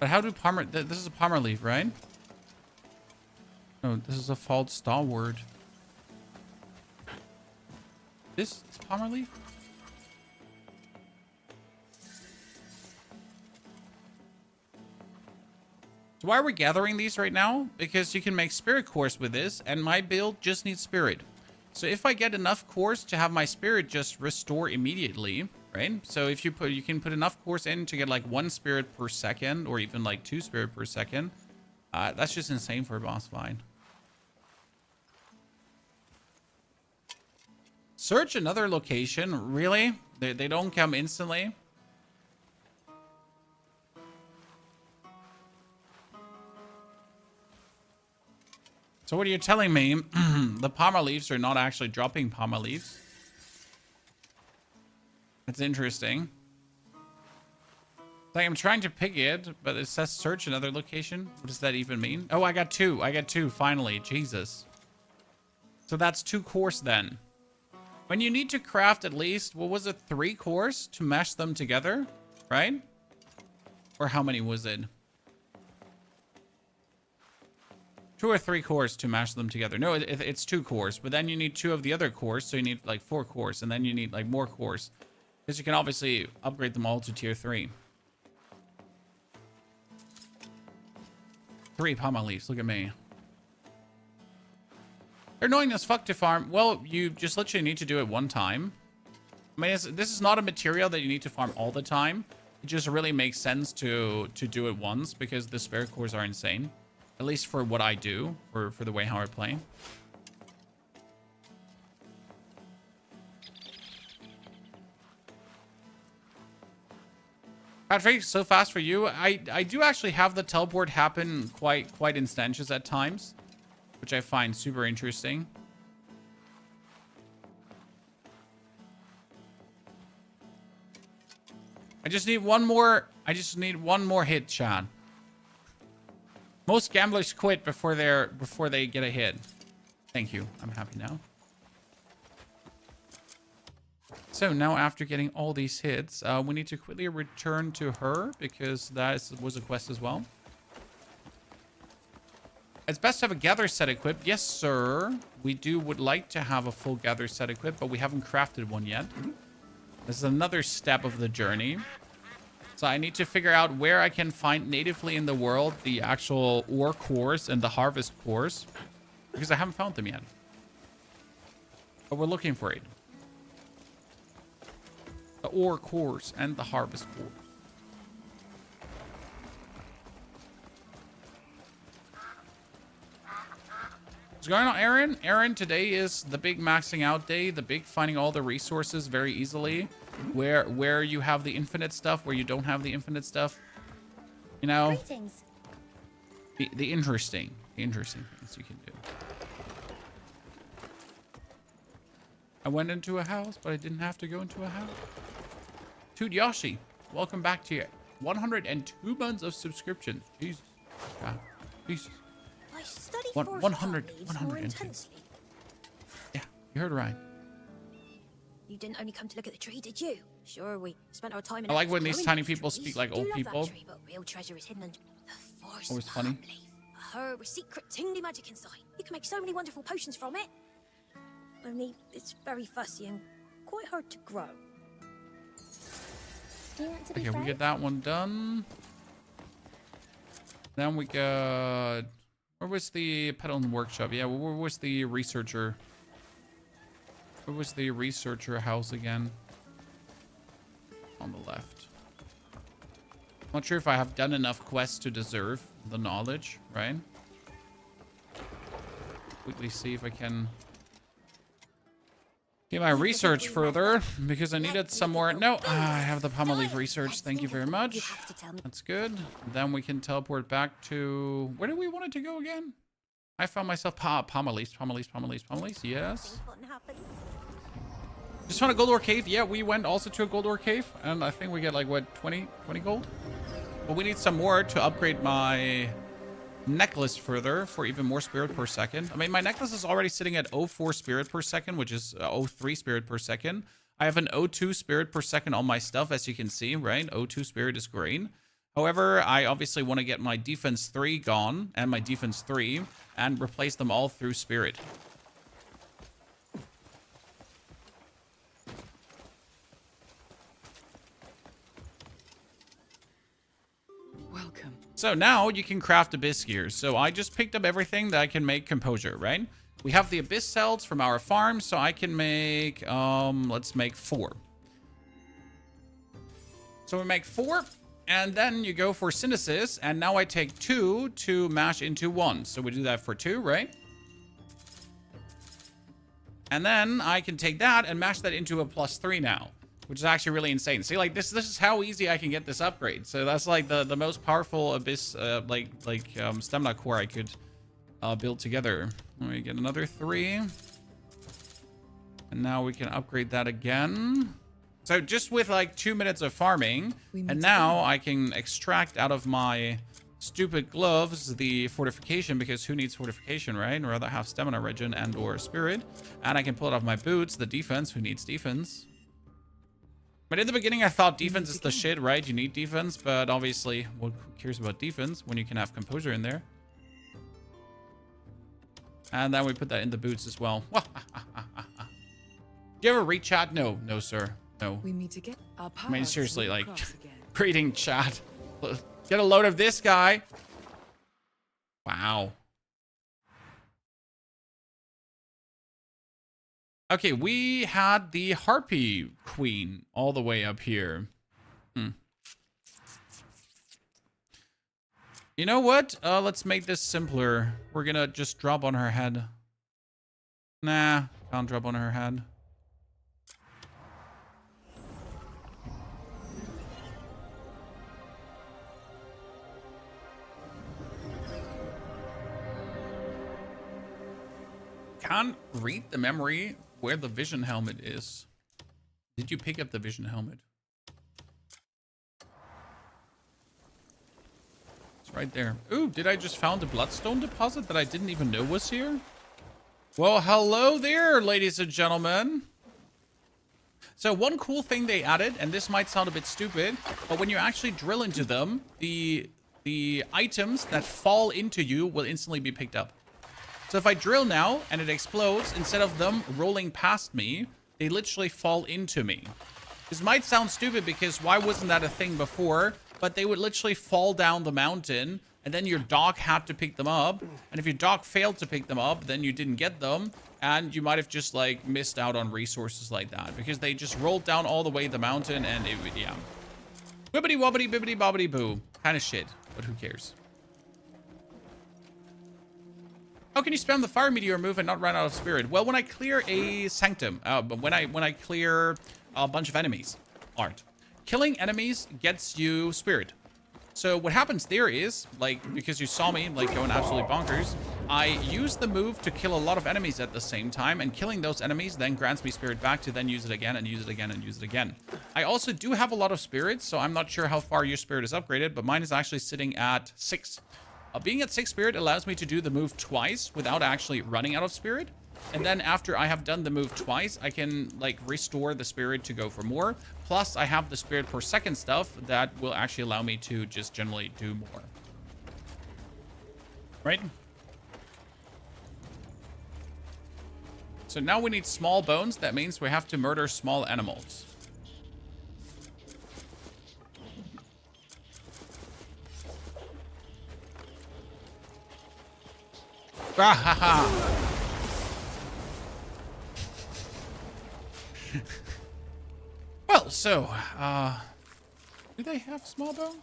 But how do Palmer... This is a Palmer Leaf, right? No, this is a false stalwart. This is Palmer Leaf? So why are we gathering these right now? Because you can make spirit cores with this, and my build just needs spirit. So if I get enough cores to have my spirit just restore immediately, right? So if you can put enough cores in to get like 1 spirit per second, or even like 2 spirit per second. That's just insane for a boss fight. Search another location, really? They don't come instantly. So what are you telling me? The Palmer Leaves are not actually dropping Palmer Leaves. That's interesting. Like, I'm trying to pick it, but it says search another location. What does that even mean? Oh, I got 2. I got 2, finally. Jesus. So that's 2 cores then. When you need to craft at least, what was it, 3 cores to mesh them together, right? Or how many was it? 2 or 3 cores to mash them together. No, it's 2 cores, but then you need 2 of the other cores, so you need like 4 cores, and then you need like more cores. Because you can obviously upgrade them all to tier 3. 3 Palmer Leaves, look at me. They're annoying as fuck to farm. Well, you just literally need to do it one time. I mean, this is not a material that you need to farm all the time. It just really makes sense to do it once, because the spirit cores are insane. At least for what I do, for the way how I play. Patrick, so fast for you. I do actually have the teleport happen quite instantaneous at times, which I find super interesting. I just need one more hit, Chad. Most gamblers quit before they get a hit. Thank you. I'm happy now. So now after getting all these hits, we need to quickly return to her, because that was a quest as well. It's best to have a gather set equipped. Yes, sir. We would like to have a full gather set equipped, but we haven't crafted one yet. This is another step of the journey. So I need to figure out where I can find natively in the world the actual ore cores and the harvest cores, because I haven't found them yet. But we're looking for it. The ore cores and the harvest cores. What's going on, Aaron? Aaron, today is the big maxing out day, the big finding all the resources very easily. Where you have the infinite stuff, where you don't have the infinite stuff. You know? Greetings. The interesting things you can do. I went into a house, but I didn't have to go into a house. Dude, Yoshi, welcome back to your 102 months of subscriptions. Jesus. God. Jesus. I studied 100 more intensely. Yeah, you heard right. You didn't only come to look at the tree, did you? Sure, we spent our time in I like when these tiny people speak like old people. Tree, but real treasure is hidden under the forest. Always funny. A herb with secret tingly magic inside. You can make so many wonderful potions from it. Only it's very fussy and quite hard to grow. Do you want to be Okay, we get that one done. Then we got... Where was the peddling workshop? Yeah, where was the researcher? Where was the researcher house again? On the left. Not sure if I have done enough quests to deserve the knowledge, right? Quickly see if I can get my research further, because I needed some more. No, I have the pommel leaf research. Thank you very much. That's good. Then we can teleport back to... Where do we want it to go again? I found myself... Pommel leaf. Yes. Just found a gold ore cave. Yeah, we went also to a gold ore cave. And I think we get like, what, 20 gold? But we need some more to upgrade my necklace further for even more spirit per second. I mean, my necklace is already sitting at 0.4 spirit per second, which is 0.3 spirit per second. I have an 0.2 spirit per second on my stuff, as you can see, right? 0.2 spirit is green. However, I obviously want to get my defense 3 gone and my defense 3 and replace them all through spirit. Welcome. So now you can craft abyss gear. So I just picked up everything that I can make composure, right? We have the abyss cells from our farm, so I can make, let's make 4. So we make 4, and then you go for synthesis, and now I take 2 to mash into 1. So we do that for 2, right? And then I can take that and mash that into a +3 now, which is actually really insane. See, like, this is how easy I can get this upgrade. So that's like the most powerful abyss, stamina core I could build together. Let me get another 3. And now we can upgrade that again. So just with like 2 minutes of farming, and now I can extract out of my stupid gloves the fortification, because who needs fortification, right? I'd rather have stamina regen and or spirit. And I can pull it off my boots, the defense, who needs defense? But in the beginning, I thought defense is the shit, right? You need defense, but obviously, well, who cares about defense when you can have composure in there? And then we put that in the boots as well. Do you ever read chat? No, sir. No. We meet again. I mean, seriously, like, reading chat. Get a load of this guy. Wow. Okay, we had the Harpy Queen all the way up here. You know what? Let's make this simpler. We're gonna just drop on her head. Nah, can't drop on her head. Can't read the memory where the vision helmet is. Did you pick up the vision helmet? It's right there. Ooh, did I just found a bloodstone deposit that I didn't even know was here? Well, hello there, ladies and gentlemen. So one cool thing they added, and this might sound a bit stupid, but when you actually drill into them, the items that fall into you will instantly be picked up. So if I drill now and it explodes, instead of them rolling past me, they literally fall into me. This might sound stupid because why wasn't that a thing before? But they would literally fall down the mountain and then your dog had to pick them up. And if your dog failed to pick them up, then you didn't get them. And you might have just like missed out on resources like that because they just rolled down all the way the mountain and it would, yeah. Wibbity wobbity bibbity bobbity boo. Kind of shit, but who cares? How can you spam the fire meteor move and not run out of spirit? Well, when I clear a sanctum, when I clear a bunch of enemies, aren't. Killing enemies gets you spirit. So what happens there is, like, because you saw me, like, going absolutely bonkers, I use the move to kill a lot of enemies at the same time, and killing those enemies then grants me spirit back to then use it again and use it again and use it again. I also do have a lot of spirits, so I'm not sure how far your spirit is upgraded, but mine is actually sitting at 6. Being at 6 spirit allows me to do the move twice without actually running out of spirit. And then after I have done the move twice, I can like restore the spirit to go for more. Plus I have the spirit per second stuff that will actually allow me to just generally do more. Right? So now we need small bones. That means we have to murder small animals. Ah, ha, ha. Well, so, do they have small bones?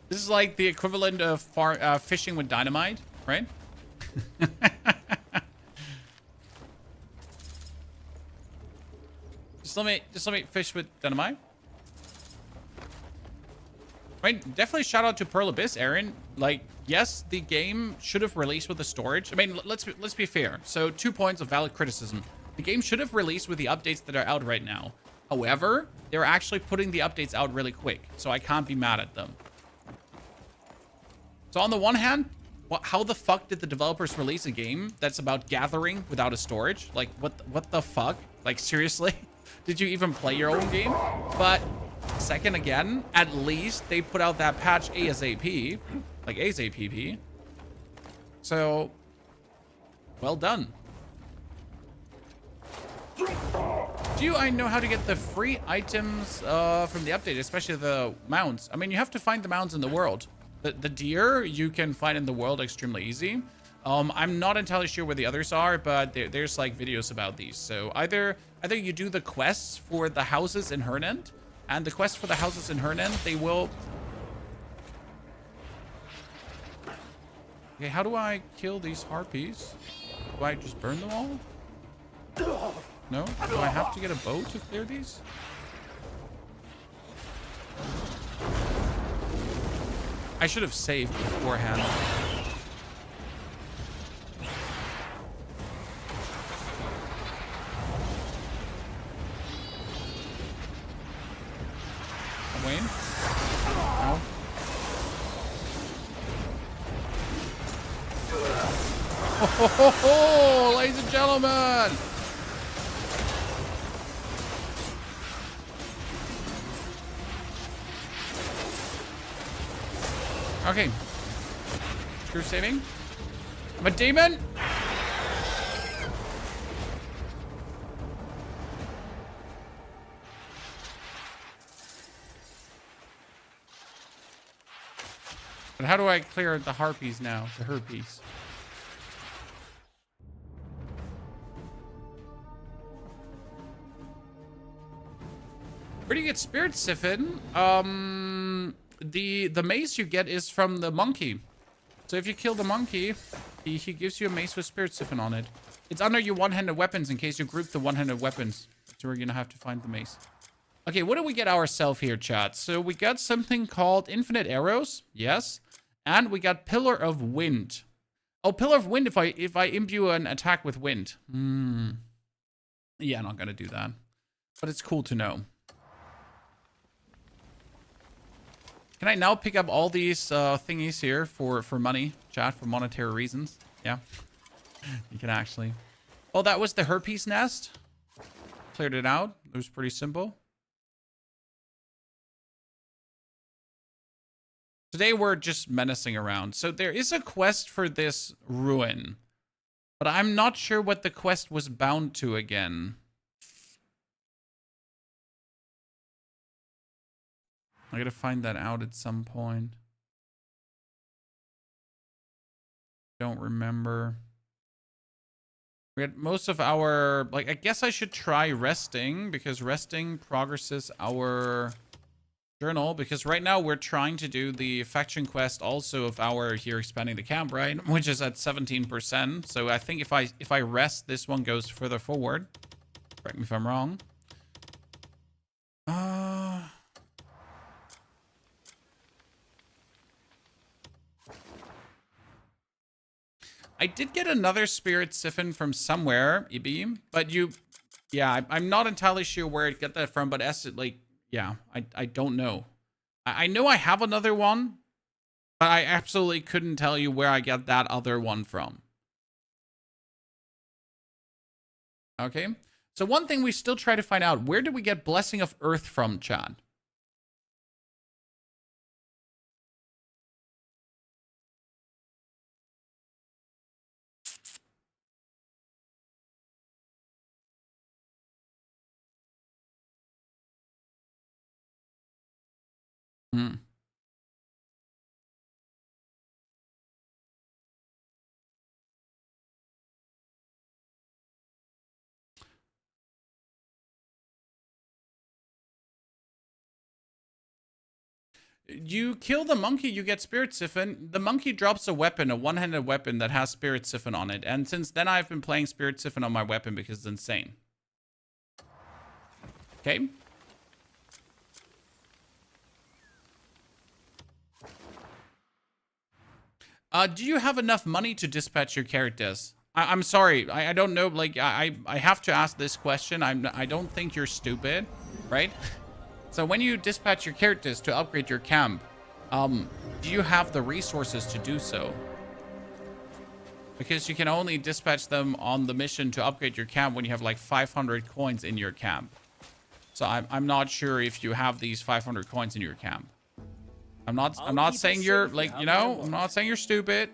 This is like the equivalent of fishing with dynamite, right? Just let me fish with dynamite. I mean, definitely shout out to Pearl Abyss, Aaron. Like, yes, the game should have released with the storage. I mean, let's be fair. So 2 points of valid criticism. The game should have released with the updates that are out right now. However, they're actually putting the updates out really quick, so I can't be mad at them. So on the one hand, how the fuck did the developers release a game that's about gathering without a storage? Like, what the fuck? Like, seriously? Did you even play your own game? But second, again, at least they put out that patch ASAP, like ASAPP. So, well done. Do I know how to get the free items from the update, especially the mounts? I mean, you have to find the mounts in the world. The deer you can find in the world extremely easy. I'm not entirely sure where the others are, but there's like videos about these. So either you do the quests for the houses in Hernend, and the quests for the houses in Hernend, they will... Okay, how do I kill these harpies? Do I just burn them all? No? Do I have to get a bow to clear these? I should have saved beforehand. Wayne? No. Oh, ladies and gentlemen! Okay. Screw saving. I'm a demon! But how do I clear the harpies now? The herpies. Where do you get Spirit Siphon? The mace you get is from the monkey. So if you kill the monkey, he gives you a mace with Spirit Siphon on it. It's under your one-handed weapons in case you group the one-handed weapons. So we're gonna have to find the mace. Okay, what do we get ourselves here, chat? So we got something called Infinite Arrows. Yes. And we got Pillar of Wind. Oh, Pillar of Wind if I imbue an attack with wind. Yeah, not gonna do that. But it's cool to know. Can I now pick up all these thingies here for money, chat, for monetary reasons? Yeah. You can actually. Oh, that was the herpes nest. Cleared it out. It was pretty simple. Today we're just menacing around. So there is a quest for this ruin. But I'm not sure what the quest was bound to again. I gotta find that out at some point. Don't remember. We had most of our... Like, I guess I should try resting, because resting progresses our journal. Because right now we're trying to do the faction quest also of our here expanding the camp, right? Which is at 17%. So I think if I rest, this one goes further forward. Correct me if I'm wrong. I did get another Spirit Siphon from somewhere, Ibi, but yeah, I'm not entirely sure where I'd get that from, but as it, like, yeah, I don't know. I know I have another one, but I absolutely couldn't tell you where I get that other one from. Okay, so one thing we still try to find out, where did we get Blessing of Earth from, Chad? Hmm. You kill the monkey, you get Spirit Siphon. The monkey drops a weapon, a one-handed weapon that has Spirit Siphon on it. And since then, I've been playing Spirit Siphon on my weapon because it's insane. Okay. Do you have enough money to dispatch your characters? I'm sorry. I don't know. Like, I have to ask this question. I don't think you're stupid, right? So when you dispatch your characters to upgrade your camp, do you have the resources to do so? Because you can only dispatch them on the mission to upgrade your camp when you have like 500 coins in your camp. So I'm not sure if you have these 500 coins in your camp. I'm not saying you're like, you know, I'm not saying you're stupid.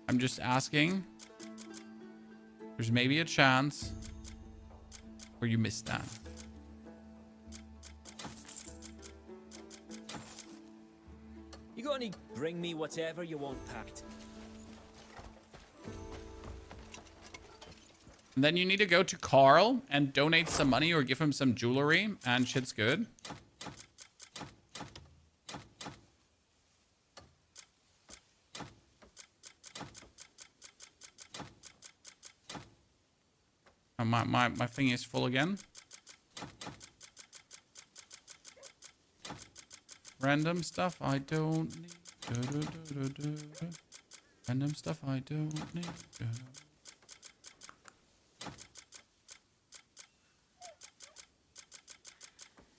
I'm just asking. There's maybe a chance where you missed that. You got any? Bring me whatever you want packed. And then you need to go to Carl and donate some money or give him some jewelry, and shit's good. My thing is full again. Random stuff I don't need. Random stuff I don't need.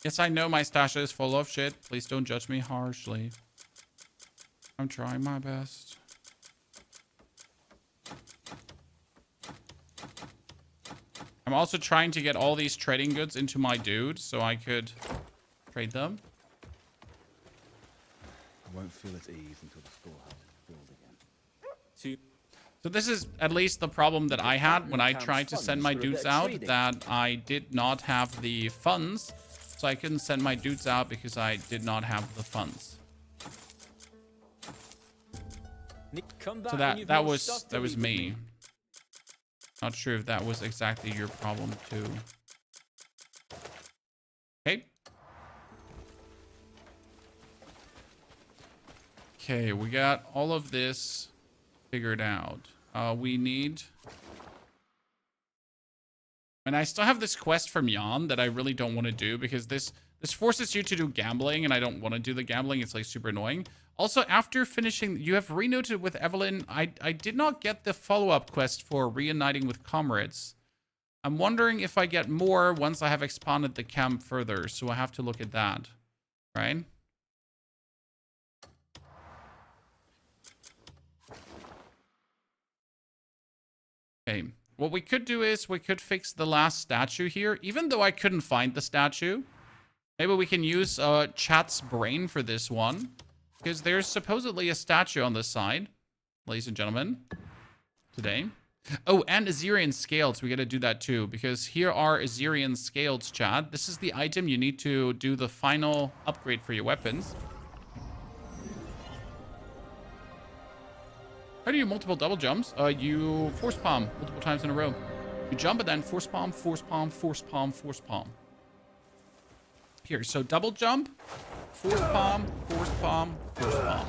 Yes, I know my stash is full of shit. Please don't judge me harshly. I'm trying my best. I'm also trying to get all these trading goods into my dude so I could trade them. I won't feel at ease until the storehouse is filled again. So this is at least the problem that I had when I tried to send my dudes out, that I did not have the funds. So I couldn't send my dudes out because I did not have the funds. So that was me. Not sure if that was exactly your problem too. Okay. Okay, we got all of this figured out. We need... And I still have this quest from Jan that I really don't want to do because this forces you to do gambling, and I don't want to do the gambling. It's like super annoying. Also, after finishing, you have renoted with Evelyn. I did not get the follow-up quest for reuniting with comrades. I'm wondering if I get more once I have expanded the camp further. So I have to look at that, right? Okay. What we could do is we could fix the last statue here, even though I couldn't find the statue. Maybe we can use chat's brain for this one, because there's supposedly a statue on this side, ladies and gentlemen, today. Oh, and Azerian scales. We got to do that too, because here are Azerian scales, chat. This is the item you need to do the final upgrade for your weapons. How do you multiple double jumps? You force palm multiple times in a row. You jump and then force palm, force palm, force palm, force palm. Here, so double jump, force palm, force palm, force palm.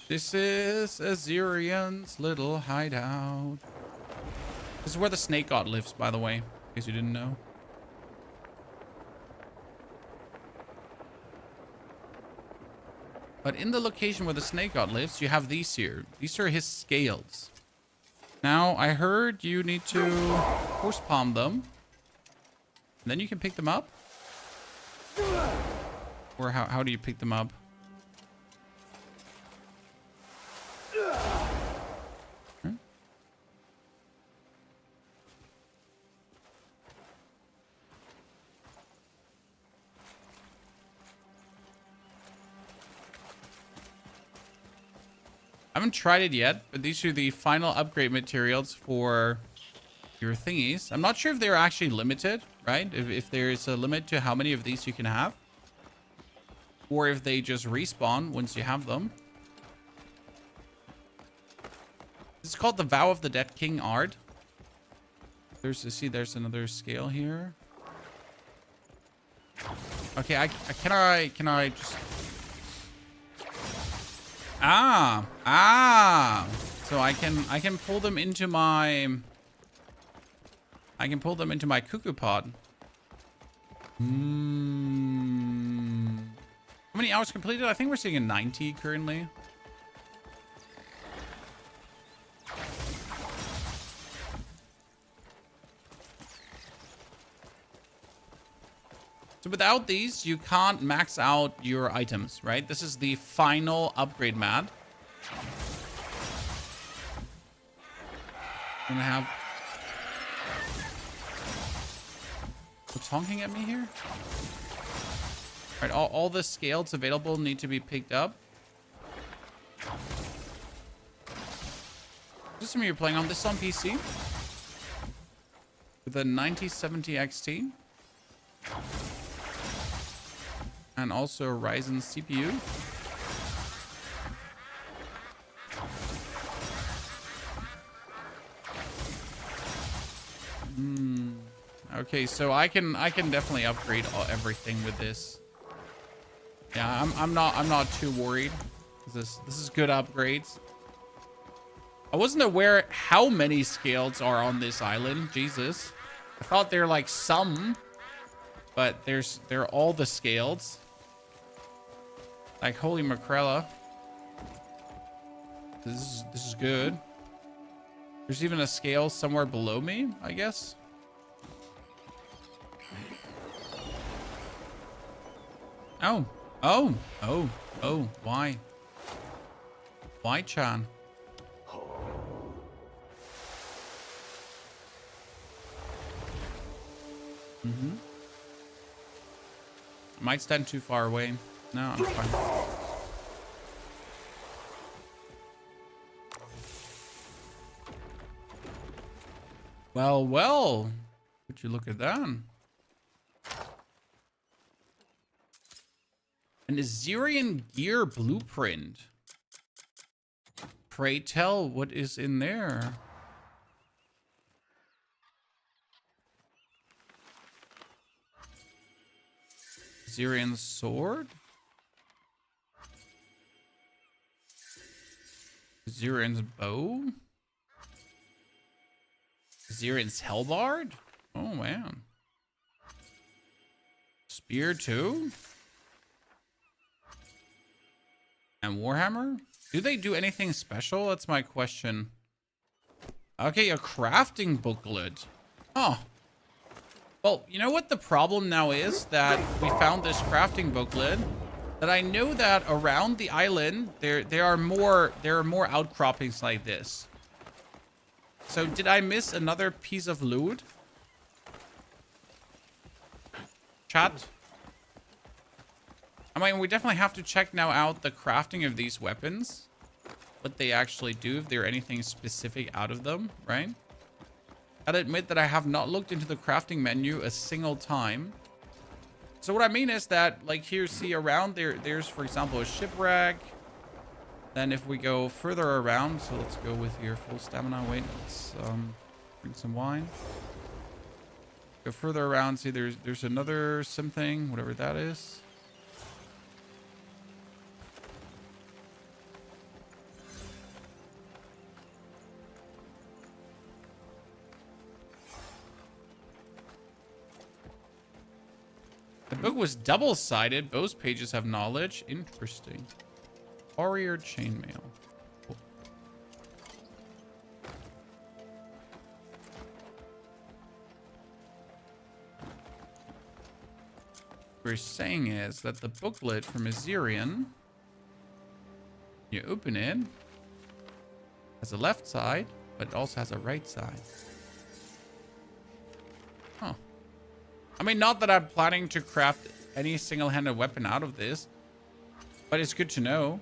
This is Azerian's little hideout. This is where the snake god lives, by the way, in case you didn't know. But in the location where the snake god lives, you have these here. These are his scales. Now, I heard you need to force palm them. And then you can pick them up. Or how do you pick them up? I haven't tried it yet, but these are the final upgrade materials for your thingies. I'm not sure if they're actually limited, right? If there's a limit to how many of these you can have. Or if they just respawn once you have them. This is called the Vow of the Dead King Ard. There's another scale here. Okay, can I just... So I can pull them into my... I can pull them into my cuckoo pod. How many hours completed? I think we're seeing a 90 currently. So without these, you can't max out your items, right? This is the final upgrade mat. I'm gonna have... What's honking at me here? All right, all the scales available need to be picked up. Just some of you playing on this on PC with a 9070 XT and also a Ryzen CPU. Okay, so I can definitely upgrade everything with this. Yeah, I'm not too worried. This is good upgrades. I wasn't aware how many scales are on this island. Jesus, I thought they're like some, but they're all the scales. Like holy macrella. This is good. There's even a scale somewhere below me, I guess. Oh, why? Why, Chan? I might stand too far away. No, I'm fine. Well, would you look at that? An Assyrian gear blueprint. Pray tell, what is in there? Assyrian sword? Assyrian's bow? Assyrian's hellbard? Oh, man. Spear too? And Warhammer? Do they do anything special? That's my question. Okay, a crafting booklet. Oh. Well, you know what the problem now is? That we found this crafting booklet. That I know that around the island, there are more outcroppings like this. So did I miss another piece of loot? Chat? I mean, we definitely have to check now out the crafting of these weapons. What they actually do, if there are anything specific out of them, right? I'll admit that I have not looked into the crafting menu a single time. So what I mean is that, like here, see around there's, for example, a shipwreck. Then if we go further around, so let's go with your full stamina. Wait, let's drink some wine. Go further around, see there's another something, whatever that is. The book was double-sided. Both pages have knowledge. Interesting. Warrior chainmail. Cool. What we're saying is that the booklet from Assyrian, you open it, has a left side, but it also has a right side. Huh. I mean, not that I'm planning to craft any single-handed weapon out of this, but it's good to know.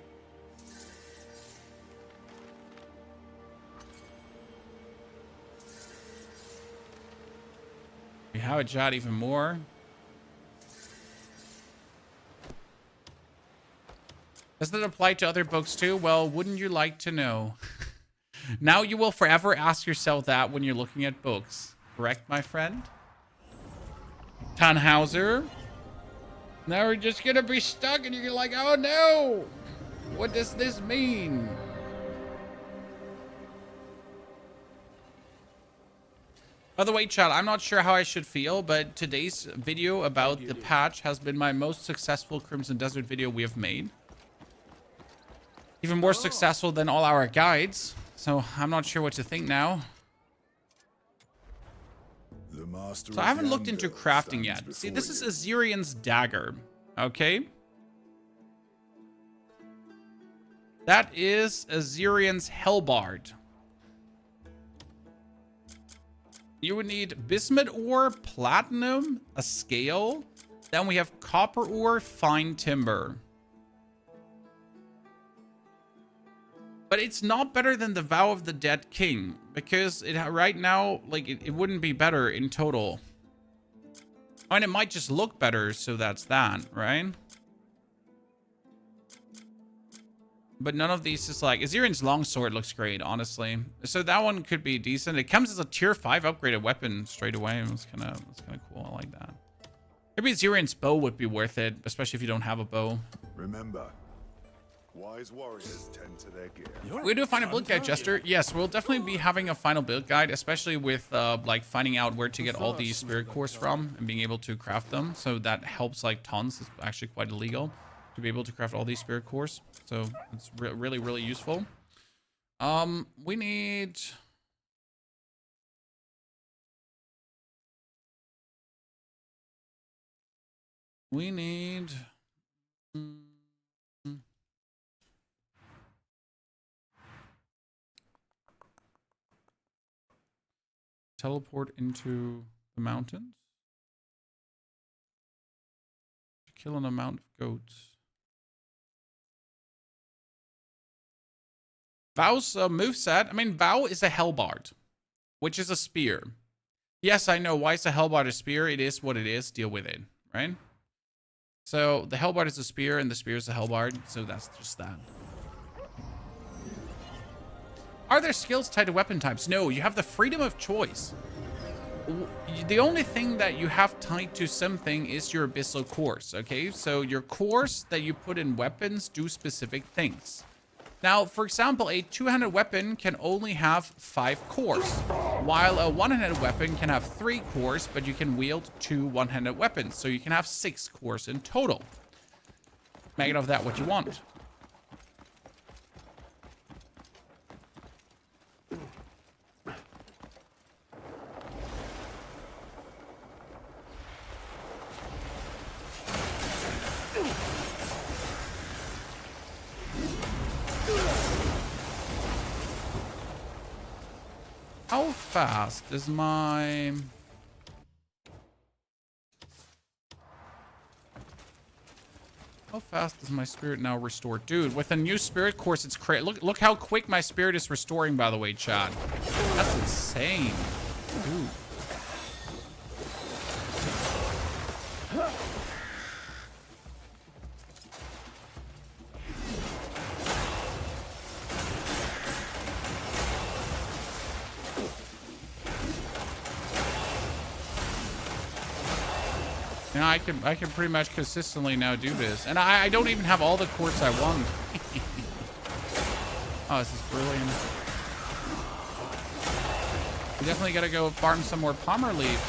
We have it, chat, even more. Does that apply to other books too? Well, wouldn't you like to know? Now you will forever ask yourself that when you're looking at books. Correct, my friend? Tannhauser. Now we're just gonna be stuck and you're like, oh no! What does this mean? By the way, chat, I'm not sure how I should feel, but today's video about the patch has been my most successful Crimson Desert video we have made. Even more successful than all our guides. So I'm not sure what to think now. So I haven't looked into crafting yet. See, this is Azirian's dagger. Okay. That is Azirian's Hellbard. You would need bismuth ore, platinum, a scale. Then we have copper ore, fine timber. But it's not better than the Vow of the Dead King, because it right now, like, it wouldn't be better in total. I mean, it might just look better, so that's that, right? But none of these is like... Azirian's longsword looks great, honestly. So that one could be decent. It comes as a tier 5 upgraded weapon straight away. It's kind of cool. I like that. Maybe Azirian's bow would be worth it, especially if you don't have a bow. Remember, wise warriors tend to their gear. We do a final build guide, Jester. Yes, we'll definitely be having a final build guide, especially with like finding out where to get all these spirit cores from and being able to craft them. So that helps like tons. It's actually quite illegal to be able to craft all these spirit cores. So it's really, really useful. We need... Teleport into the mountains. Kill an amount of goats. Vow's moveset. I mean, Vow is a Hellbard, which is a spear. Yes, I know. Why is a Hellbard a spear? It is what it is. Deal with it, right? So the Hellbard is a spear, and the spear is a Hellbard. So that's just that. Are there skills tied to weapon types? No, you have the freedom of choice. The only thing that you have tied to something is your abyssal cores, okay? So your cores that you put in weapons do specific things. Now, for example, a two-handed weapon can only have 5 cores, while a one-handed weapon can have 3 cores, but you can wield 2 one-handed weapons, so you can have 6 cores in total. Make it of that what you want. How fast is my... How fast is my spirit now restored? Dude, with a new spirit course, it's crazy. Look how quick my spirit is restoring, by the way, chat. That's insane. Dude. You know, I can pretty much consistently now do this. And I don't even have all the cores I want. Oh, this is brilliant. We definitely gotta go farm some more palmer leaves.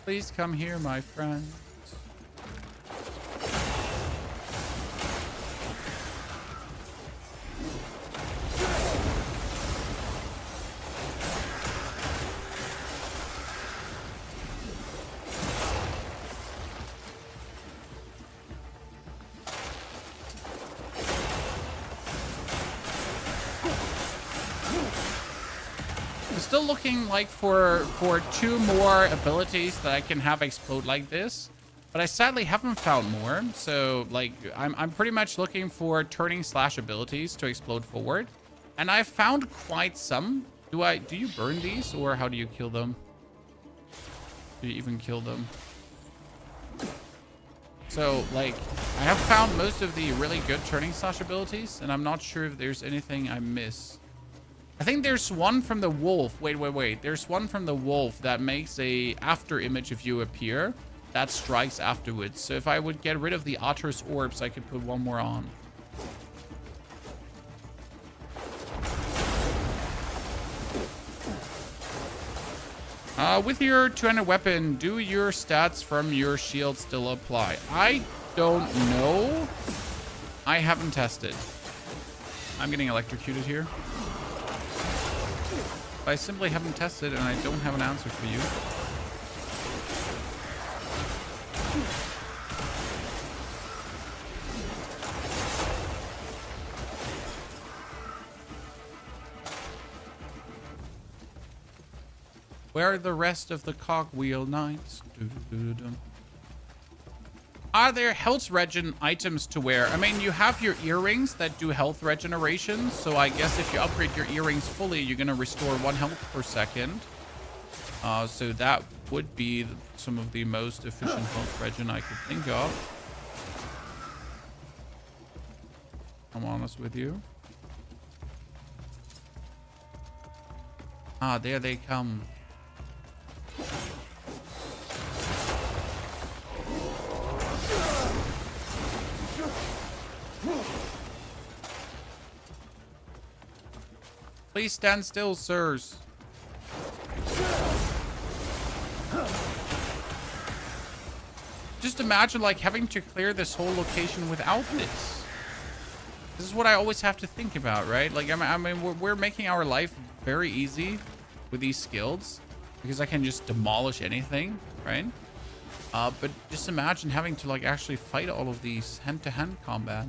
Please come here, my friend. still looking like for 2 more abilities that I can have explode like this. But I sadly haven't found more. So like I'm pretty much looking for turning slash abilities to explode forward. And I've found quite some. Do you burn these, or how do you kill them? Do you even kill them? So like I have found most of the really good turning slash abilities, and I'm not sure if there's anything I miss. I think there's one from the wolf. Wait. There's one from the wolf that makes a after image of you appear that strikes afterwards. So if I would get rid of the otter's orbs, I could put one more on. With your 200 weapon, do your stats from your shield still apply? I don't know. I haven't tested. I'm getting electrocuted here. I simply haven't tested, and I don't have an answer for you. Where are the rest of the cogwheel knights? Are there health regen items to wear? I mean, you have your earrings that do health regeneration. So I guess if you upgrade your earrings fully, you're going to restore 1 health per second. So that would be some of the most efficient health regen I could think of. I'm honest with you. Ah, there they come. Please stand still, sirs. Just imagine like having to clear this whole location without this. This is what I always have to think about, right? Like, I mean, we're making our life very easy with these skills because I can just demolish anything, right? But just imagine having to like actually fight all of these hand-to-hand combat.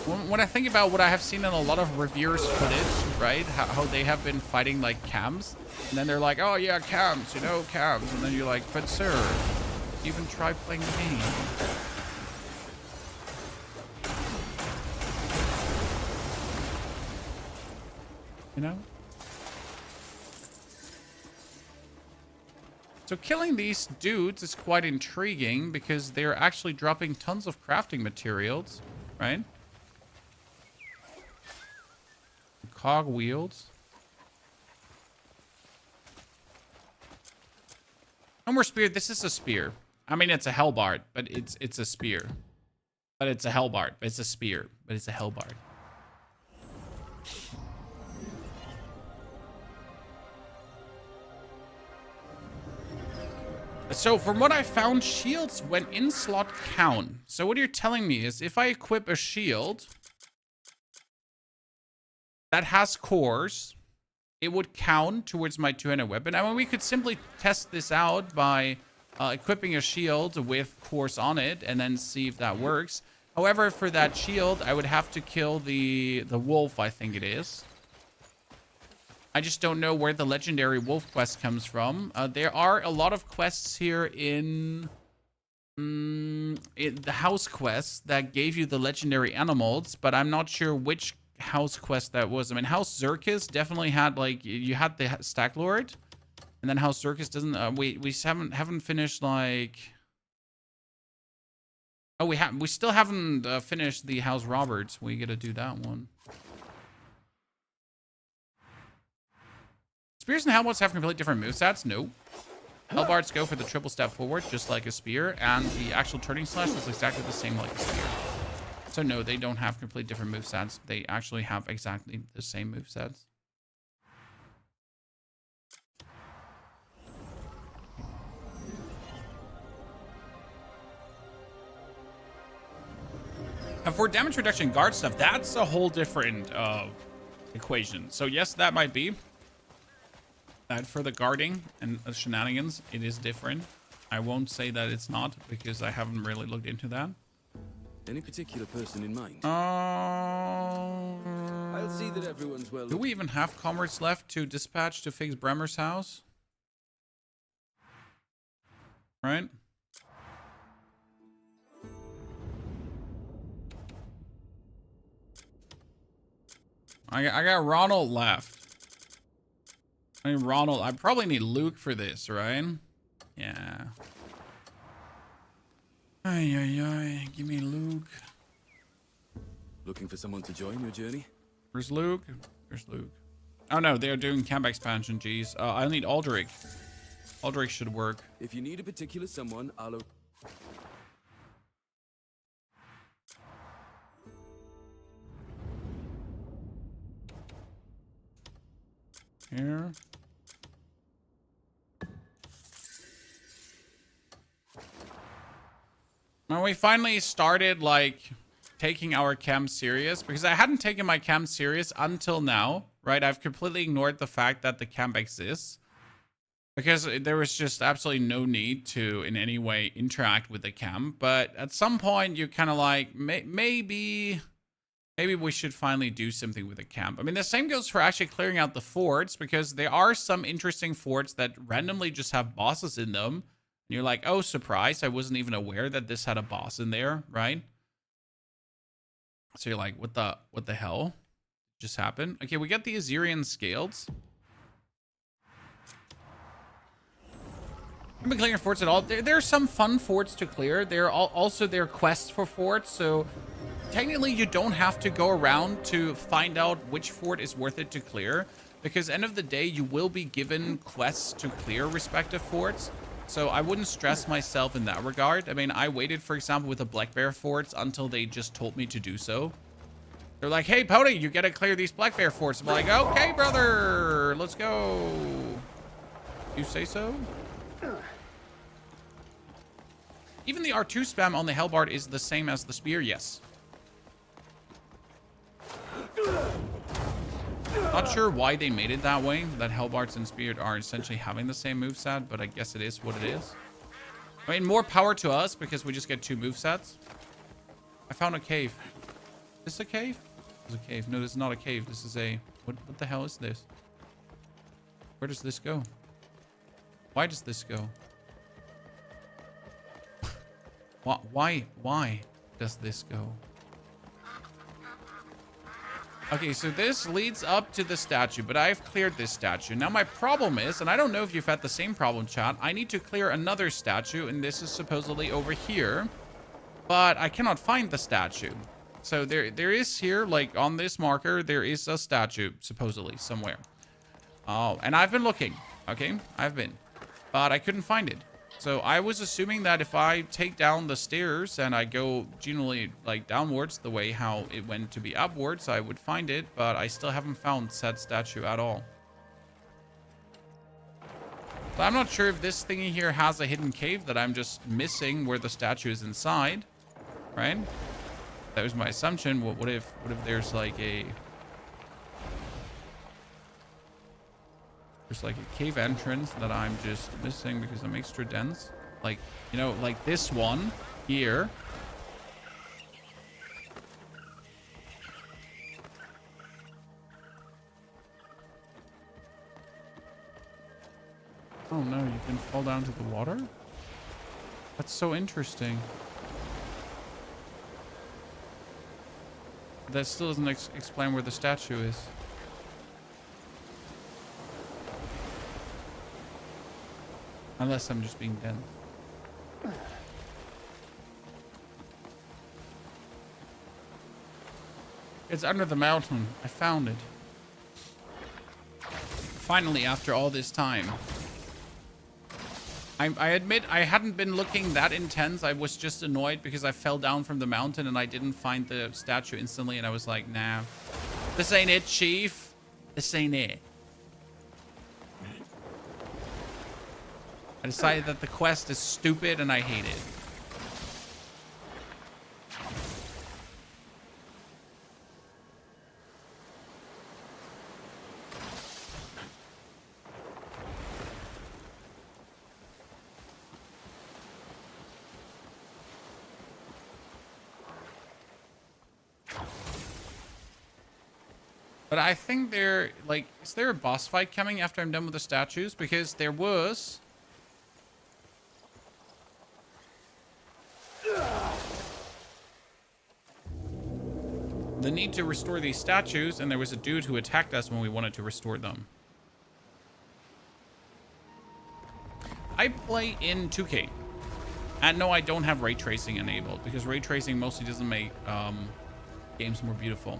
When I think about what I have seen in a lot of reviewers' footage, right? How they have been fighting like cams, and then they're like, oh yeah, cams, you know, cams. And then you're like, but sir, even try playing the game. You know? So killing these dudes is quite intriguing because they're actually dropping tons of crafting materials, right? Cog wheels. No more spear. This is a spear. I mean, it's a hellbard, but it's a spear. But it's a hellbard. It's a spear, but it's a hellbard. So from what I found, shields when in slot count. So what you're telling me is if I equip a shield that has cores, it would count towards my 200 weapon. I mean, we could simply test this out by equipping a shield with cores on it and then see if that works. However, for that shield, I would have to kill the wolf, I think it is. I just don't know where the legendary wolf quest comes from. There are a lot of quests here in the house quests that gave you the legendary animals, but I'm not sure which house quest that was. I mean, House Zirkus definitely had like you had the Stack Lord, and then House Zirkus doesn't. We haven't finished like. Oh, we still haven't finished the House Roberts. We gotta do that one. Spears and Hellbards have completely different movesets? No. Hellbards go for the triple step forward, just like a spear, and the actual turning slash is exactly the same like a spear. So no, they don't have completely different movesets. They actually have exactly the same movesets. And for damage reduction guard stuff, that's a whole different equation. So yes, that might be. That for the guarding and shenanigans, it is different. I won't say that it's not because I haven't really looked into that. Any particular person in mind? I I'll see that everyone's well. Do we even have comrades left to dispatch to fix Bremer's house? Right? I got Ronald left. I mean, Ronald, I probably need Luke for this, right? Yeah. Ay, ay, ay. Give me Luke. Looking for someone to join your journey? Where's Luke? Where's Luke? Oh no, they're doing camp expansion, jeez. I need Aldrich. Aldrich should work. If you need a particular someone, I'll... Here. When we finally started, like, taking our camp serious, because I hadn't taken my camp serious until now, right? I've completely ignored the fact that the camp exists, because there was just absolutely no need to in any way interact with the camp. But at some point, you kind of like, maybe we should finally do something with the camp. I mean, the same goes for actually clearing out the forts, because there are some interesting forts that randomly just have bosses in them. And you're like, oh, surprise, I wasn't even aware that this had a boss in there, right? So you're like, what the hell just happened? Okay, we got the Azerian scales. I haven't been clearing forts at all. There are some fun forts to clear. There are also there are quests for forts, so technically you don't have to go around to find out which fort is worth it to clear, because end of the day you will be given quests to clear respective forts. So I wouldn't stress myself in that regard. I mean, I waited, for example, with the Black Bear forts until they just told me to do so. They're like, hey, Pony, you gotta clear these Black Bear forts. I'm like, okay, brother, let's go. You say so? Even the R2 spam on the Hellbard is the same as the spear, yes. Not sure why they made it that way, that Hellbards and Spear are essentially having the same moveset, but I guess it is what it is. I mean, more power to us, because we just get 2 movesets. I found a cave. Is this a cave? This is a cave. No, this is not a cave. This is a... What the hell is this? Where does this go? Why does this go? Why does this go? Okay, so this leads up to the statue, but I've cleared this statue. Now my problem is, and I don't know if you've had the same problem, chat, I need to clear another statue, and this is supposedly over here, but I cannot find the statue. So there is here, like on this marker, there is a statue, supposedly, somewhere. Oh, and I've been looking, okay? I've been, but I couldn't find it. So I was assuming that if I take down the stairs and I go generally like downwards the way how it went to be upwards, I would find it, but I still haven't found said statue at all. So I'm not sure if this thingy here has a hidden cave that I'm just missing where the statue is inside, right? That was my assumption. What if there's like a... There's like a cave entrance that I'm just missing because I'm extra dense. Like, you know, like this one here. Oh no, you can fall down to the water? That's so interesting. That still doesn't explain where the statue is. Unless I'm just being dense. It's under the mountain. I found it. Finally, after all this time. I admit I hadn't been looking that intense. I was just annoyed because I fell down from the mountain and I didn't find the statue instantly. And I was like, nah, this ain't it, chief. This ain't it. I decided that the quest is stupid and I hate it. But I think there, like, is there a boss fight coming after I'm done with the statues? Because there was. The need to restore these statues, and there was a dude who attacked us when we wanted to restore them. I play in 2K. And no, I don't have ray tracing enabled, because ray tracing mostly doesn't make games more beautiful.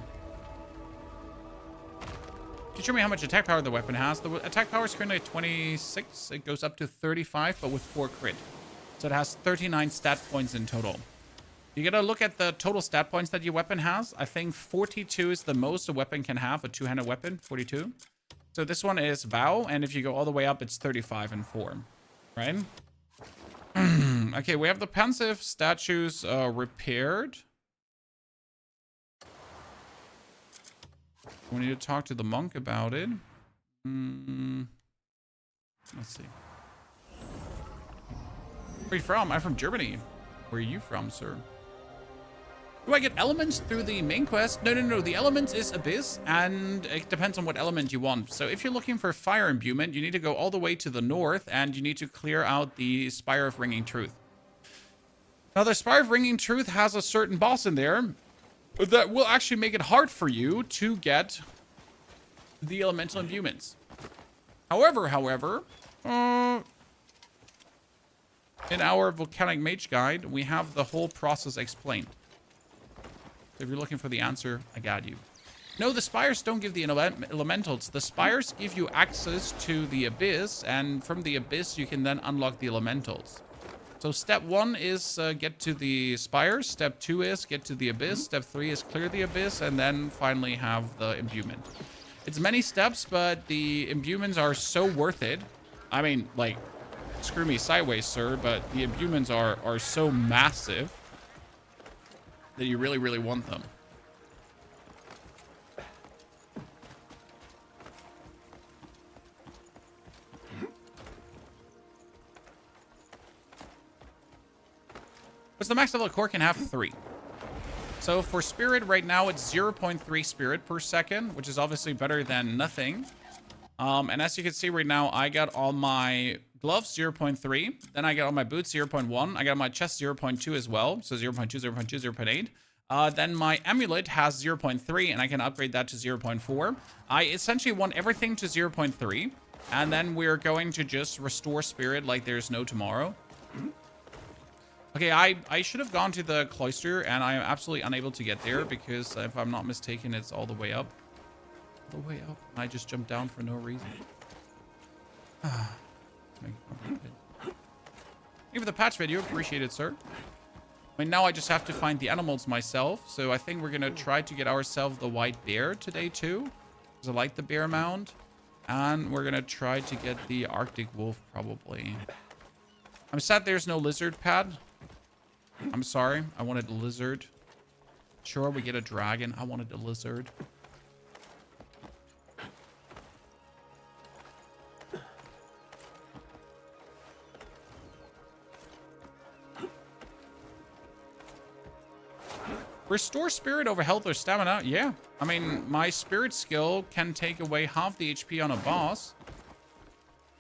Can you show me how much attack power the weapon has? The attack power is currently at 26. It goes up to 35, but with 4 crit. So it has 39 stat points in total. You gotta look at the total stat points that your weapon has. I think 42 is the most a weapon can have, a two-handed weapon, 42. So this one is Vow, and if you go all the way up, it's 35 and 4, right? Okay, we have the pensive statues repaired. We need to talk to the monk about it. Let's see. Where are you from? I'm from Germany. Where are you from, sir? Do I get elements through the main quest? No. The elements is Abyss, and it depends on what element you want. So if you're looking for fire imbuement, you need to go all the way to the north, and you need to clear out the Spire of Ringing Truth. Now, the Spire of Ringing Truth has a certain boss in there that will actually make it hard for you to get the elemental imbuements. However, in our Volcanic Mage Guide, we have the whole process explained. So if you're looking for the answer, I got you. No, the spires don't give the elementals. The spires give you access to the Abyss, and from the Abyss, you can then unlock the elementals. So step 1 is get to the spires. Step 2 is get to the Abyss. Step 3 is clear the Abyss, and then finally have the imbuement. It's many steps, but the imbuements are so worth it. I mean, like, screw me sideways, sir, but the imbuements are so massive that you really, really want them. What's the max level of core can have? 3. So for spirit right now, it's 0.3 spirit per second, which is obviously better than nothing. And as you can see right now, I got all my gloves 0.3. Then I got all my boots 0.1. I got my chest 0.2 as well. So 0.2, 0.2, 0.8. Then my amulet has 0.3, and I can upgrade that to 0.4. I essentially want everything to 0.3. And then we're going to just restore spirit like there's no tomorrow. Okay, I should have gone to the cloister, and I am absolutely unable to get there because if I'm not mistaken, it's all the way up. All the way up. I just jumped down for no reason. Thank you for the patch video. Appreciate it, sir. I mean, now I just have to find the animals myself. So I think we're going to try to get ourselves the white bear today, too. Because I like the bear mound. And we're going to try to get the Arctic wolf, probably. I'm sad there's no lizard pad. I'm sorry. I wanted a lizard. Sure, we get a dragon. I wanted a lizard. Restore spirit over health or stamina? Yeah. I mean, my spirit skill can take away half the HP on a boss.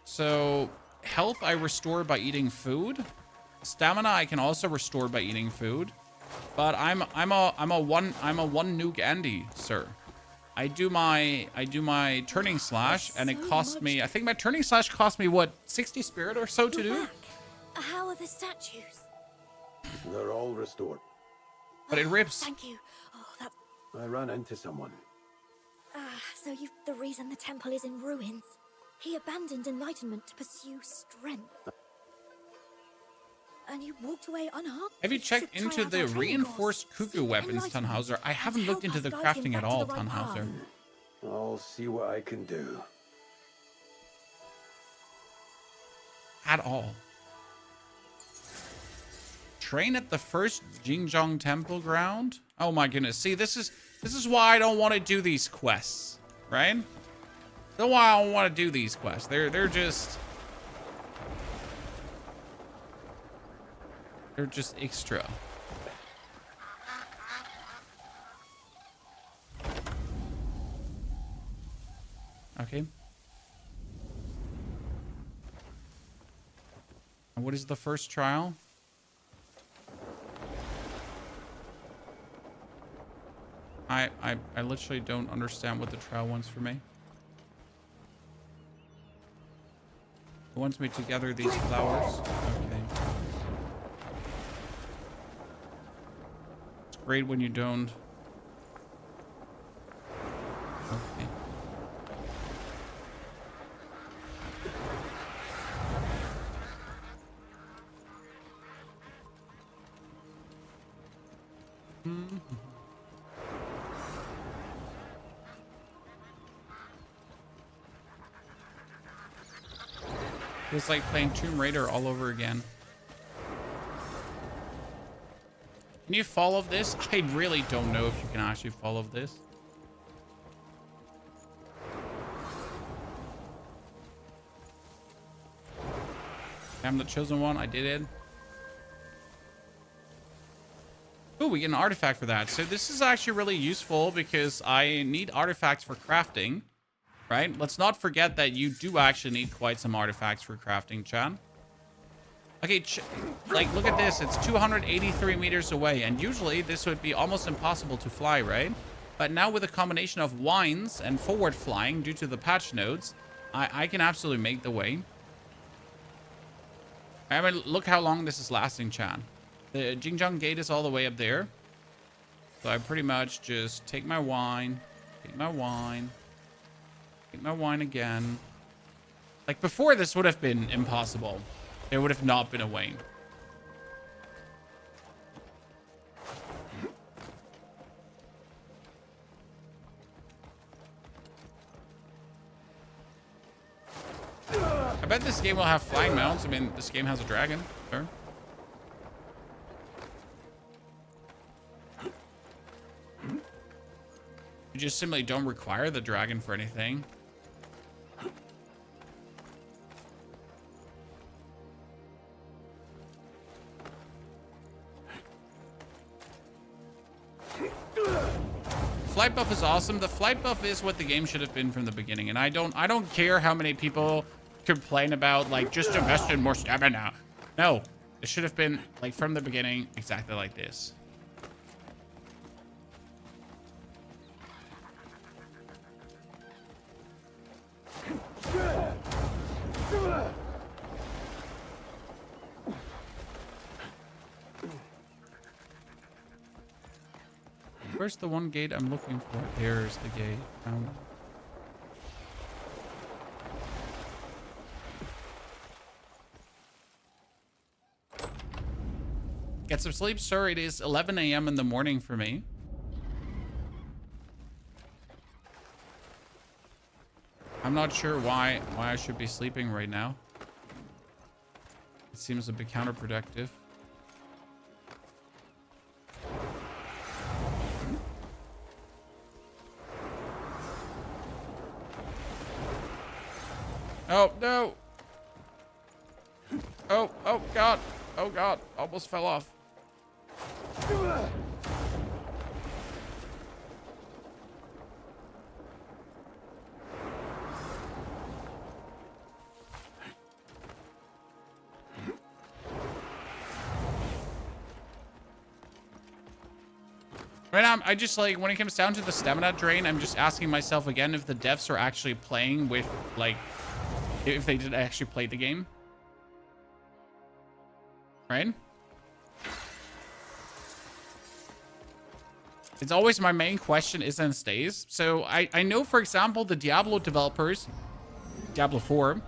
So, health I restore by eating food. Stamina I can also restore by eating food. But I'm a one nuke Andy, sir. I do my turning slash, and it cost me, I think my turning slash cost me what, 60 spirit or so to do? How are the statues? They're all restored. But it rips. Thank you. Oh, that's... I ran into someone. So you've the reason the temple is in ruins. He abandoned enlightenment to pursue strength. And you walked away unharmed? Have you checked into the reinforced cuckoo weapons, Tannhauser? I haven't looked into the crafting at all, Tannhauser. I'll see what I can do. At all. Train at the first Jingjong Temple ground? Oh my goodness. See, this is why I don't want to do these quests, right? That's why I don't want to do these quests. They're just extra. Okay. And what is the first trial? I literally don't understand what the trial wants for me. It wants me to gather these flowers. Okay. It's great when you don't. Okay. It's like playing Tomb Raider all over again. Can you follow this? I really don't know if you can actually follow this. I'm the chosen one. I did it. Oh, we get an artifact for that. So this is actually really useful because I need artifacts for crafting. Right? Let's not forget that you do actually need quite some artifacts for crafting, Chan. Okay, like, look at this. It's 283 meters away, and usually this would be almost impossible to fly, right? But now with a combination of wines and forward flying due to the patch nodes, I can absolutely make the way. I mean, look how long this is lasting, Chan. The Jingjiang gate is all the way up there. So I pretty much just take my wine, take my wine, take my wine again. Like, before this would have been impossible. There would have not been a way. I bet this game will have flying mounts. I mean, this game has a dragon. Sure. You just simply don't require the dragon for anything. Flight buff is awesome. The flight buff is what the game should have been from the beginning, and I don't care how many people complain about, like, just invest in more stamina. No, it should have been, like, from the beginning exactly like this. Where's the one gate I'm looking for? There's the gate. Found it. Get some sleep, sir. It is 11 a.m. in the morning for me. I'm not sure why I should be sleeping right now. It seems a bit counterproductive. Oh, no. Oh, oh, God. Oh, God. Almost fell off. Right now, I just, like, when it comes down to the stamina drain, I'm just asking myself again if the devs are actually playing with, like, if they did actually play the game. Right? It's always my main question is and stays. So I know, for example, the Diablo developers, Diablo 4,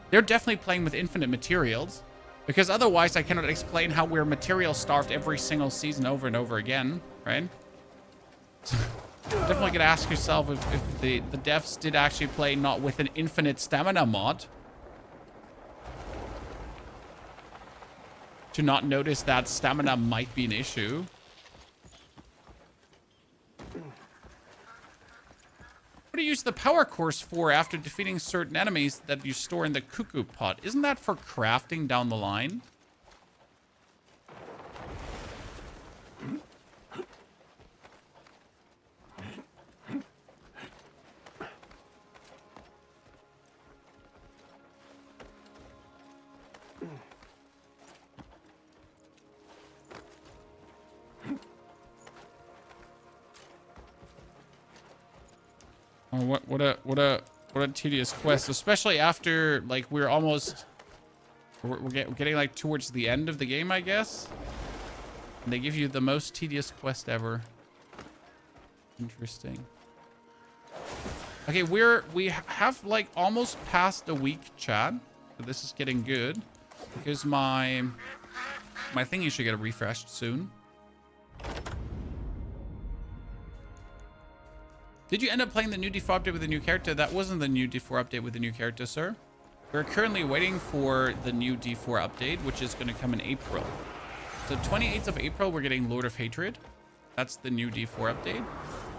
they're definitely playing with infinite materials, because otherwise I cannot explain how we're material starved every single season over and over again, right? So definitely gonna ask yourself if the devs did actually play not with an infinite stamina mod to not notice that stamina might be an issue. What do you use the power course for after defeating certain enemies that you store in the cuckoo pot? Isn't that for crafting down the line? what a tedious quest, especially after like we're getting like towards the end of the game, I guess. And they give you the most tedious quest ever. Interesting. Okay, we have like almost passed a week, Chad. So this is getting good because my thingy should get refreshed soon. Did you end up playing the new D4 update with the new character? That wasn't the new D4 update with the new character, sir. We're currently waiting for the new D4 update, which is going to come in April. So 28th of April, we're getting Lord of Hatred. That's the new D4 update.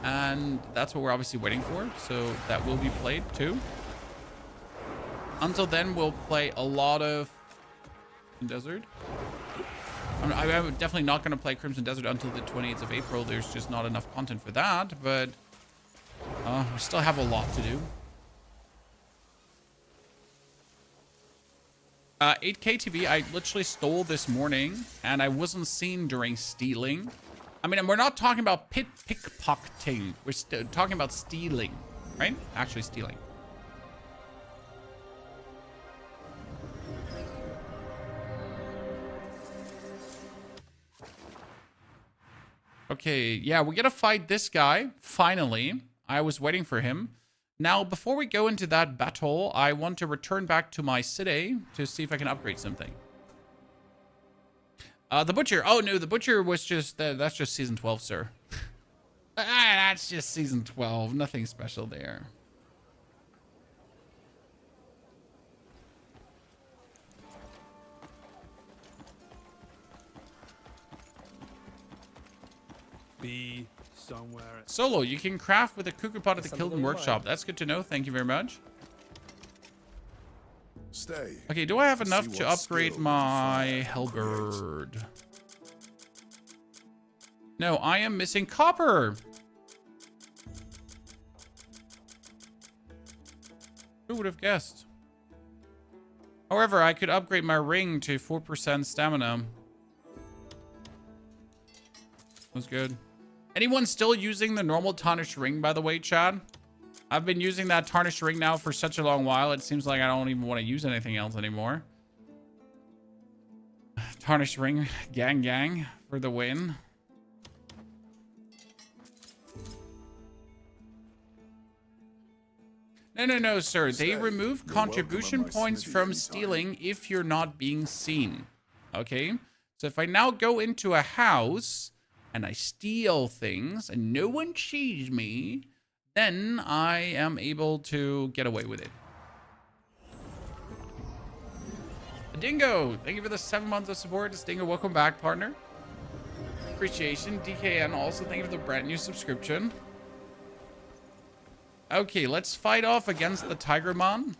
And that's what we're obviously waiting for. So that will be played too. Until then, we'll play a lot of Desert. I'm definitely not going to play Crimson Desert until the 28th of April. There's just not enough content for that. But we still have a lot to do. 8K TV, I literally stole this morning, and I wasn't seen during stealing. I mean, we're not talking about pickpocketing. We're talking about stealing, right? Actually stealing. Okay, yeah, we gotta fight this guy, finally. I was waiting for him. Now, before we go into that battle, I want to return back to my city to see if I can upgrade something. The Butcher. Oh, no, the Butcher was just... that's just Season 12, sir. That's just Season 12. Nothing special there. Be somewhere. Solo, you can craft with a cuckoo pot at the Kilden Workshop. That's good to know. Thank you very much. Stay. Okay, do I have enough to upgrade my halberd? No, I am missing copper. Who would have guessed? However, I could upgrade my ring to 4% stamina. That's good. Anyone still using the normal tarnished ring, by the way, Chad? I've been using that tarnished ring now for such a long while, it seems like I don't even want to use anything else anymore. Tarnished ring, gang, for the win. No, sir. They remove contribution points from stealing if you're not being seen. Okay? So if I now go into a house and I steal things and no one sees me, then I am able to get away with it. Dingo, thank you for the 7 months of support. Dingo, welcome back, partner. Appreciation. DKN, also thank you for the brand new subscription. Okay, let's fight off against the Tigermon.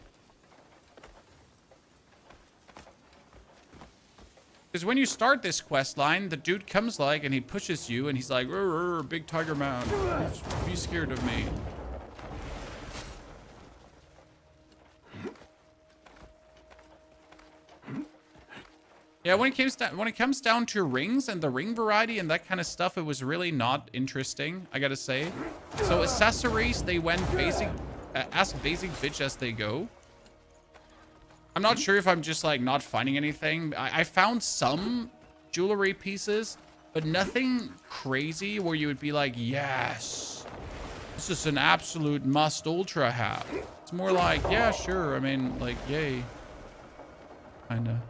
Because when you start this quest line, the dude comes like and he pushes you and he's like, big tiger man, be scared of me. Yeah, when it comes down to rings and the ring variety and that kind of stuff, it was really not interesting, I gotta say. So accessories, they went basic, as basic bitch as they go. I'm not sure if I'm just like not finding anything. I found some jewelry pieces, but nothing crazy where you would be like, yes, this is an absolute must ultra have. It's more like, yeah, sure. I mean, like, yay. Kinda.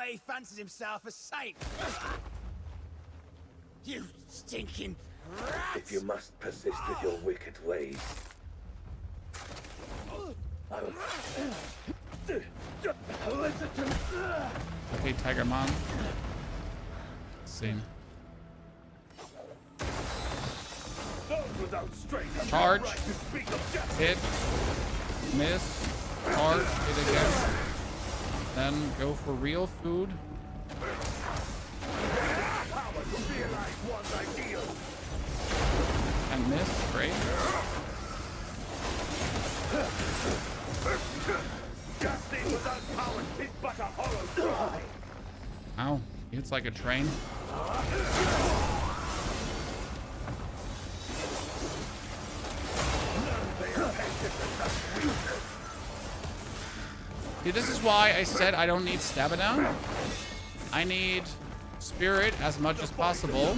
He fancies himself a saint. You stinking rats! If you must persist with your wicked ways, I will... Okay, Tigermon. Same. Charge. Hit. Miss. Charge. Hit again. Then go for real food. And miss. Great. Justice without power is but a hollow cry. Ow. It's like a train. See, this is why I said I don't need stamina. I need spirit as much as possible.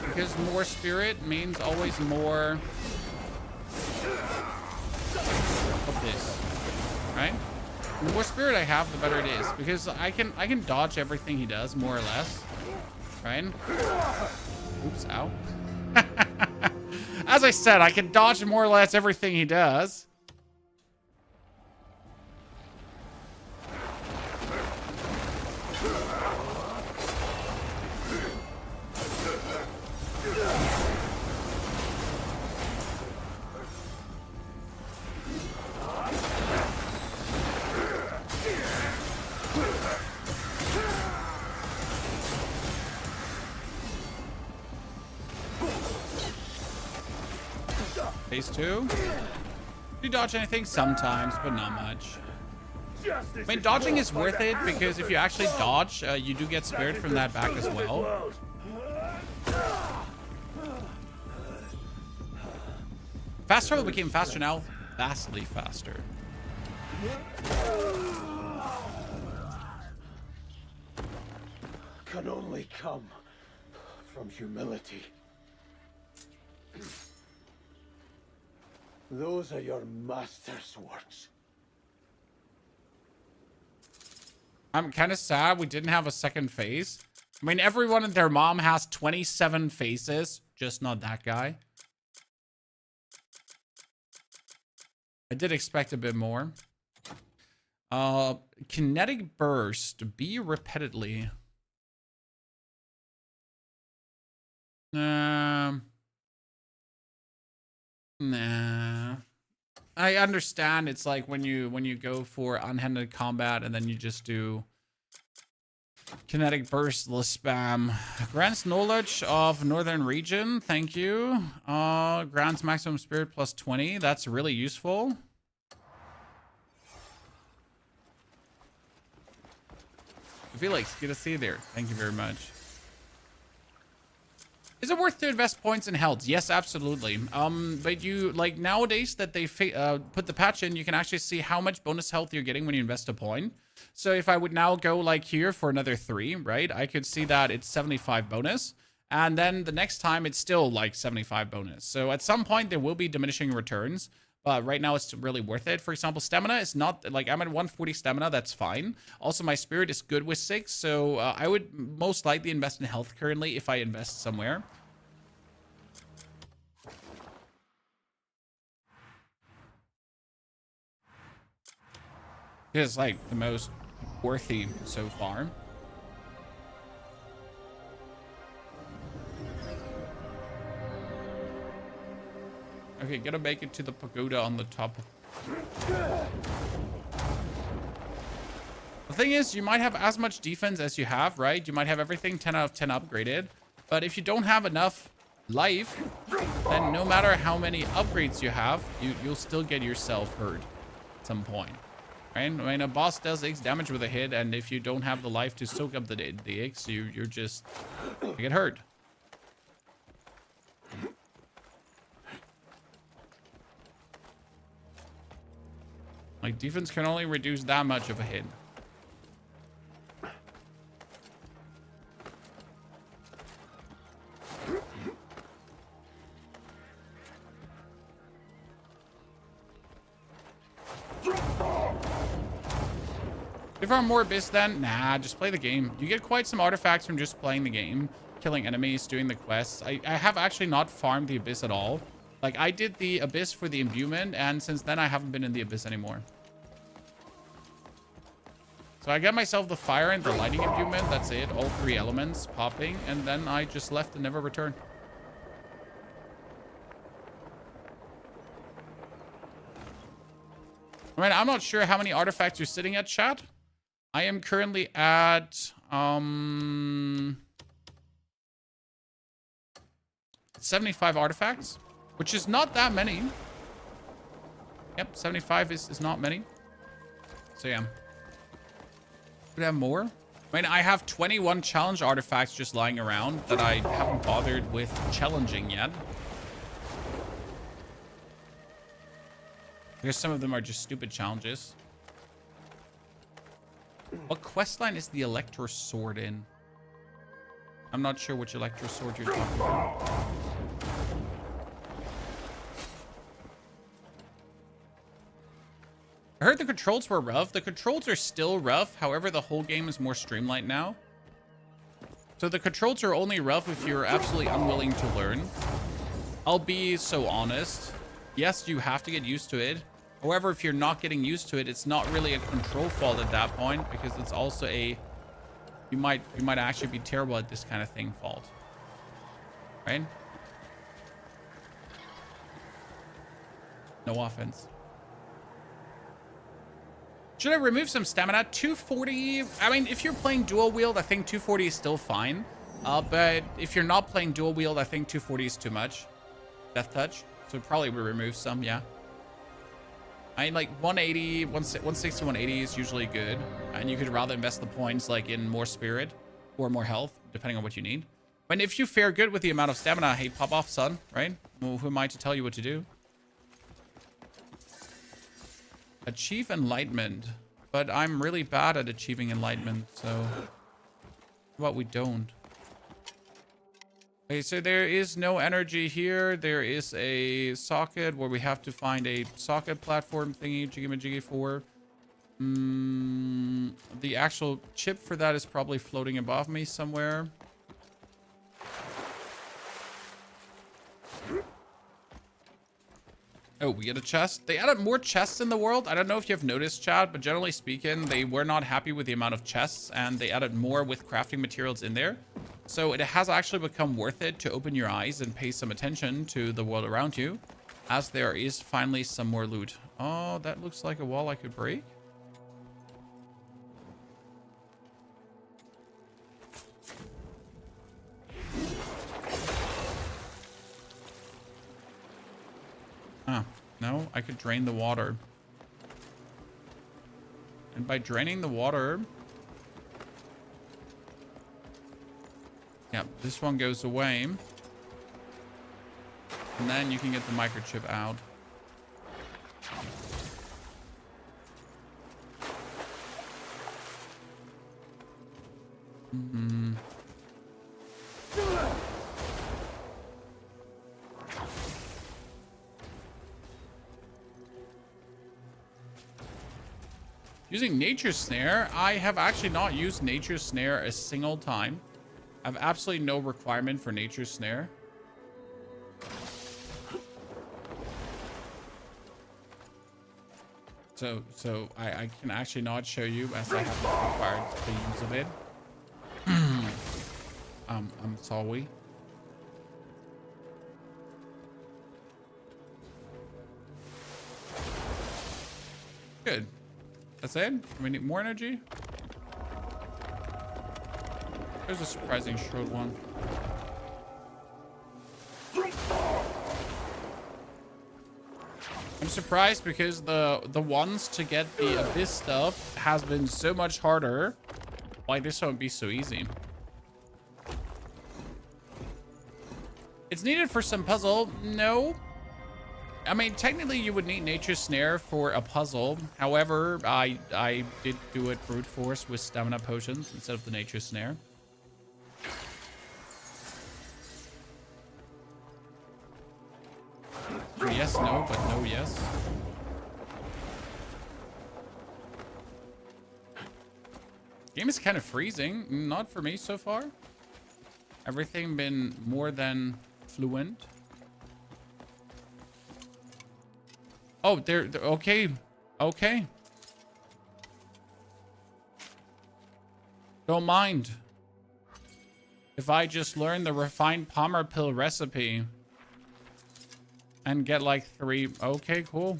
Because more spirit means always more of this, right? The more spirit I have, the better it is, because I can dodge everything he does more or less, right? Oops, ow. As I said, I can dodge more or less everything he does. Phase 2. You dodge anything? Sometimes, but not much. I mean, dodging is worth it because if you actually dodge, you do get spirit from that back as well. Fast travel became faster now. Vastly faster. Can only come from humility. Those are your master's words. I'm kind of sad we didn't have a second phase. I mean, everyone and their mom has 27 faces, just not that guy. I did expect a bit more. Kinetic burst. Be repeatedly. Nah. I understand it's like when you go for unhindered combat and then you just do kinetic burstless spam. Grants knowledge of northern region. Thank you. Grants maximum spirit plus 20. That's really useful. Felix, good to see you there. Thank you very much. Is it worth to invest points in health? Yes, absolutely. But you, like, nowadays that they put the patch in, you can actually see how much bonus health you're getting when you invest a point. So if I would now go, like, here for another 3, right? I could see that it's 75 bonus. And then the next time, it's still, like, 75 bonus. So at some point, there will be diminishing returns. But right now, it's really worth it. For example, stamina is not, like, I'm at 140 stamina. That's fine. Also, my spirit is good with 6. So I would most likely invest in health currently if I invest somewhere. It's like the most worthy so far. Okay, gotta make it to the pagoda on the top. The thing is, you might have as much defense as you have, right? You might have everything 10 out of 10 upgraded. But if you don't have enough life, then no matter how many upgrades you have, you'll still get yourself hurt at some point. Right? I mean, a boss does X damage with a hit, and if you don't have the life to soak up the X, you get hurt. Like, defense can only reduce that much of a hit. If I'm more Abyss then, nah, just play the game. You get quite some artifacts from just playing the game, killing enemies, doing the quests. I have actually not farmed the Abyss at all. Like, I did the Abyss for the imbuement, and since then I haven't been in the Abyss anymore. So I got myself the fire and the lightning imbuement, that's it. All 3 elements popping, and then I just left and never returned. I mean, I'm not sure how many artifacts you're sitting at, chat. I am currently at, 75 artifacts, which is not that many. Yep, 75 is not many. So yeah. Could have more. I mean, I have 21 challenge artifacts just lying around that I haven't bothered with challenging yet. Because some of them are just stupid challenges. What questline is the Electro Sword in? I'm not sure which Electro Sword you're talking about. I heard the controls were rough. The controls are still rough. However, the whole game is more streamlined now. So the controls are only rough if you're absolutely unwilling to learn. I'll be so honest. Yes, you have to get used to it. However, if you're not getting used to it, it's not really a control fault at that point, because it's also a you might actually be terrible at this kind of thing fault. Right? No offense. Should I remove some stamina? 240. I mean, if you're playing dual wield, I think 240 is still fine. But if you're not playing dual wield, I think 240 is too much. Death touch. So probably we remove some, yeah. I mean, like 180, 160, 180 is usually good. And you could rather invest the points like in more spirit or more health, depending on what you need. But if you fare good with the amount of stamina, hey, pop off, son, right? Well, who am I to tell you what to do? Achieve enlightenment. But I'm really bad at achieving enlightenment, so what we don't. Okay, so there is no energy here. There is a socket where we have to find a socket platform thingy, jiggy-majiggy for. The actual chip for that is probably floating above me somewhere. Oh, we get a chest. They added more chests in the world. I don't know if you've noticed, Chad, but generally speaking, they were not happy with the amount of chests, and they added more with crafting materials in there. So it has actually become worth it to open your eyes and pay some attention to the world around you, as there is finally some more loot. Oh, that looks like a wall I could break. Ah, no, I could drain the water. And by draining the water... Yep, this one goes away. And then you can get the microchip out. Mm-hmm. Using Nature's Snare, I have actually not used Nature's Snare a single time. I have absolutely no requirement for Nature's Snare. So I can actually not show you, as I have not required the use of it. I'm sorry. Good. That's it? We need more energy? There's a surprising short one. I'm surprised because the ones to get the abyss stuff has been so much harder. Why this won't be so easy? It's needed for some puzzle. No. I mean, technically you would need Nature's Snare for a puzzle. However, I did do it brute force with stamina potions instead of the Nature's Snare. Yes, no, but no, yes. Game is kind of freezing. Not for me so far. Everything been more than fluent. Oh, they're okay. Okay. Don't mind. If I just learn the refined Palmer pill recipe and get like 3. Okay, cool.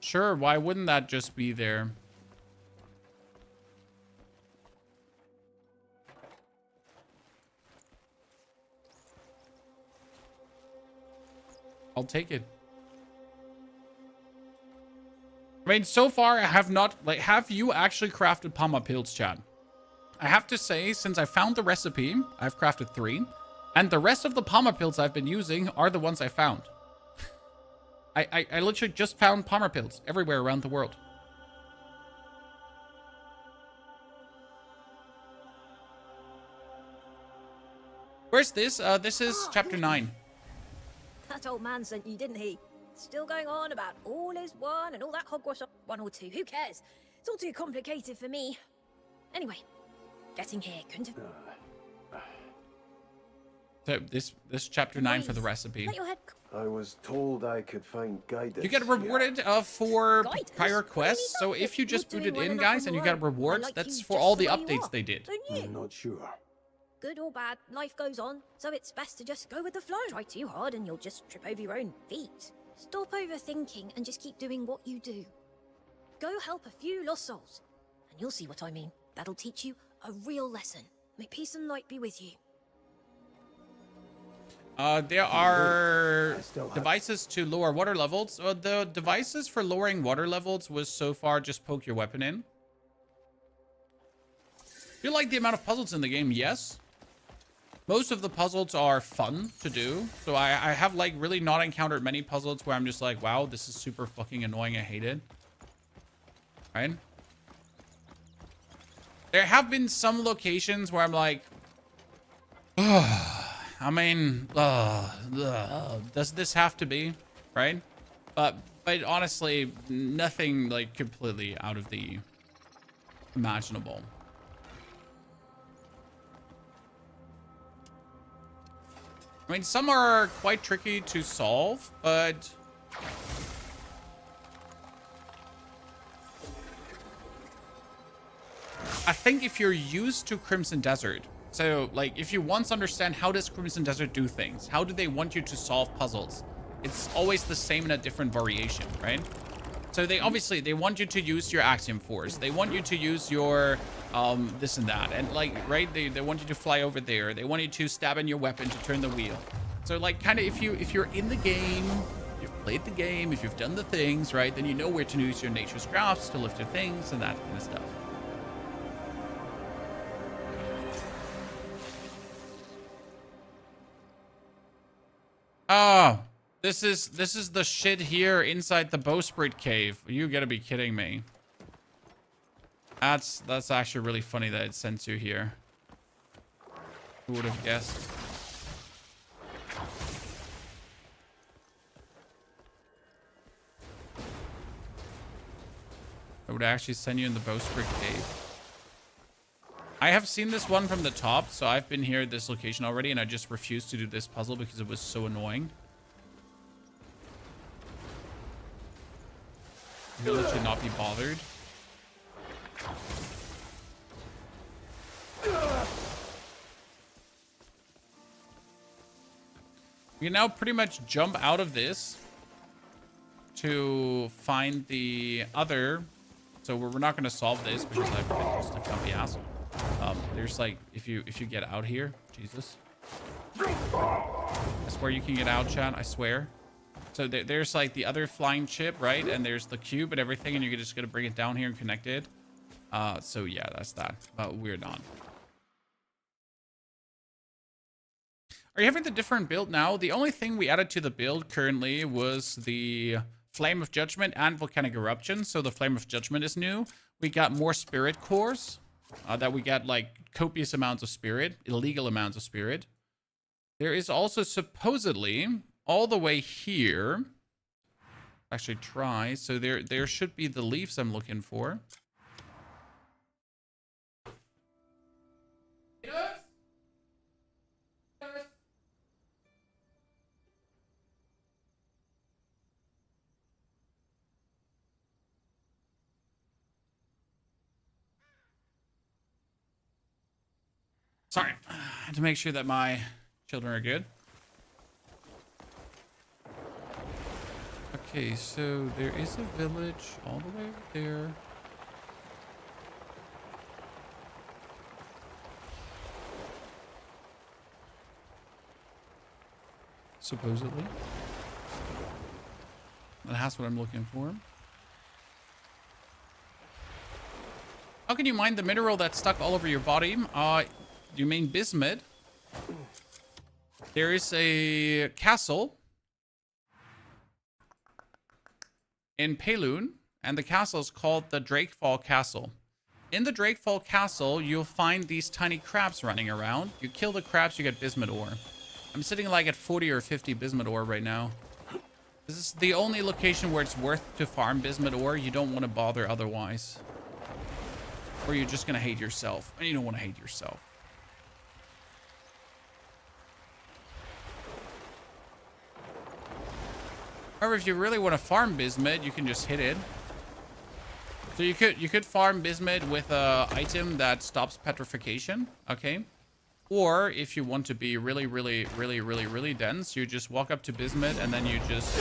Sure, why wouldn't that just be there? I'll take it. I mean, so far I have not, like, have you actually crafted Palma pills, chat? I have to say, since I found the recipe, I've crafted 3. And the rest of the Palma pills I've been using are the ones I found. I literally just found Palma pills everywhere around the world. Where's this? This is chapter 9. That old man sent you, didn't he? Still going on about all is one and all that hogwash. 1 or 2, who cares? It's all too complicated for me. Anyway, getting here couldn't have... So this chapter 9 for the recipe. Let your head... I was told I could find guidance. You get rewarded for prior quests. So if you just booted in, guys, and you get rewards, that's for all the updates they did. I'm not sure. Good or bad, life goes on, so it's best to just go with the flow. Try too hard and you'll just trip over your own feet. Stop overthinking and just keep doing what you do. Go help a few lost souls, and you'll see what I mean. That'll teach you a real lesson. May peace and light be with you. There are devices to lower water levels. The devices for lowering water levels was so far just poke your weapon in. Do you like the amount of puzzles in the game? Yes. Most of the puzzles are fun to do. So I have like really not encountered many puzzles where I'm just like, wow, this is super fucking annoying. I hate it. Right? There have been some locations where I'm like, I mean, does this have to be, right? But honestly, nothing like completely out of the imaginable. I mean, some are quite tricky to solve, but I think if you're used to Crimson Desert, so like if you once understand how does Crimson Desert do things, how do they want you to solve puzzles, it's always the same in a different variation, right? So they obviously, they want you to use your Axiom Force. They want you to use your this and that. And like, right, they want you to fly over there. They want you to stab in your weapon to turn the wheel. So like kind of if you're in the game, you've played the game, if you've done the things, right, then you know where to use your nature's crafts to lift your things and that kind of stuff. Oh, this is the shit here inside the bowsprit cave. You gotta be kidding me. That's actually really funny that it sends you here. Who would have guessed? It would actually send you in the bowsprit cave. I have seen this one from the top, so I've been here at this location already, and I just refused to do this puzzle because it was so annoying. I could literally not be bothered. We can now pretty much jump out of this to find the other. So we're not going to solve this because I've been just a comfy ass. There's like, if you get out here, Jesus. I swear you can get out, chat. I swear. So there's like the other flying chip, right? And there's the cube and everything, and you're just gonna bring it down here and connect it. So yeah, that's that. But we're not. Are you having the different build now? The only thing we added to the build currently was the Flame of Judgment and Volcanic Eruption. So the Flame of Judgment is new. We got more spirit cores. That we get like copious amounts of spirit, illegal amounts of spirit. There is also supposedly all the way here. Actually try. So there should be the leaves I'm looking for. Sorry, I had to make sure that my children are good. Okay, so there is a village all the way over there. Supposedly. That has what I'm looking for. How can you mine the mineral that's stuck all over your body? You mean bismuth? There is a castle in Paloon, and the castle is called the Drakefall Castle. In the Drakefall Castle, you'll find these tiny crabs running around. You kill the crabs, you get bismuth ore. I'm sitting like at 40 or 50 bismuth ore right now. This is the only location where it's worth to farm bismuth ore. You don't want to bother otherwise. Or you're just going to hate yourself. And you don't want to hate yourself. However, if you really want to farm bismuth, you can just hit it. So you could farm bismuth with a item that stops petrification, okay? Or if you want to be really dense, you just walk up to bismuth and then you just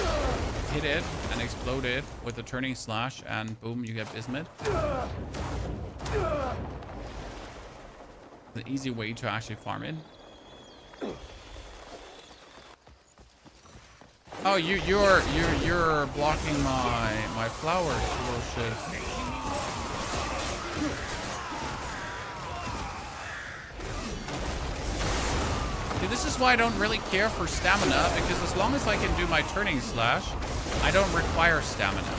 hit it and explode it with a turning slash, and boom, you get bismuth. An easy way to actually farm it. Oh, you're blocking my flowers, you little shit. See, this is why I don't really care for stamina, because as long as I can do my turning slash, I don't require stamina.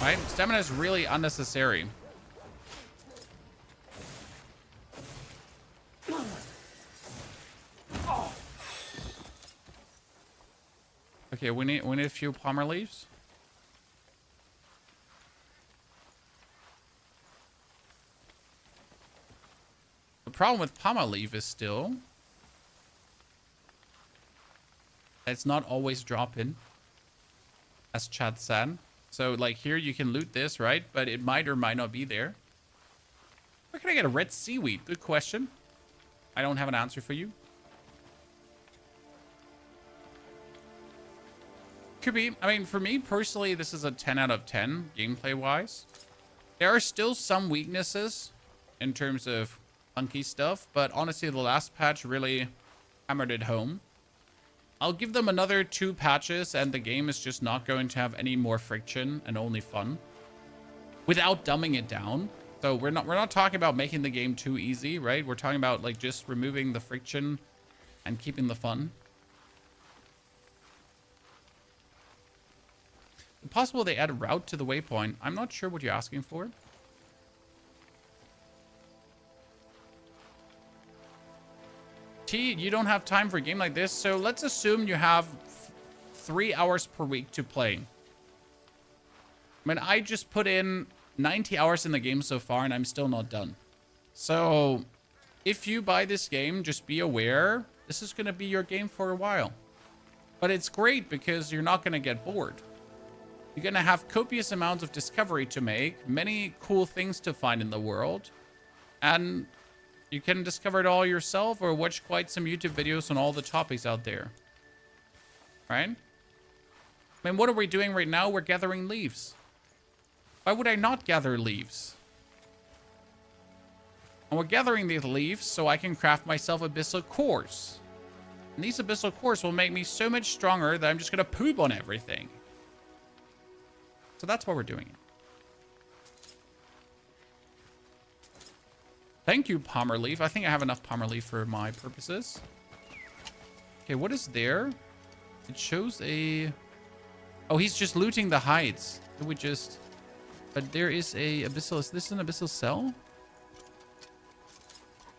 Right? Stamina is really unnecessary. Okay, we need a few palmer leaves. The problem with palmer leaf is still it's not always dropping, as Chad said. So like here you can loot this, right? But it might or might not be there. Where can I get a red seaweed? Good question. I don't have an answer for you. Could be. I mean, for me personally, this is a 10 out of 10 gameplay wise. There are still some weaknesses in terms of funky stuff, but honestly, the last patch really hammered it home. I'll give them another 2 patches and the game is just not going to have any more friction and only fun without dumbing it down. So we're not talking about making the game too easy, right? We're talking about like just removing the friction and keeping the fun. Possible they add a route to the waypoint. I'm not sure what you're asking for. T, you don't have time for a game like this, so let's assume you have 3 hours per week to play. I mean, I just put in 90 hours in the game so far, and I'm still not done. So, if you buy this game, just be aware, this is going to be your game for a while. But it's great because you're not going to get bored. You're going to have copious amounts of discovery to make, many cool things to find in the world, and you can discover it all yourself or watch quite some YouTube videos on all the topics out there. Right? I mean, what are we doing right now? We're gathering leaves. Why would I not gather leaves? And we're gathering these leaves so I can craft myself abyssal cores. And these abyssal cores will make me so much stronger that I'm just going to poop on everything. So that's why we're doing it. Thank you, Palmer Leaf. I think I have enough Palmer Leaf for my purposes. Okay, what is there? It shows a... Oh, he's just looting the hides. Can we just... But there is a abyssal... Is this an abyssal cell?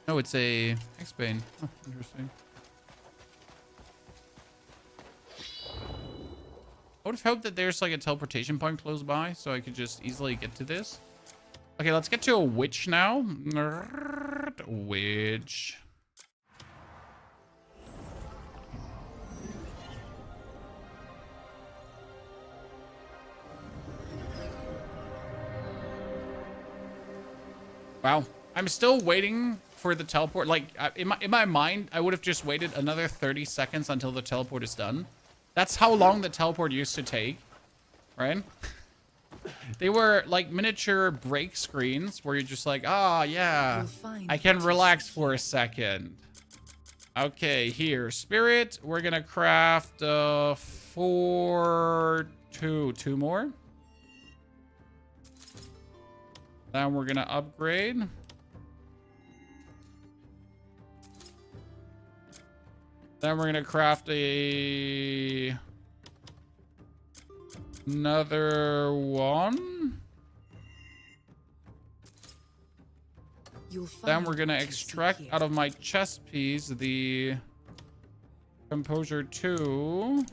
No, it's a X-Bane. Oh, interesting. I would have hoped that there's like a teleportation point close by so I could just easily get to this. Okay, let's get to a witch now. Witch. Wow. I'm still waiting for the teleport. Like, in my mind, I would have just waited another 30 seconds until the teleport is done. That's how long the teleport used to take, right? They were like miniature break screens where you're just like, ah, yeah, I can relax for a second. Okay, here. Spirit. We're going to craft 2 more. Then we're going to upgrade. Then we're going to craft another one. Then we're going to extract out of my chest piece the Composure 2.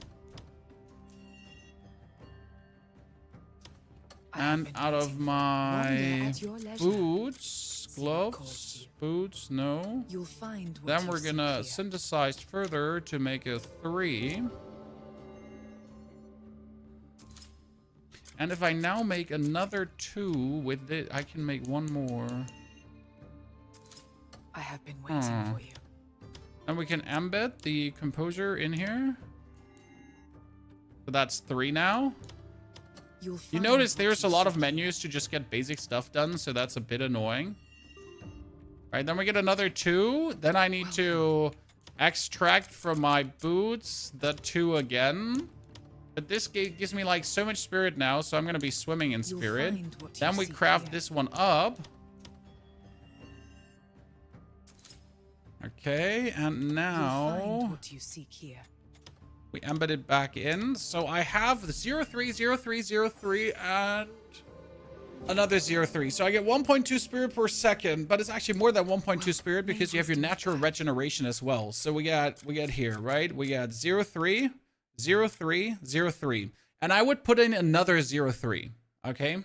And out of my boots, gloves, boots, no. Then we're going to synthesize further to make a 3. And if I now make another 2 with it, I can make one more. I have been waiting for you. And we can embed the composure in here. So that's 3 now. You notice there's a lot of menus to just get basic stuff done, so that's a bit annoying. All right, then we get another 2. Then I need to extract from my boots the 2 again. But this gives me like so much spirit now, so I'm going to be swimming in spirit. Then we craft this one up. Okay, and now what you seek here. We embed it back in. So I have the 03, 03, 03, and another 03. So I get 1.2 spirit per second, but it's actually more than 1.2 spirit because you have your natural regeneration as well. So we got here, right? We got 03, 03, 03. And I would put in another 03, okay?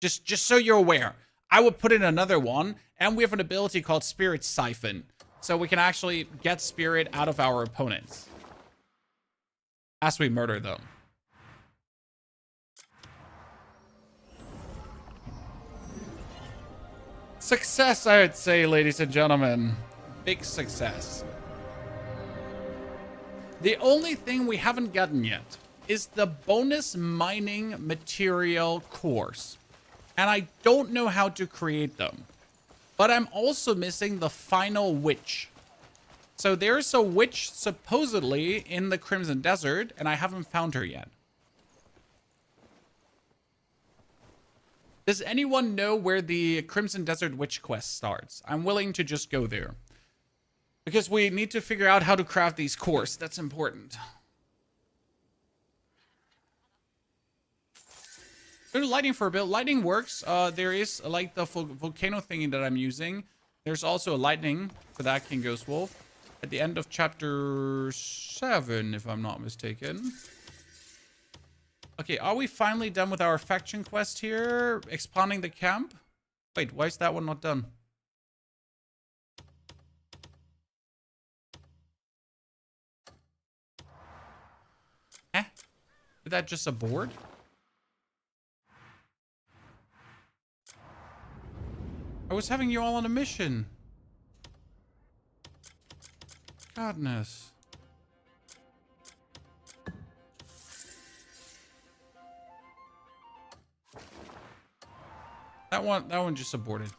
Just so you're aware. I would put in another one, and we have an ability called Spirit Siphon. So we can actually get spirit out of our opponents as we murder them. Success, I would say, ladies and gentlemen. Big success. The only thing we haven't gotten yet is the bonus mining material course. And I don't know how to create them. But I'm also missing the final witch. So there's a witch supposedly in the Crimson Desert, and I haven't found her yet. Does anyone know where the Crimson Desert Witch quest starts? I'm willing to just go there. Because we need to figure out how to craft these cores. That's important. Go to lighting for a bit. Lighting works. There is like the volcano thingy that I'm using. There's also a lightning for that King Ghost Wolf at the end of chapter 7, if I'm not mistaken. Okay, are we finally done with our faction quest here? Expanding the camp? Wait, why is that one not done? Eh? Is that just a board? I was having you all on a mission. Godness. That one just aborted.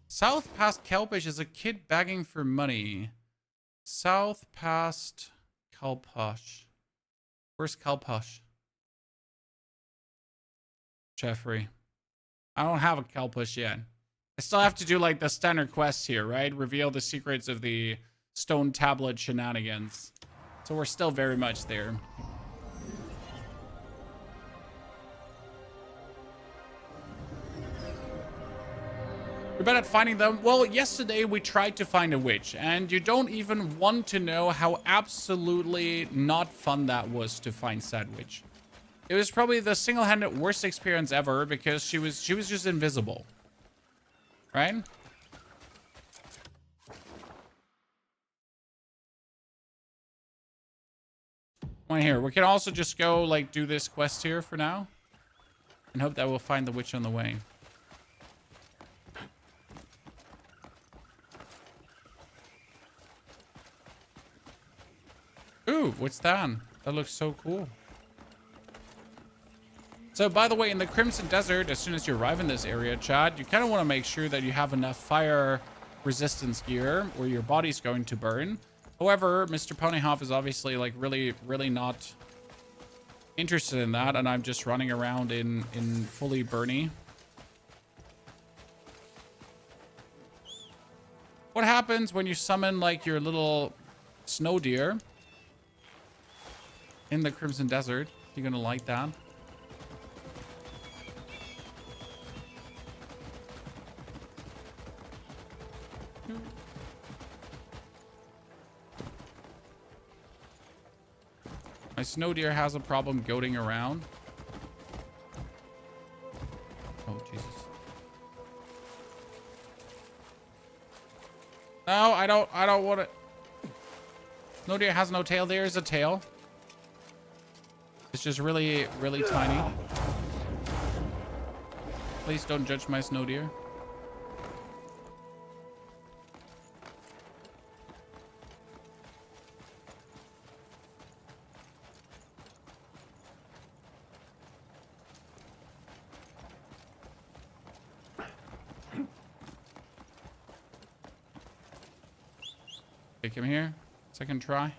South past Kelpish is a kid begging for money. South past Kalposh. Where's Kalposh? Jeffrey. I don't have a Kelpish yet. I still have to do like the standard quests here, right? Reveal the secrets of the stone tablet shenanigans. So we're still very much there. We're bad at finding them. Well, yesterday we tried to find a witch, and you don't even want to know how absolutely not fun that was to find said witch. It was probably the single-handed worst experience ever because she was just invisible. Right? One here. We can also just go like do this quest here for now and hope that we'll find the witch on the way. Ooh, what's that? That looks so cool. So, by the way, in the Crimson Desert, as soon as you arrive in this area, Chad, you kind of want to make sure that you have enough fire resistance gear or your body's going to burn. However, Mr. Ponyhoff is obviously like really not interested in that, and I'm just running around in fully burny. What happens when you summon like your little snow deer in the Crimson Desert? You're gonna like that. My snow deer has a problem goating around. Oh, Jesus. No, I don't want it. Snow deer has no tail. There's a tail. It's just really tiny. Please don't judge my snow deer. Come here. Second try.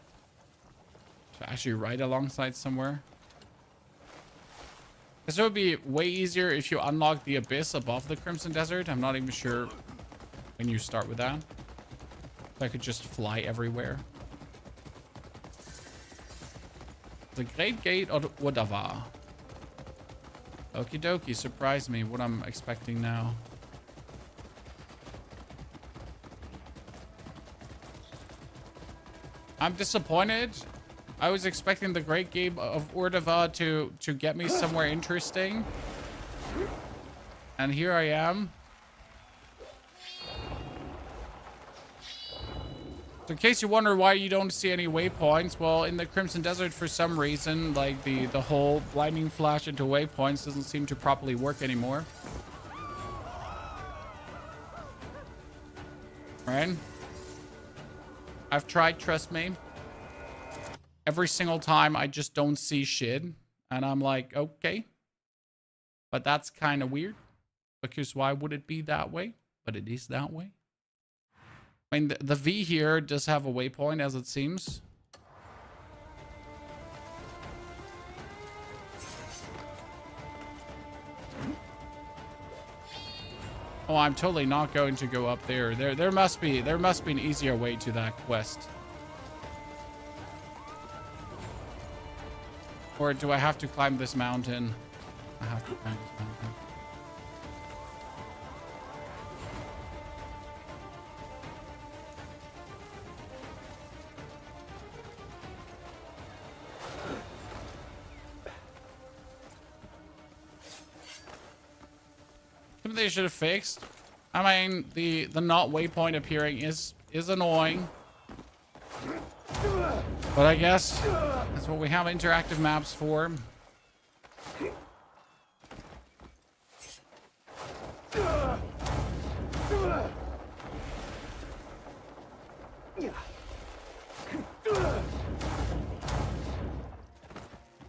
Should I actually ride alongside somewhere? This would be way easier if you unlock the abyss above the Crimson Desert. I'm not even sure when you start with that. So I could just fly everywhere. The Great Gate of Wadava. Okie dokie, surprise me what I'm expecting now. I'm disappointed. I was expecting the Great Gate of Urdava to get me somewhere interesting. And here I am. So in case you wonder why you don't see any waypoints, well, in the Crimson Desert, for some reason, like the whole blinding flash into waypoints doesn't seem to properly work anymore. Right? I've tried, trust me. Every single time I just don't see shit. And I'm like, okay. But that's kind of weird. Because why would it be that way? But it is that way. I mean, the V here does have a waypoint, as it seems. Oh, I'm totally not going to go up there. There must be an easier way to that quest. Or do I have to climb this mountain? I have to climb this mountain. Something they should have fixed. I mean, the not waypoint appearing is annoying. But I guess that's what we have interactive maps for.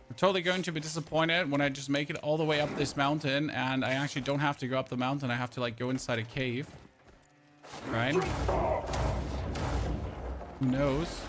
I'm totally going to be disappointed when I just make it all the way up this mountain and I actually don't have to go up the mountain. I have to like go inside a cave. Right? Who knows?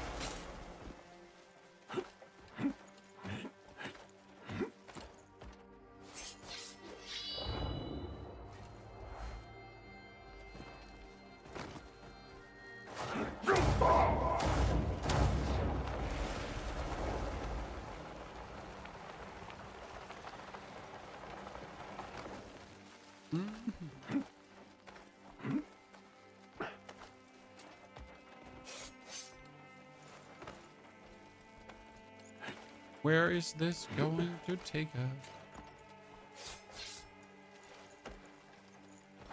Where is this going to take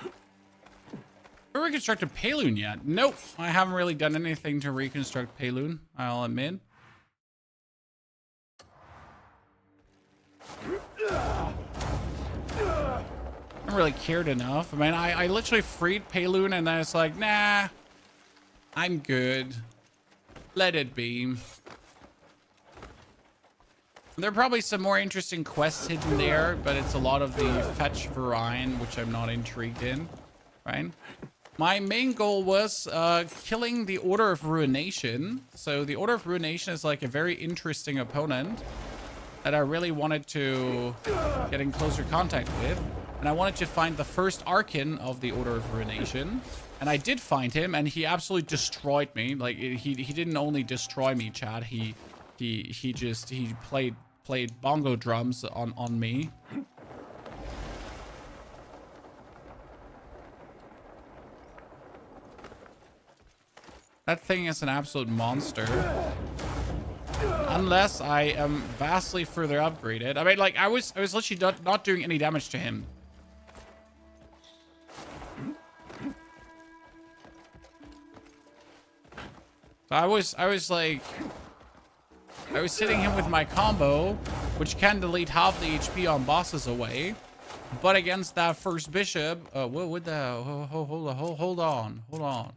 us? Reconstructed Payloon yet? Nope. I haven't really done anything to reconstruct Payloon, I'll admit. I haven't really cared enough. I mean, I literally freed Payloon and then it's like, nah, I'm good. Let it be. There are probably some more interesting quests hidden there, but it's a lot of the fetch Varine, which I'm not intrigued in, right? my main goal was killing the Order of Ruination. So the Order of Ruination is like a very interesting opponent that I really wanted to get in closer contact with. And I wanted to find the first Archon of the Order of Ruination. And I did find him, and he absolutely destroyed me. Like, he didn't only destroy me, Chad. He played bongo drums on me. That thing is an absolute monster. Unless I am vastly further upgraded. I mean, like, I was literally not doing any damage to him. So I was hitting him with my combo, which can delete half the HP on bosses away. But against that first bishop, what the, hold on. Hold on.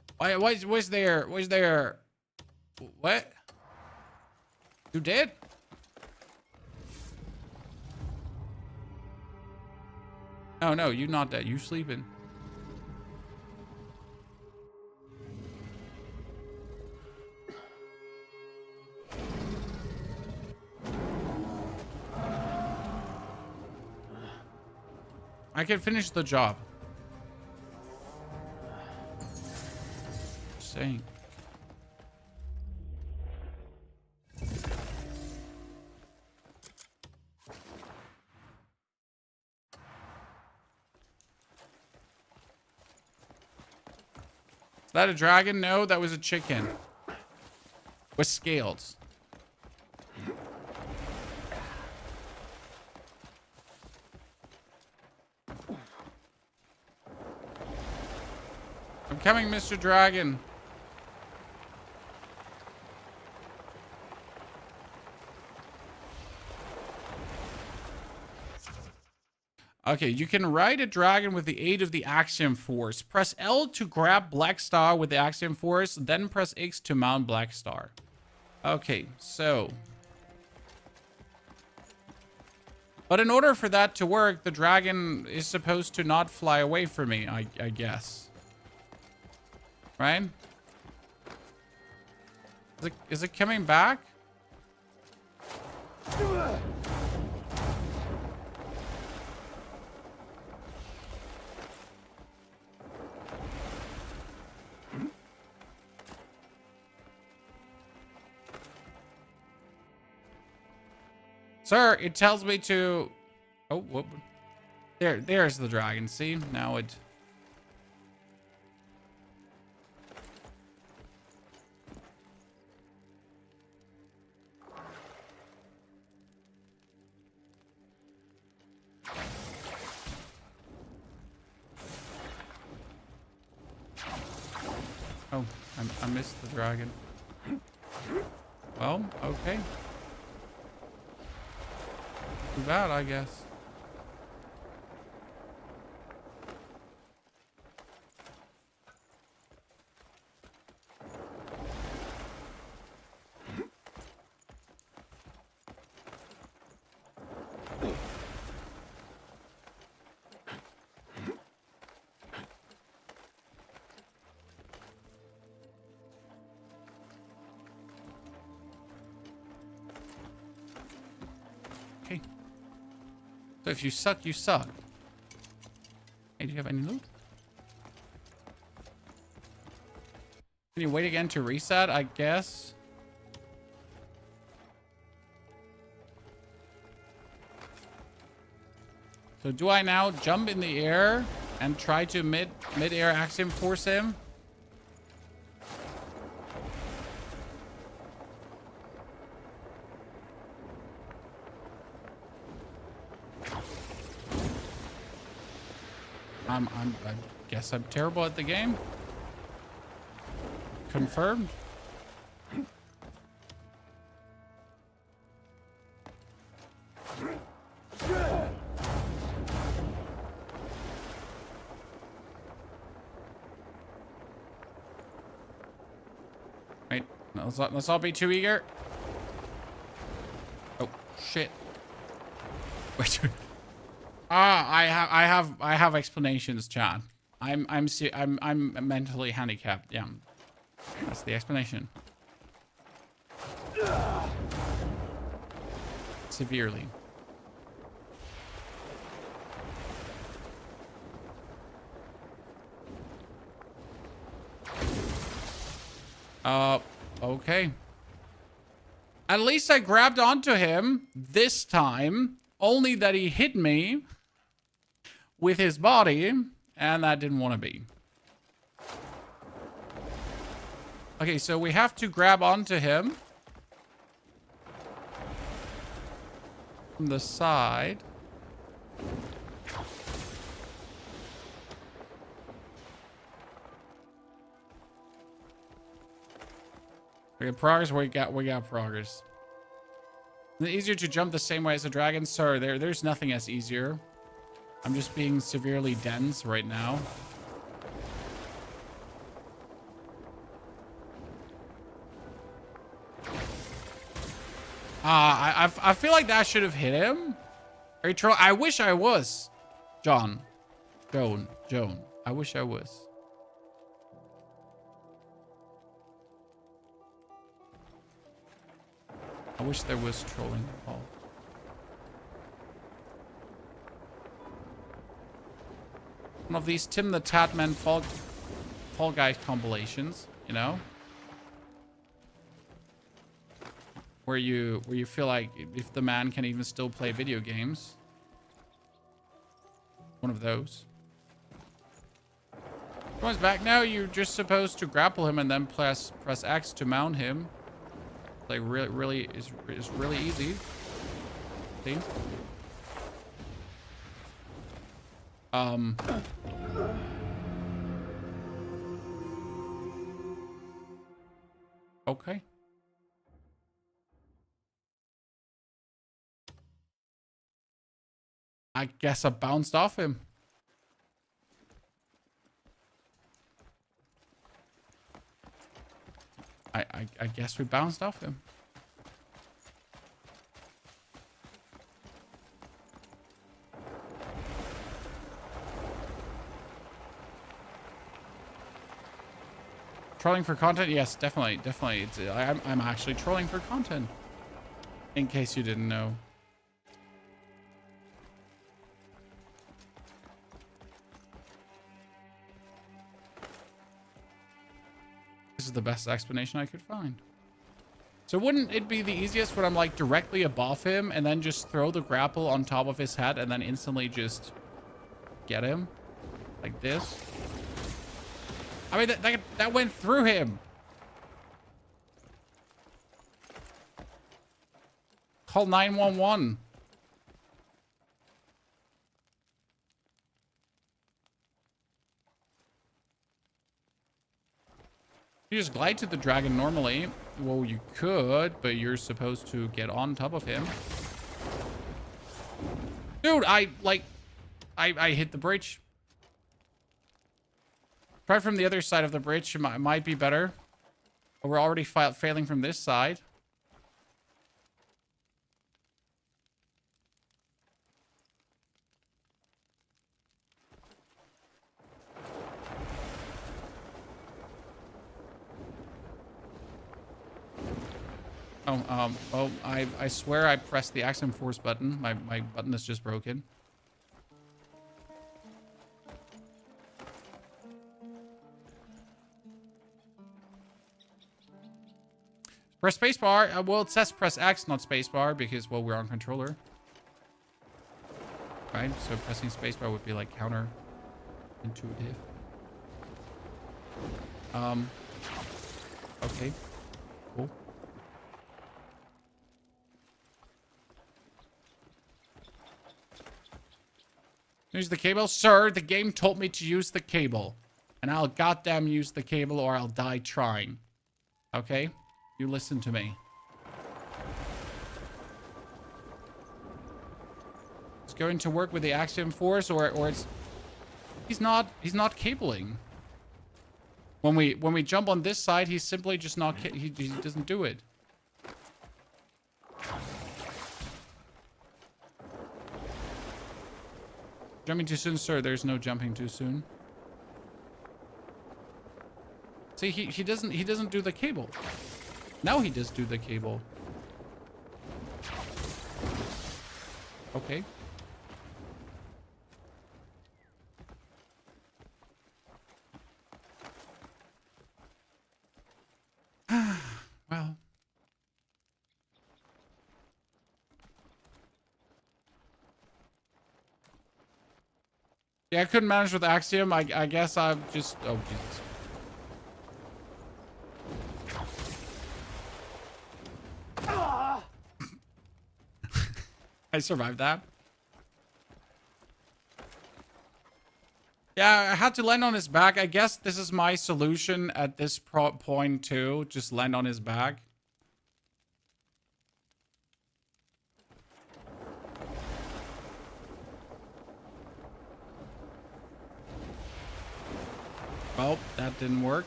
Where's there? What? You dead? Oh no, you not dead. You sleeping. I can finish the job. Just saying. Is that a dragon? No, that was a chicken. With scales. I'm coming, Mr. Dragon. Okay, you can ride a dragon with the aid of the Axiom Force. Press L to grab Black Star with the Axiom Force, then press X to mount Black Star. Okay, so... But in order for that to work, the dragon is supposed to not fly away from me, I guess. Right? Is it coming back? Sir, it tells me to... Oh, whoop. There's the dragon. See? Now it... Oh, I missed the dragon. Well, okay. Too bad, I guess. Okay. So if you suck, you suck. Hey, do you have any loot? Can you wait again to reset? I guess. So do I now jump in the air and try to mid-air Axiom Force him? I guess I'm terrible at the game. Confirmed. Right, let's all be too eager. Oh shit! Wait. I have explanations, Chad. I'm mentally handicapped. Yeah, that's the explanation. Severely. Okay. At least I grabbed onto him this time. Only that he hit me with his body, and that didn't want to be. Okay, so we have to grab onto him from the side. Okay, progress. We got progress. Is it easier to jump the same way as a dragon? Sir, there's nothing as easier. I'm just being severely dense right now. I feel like that should have hit him. Are you troll? I wish I was. Joan. I wish I was. I wish there was trolling involved. One of these Tim the Tatman Fall Guys compilations, you know? Where you feel like if the man can even still play video games. One of those. One's back now. You're just supposed to grapple him and then press X to mount him. Like really is really easy. See? Okay. I guess I bounced off him. I guess we bounced off him. Trolling for content? Yes, definitely. I'm actually trolling for content. In case you didn't know. This is the best explanation I could find. So wouldn't it be the easiest when I'm like directly above him and then just throw the grapple on top of his head and then instantly just get him? Like this? I mean, that went through him. Call 911. You just glide to the dragon normally. Well, you could, but you're supposed to get on top of him. Dude, I hit the bridge. Try from the other side of the bridge. It might be better. But we're already failing from this side. I swear I pressed the Axiom Force button. My button is just broken. Press spacebar. Well, it says press X, not spacebar, because, well, we're on controller. Right? So pressing spacebar would be like counter-intuitive. Okay. Cool. Use the cable? Sir, the game told me to use the cable. And I'll goddamn use the cable or I'll die trying. Okay? You listen to me. It's going to work with the Axiom Force or it's... He's not cabling. When we jump on this side, he's simply just not... He doesn't do it. Jumping too soon, sir. There's no jumping too soon. See, he doesn't do the cable. Now he does do the cable. Okay. Well. Yeah, I couldn't manage with Axiom. I guess I'm just... Oh, Jesus. I survived that. Yeah, I had to land on his back. I guess this is my solution at this point too. Just land on his back. Well, that didn't work.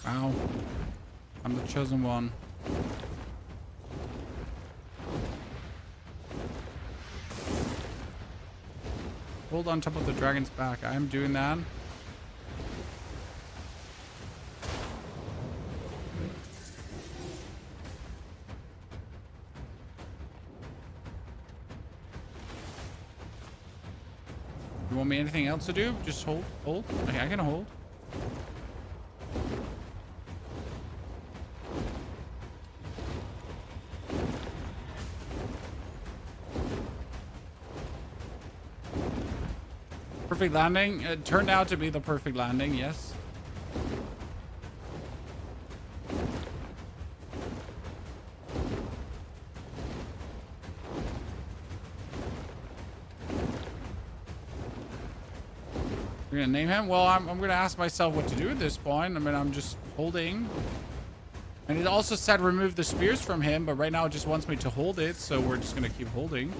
Wow. I'm the chosen one. Hold on top of the dragon's back. I am doing that. You want me anything else to do? Just hold. Hold. Okay, I can hold. Perfect landing. It turned out to be the perfect landing, yes. We're gonna name him? Well, I'm gonna ask myself what to do at this point. I mean, I'm just holding. And it also said remove the spears from him, but right now it just wants me to hold it, so we're just gonna keep holding.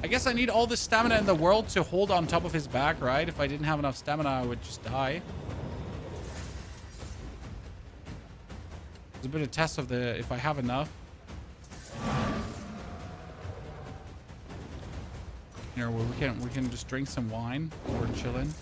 I guess I need all the stamina in the world to hold on top of his back, right? If I didn't have enough stamina, I would just die. It's a bit of a test of the if I have enough. Here, we can just drink some wine while we're chilling.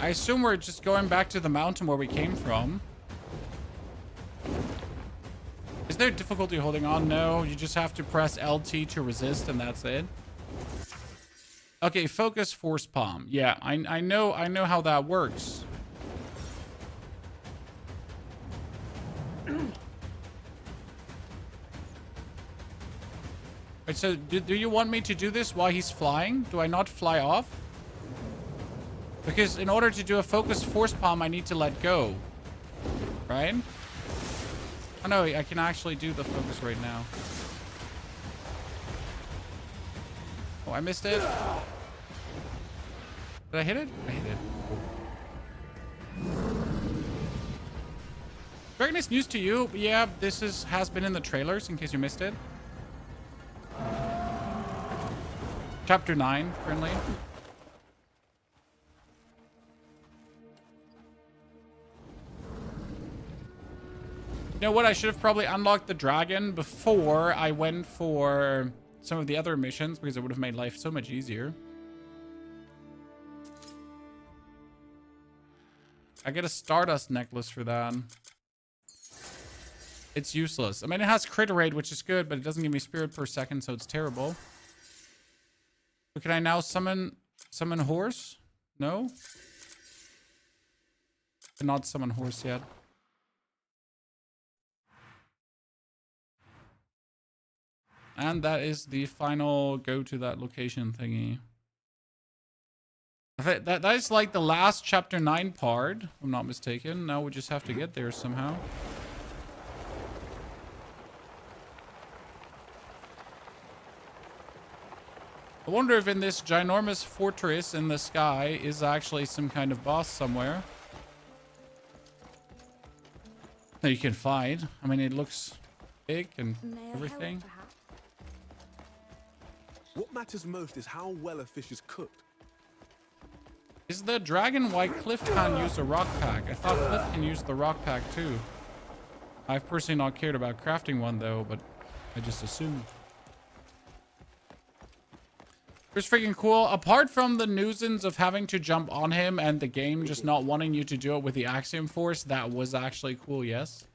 I assume we're just going back to the mountain where we came from. Is there difficulty holding on? No, you just have to press LT to resist and that's it. Okay, focus force palm. Yeah, I know how that works. Wait, so do you want me to do this while he's flying? Do I not fly off? Because in order to do a focused force palm, I need to let go. Right? Oh no, I can actually do the focus right now. Oh, I missed it. Did I hit it? I hit it. Very nice news to you. Yeah, this has been in the trailers in case you missed it. Chapter 9, currently. You know what? I should have probably unlocked the dragon before I went for some of the other missions because it would have made life so much easier. I get a Stardust necklace for that. It's useless. I mean, it has crit rate, which is good, but it doesn't give me spirit per second, so it's terrible. But can I now summon horse? No? Cannot summon horse yet. And that is the final go to that location thingy. That is like the last chapter 9 part, if I'm not mistaken. Now we just have to get there somehow. I wonder if in this ginormous fortress in the sky is actually some kind of boss somewhere that you can find. I mean, it looks big and everything. What matters most is how well a fish is cooked. Is the dragon why Cliff can't use a rock pack? I thought Cliff can use the rock pack too. I've personally not cared about crafting one though, but I just assumed. It's freaking cool. Apart from the nuisance of having to jump on him and the game just not wanting you to do it with the Axiom Force, that was actually cool, yes.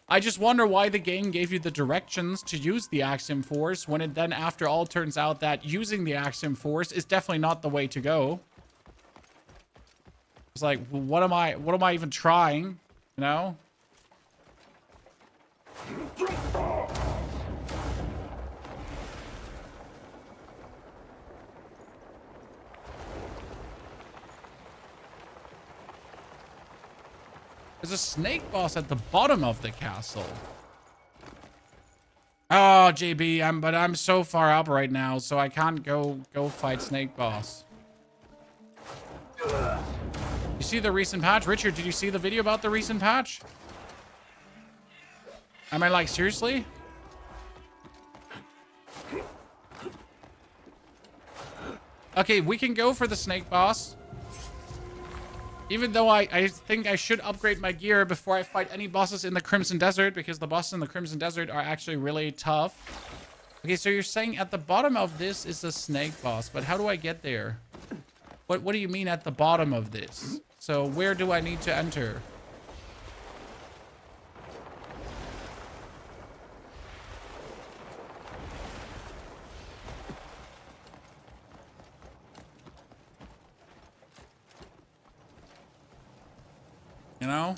I just wonder why the game gave you the directions to use the Axiom Force when it then after all turns out that using the Axiom Force is definitely not the way to go. It's like, well, what am I even trying? You know? There's a snake boss at the bottom of the castle. Oh, JB, but I'm so far up right now, so I can't go fight snake boss. You see the recent patch? Richard, did you see the video about the recent patch? I mean, like, seriously? Okay, we can go for the snake boss. Even though I think I should upgrade my gear before I fight any bosses in the Crimson Desert, because the bosses in the Crimson Desert are actually really tough. Okay, so you're saying at the bottom of this is a snake boss, but how do I get there? What do you mean at the bottom of this? So where do I need to enter? You know?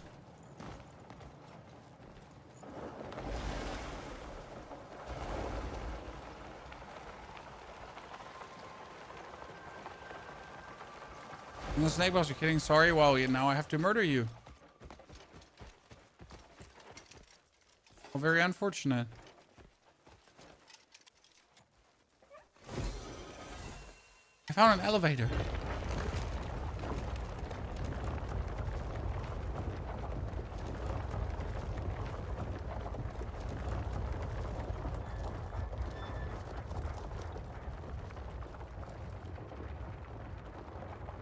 And the snake boss, you're kidding? Sorry, well, now I have to murder you. Oh, very unfortunate. I found an elevator.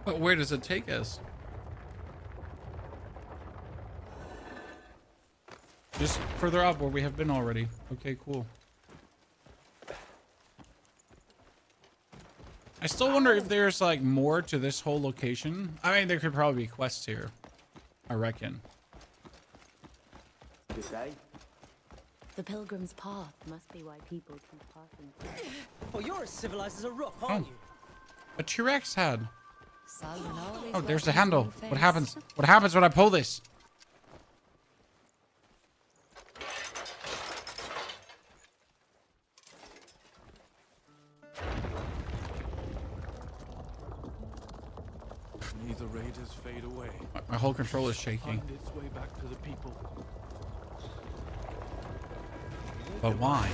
But where does it take us? Just further up where we have been already. Okay, cool. I still wonder if there's like more to this whole location. I mean, there could probably be quests here, I reckon. Good day. The pilgrim's path must be why people keep passing. Well, you're as civilized as a rock, aren't you? A T-Rex head. Oh, there's the handle. What happens? What happens when I pull this? Neither raiders fade away. My whole controller is shaking. Find its way back to the people. But why?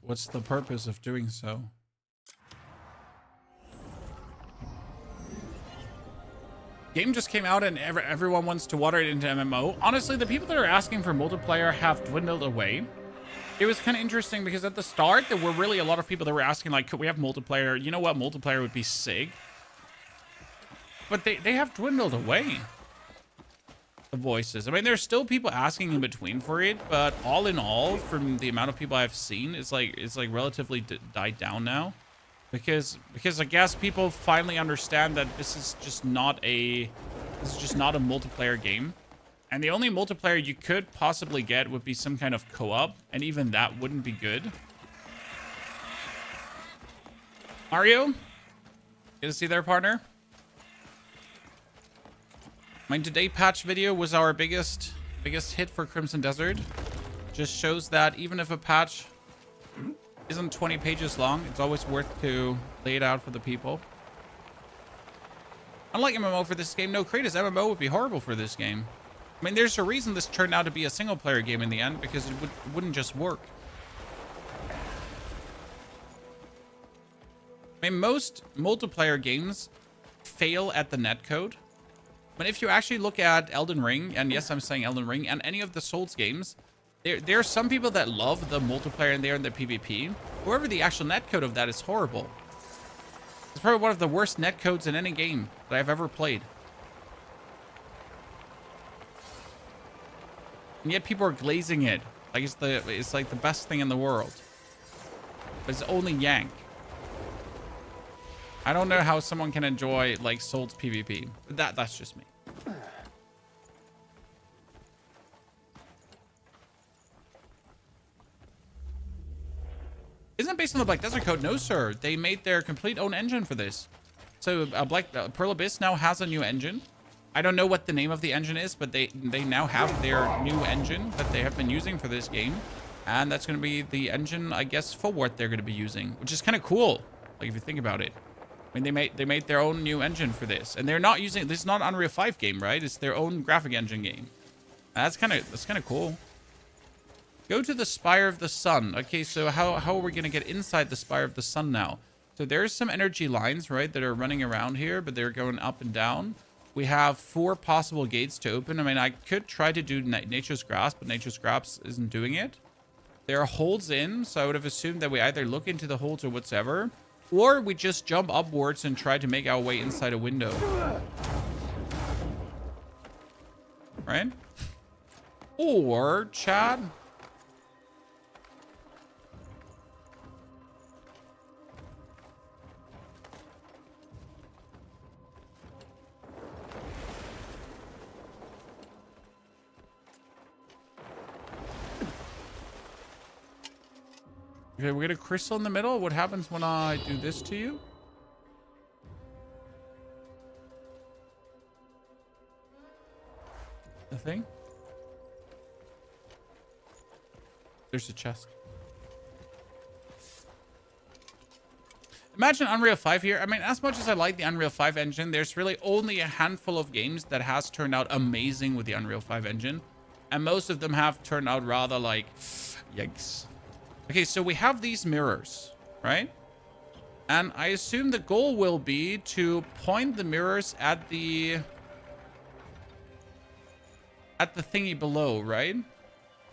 What's the purpose of doing so? Game just came out and everyone wants to water it into MMO. Honestly, the people that are asking for multiplayer have dwindled away. It was kind of interesting because at the start, there were really a lot of people that were asking, like, could we have multiplayer? You know what? Multiplayer would be sick. But they have dwindled away. The voices. I mean, there's still people asking in between for it, but all in all, from the amount of people I've seen, it's like relatively died down now. Because I guess people finally understand that this is just not a multiplayer game. And the only multiplayer you could possibly get would be some kind of co-op, and even that wouldn't be good. Mario? Good to see there, partner. I mean, today patch video was our biggest hit for Crimson Desert. Just shows that even if a patch isn't 20 pages long, it's always worth to lay it out for the people. Unlike MMO for this game, no, Kratos MMO would be horrible for this game. I mean, there's a reason this turned out to be a single player game in the end, because it wouldn't just work. I mean, most multiplayer games fail at the netcode. But if you actually look at Elden Ring, and yes, I'm saying Elden Ring, and any of the Souls games, there are some people that love the multiplayer in there and the PvP. However, the actual netcode of that is horrible. It's probably one of the worst netcodes in any game that I've ever played. And yet people are glazing it. Like it's like the best thing in the world. But it's only Yank. I don't know how someone can enjoy like Souls PvP. But that's just me. Isn't it based on the Black Desert Code? No, sir. They made their complete own engine for this. So Pearl Abyss now has a new engine. I don't know what the name of the engine is, but they now have their new engine that they have been using for this game. And that's going to be the engine, I guess, for what they're going to be using, which is kind of cool. Like, if you think about it. I mean, they made their own new engine for this. And they're not using... This is not an Unreal 5 game, right? It's their own graphic engine game. That's kind of cool. Go to the Spire of the Sun. Okay, so how are we going to get inside the Spire of the Sun now? So there's some energy lines, right, that are running around here, but they're going up and down. We have 4 possible gates to open. I mean, I could try to do Nature's Grasp, but Nature's Grasp isn't doing it. There are holes in, so I would have assumed that we either look into the holes or whatsoever, or we just jump upwards and try to make our way inside a window. Right? Or, Chad... Okay, we get a crystal in the middle. What happens when I do this to you? Nothing. There's a chest. Imagine Unreal 5 here. I mean, as much as I like the Unreal 5 engine, there's really only a handful of games that has turned out amazing with the Unreal 5 engine. And most of them have turned out rather like, yikes. Okay, so we have these mirrors, right? And I assume the goal will be to point the mirrors at the thingy below, right?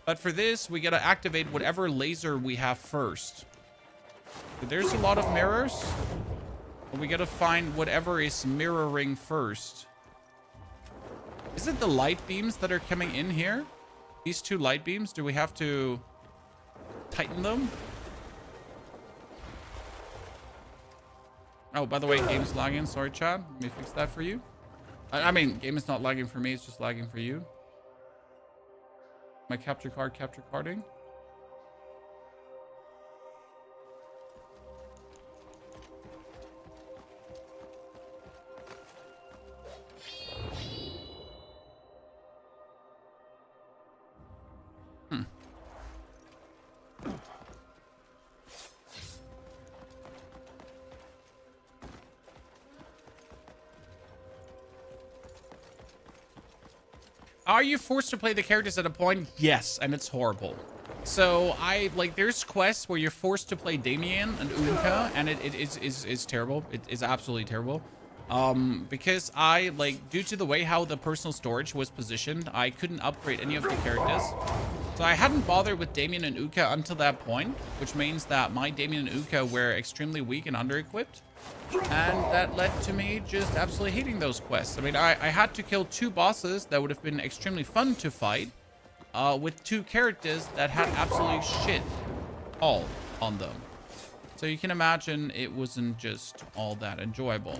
But for this, we gotta activate whatever laser we have first. So there's a lot of mirrors. But we gotta find whatever is mirroring first. Is it the light beams that are coming in here? These 2 light beams, do we have to tighten them? Oh, by the way, game's lagging. Sorry, Chad. Let me fix that for you. I mean, game is not lagging for me. It's just lagging for you. My capture carding. Are you forced to play the characters at a point? Yes, and it's horrible. So there's quests where you're forced to play Damien and Unka, and it is terrible. It is absolutely terrible. Because due to the way how the personal storage was positioned, I couldn't upgrade any of the characters. So I hadn't bothered with Damien and Uka until that point, which means that my Damien and Uka were extremely weak and under-equipped. And that led to me just absolutely hating those quests. I mean, I had to kill 2 bosses that would have been extremely fun to fight with 2 characters that had absolutely shit all on them. So you can imagine it wasn't just all that enjoyable.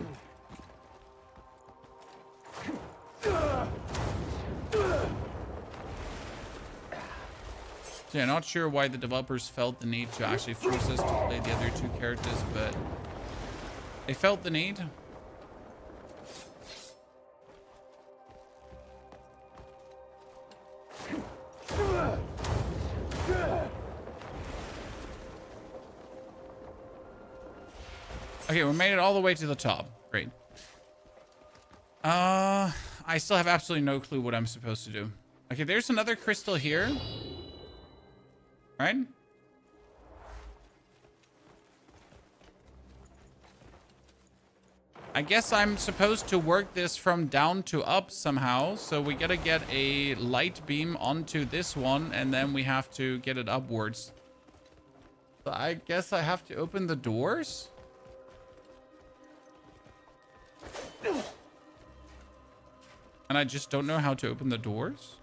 So yeah, not sure why the developers felt the need to actually force us to play the other 2 characters, but they felt the need. Okay, we made it all the way to the top. Great. I still have absolutely no clue what I'm supposed to do. Okay, there's another crystal here. Right? I guess I'm supposed to work this from down to up somehow. So we gotta get a light beam onto this one, and then we have to get it upwards. So I guess I have to open the doors? And I just don't know how to open the doors?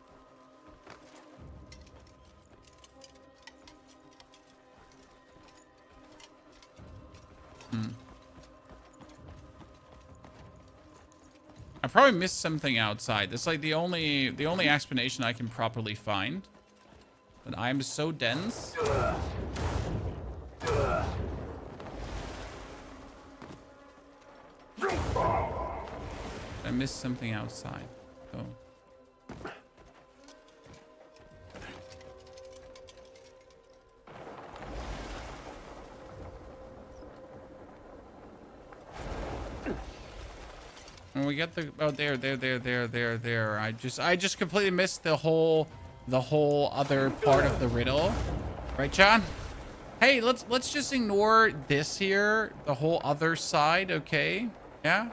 I probably missed something outside. That's like the only explanation I can properly find. But I'm so dense. I missed something outside. Oh. When we get the there. I just completely missed the whole other part of the riddle. Right, John? Hey, let's just ignore this here, the whole other side, okay? Yeah?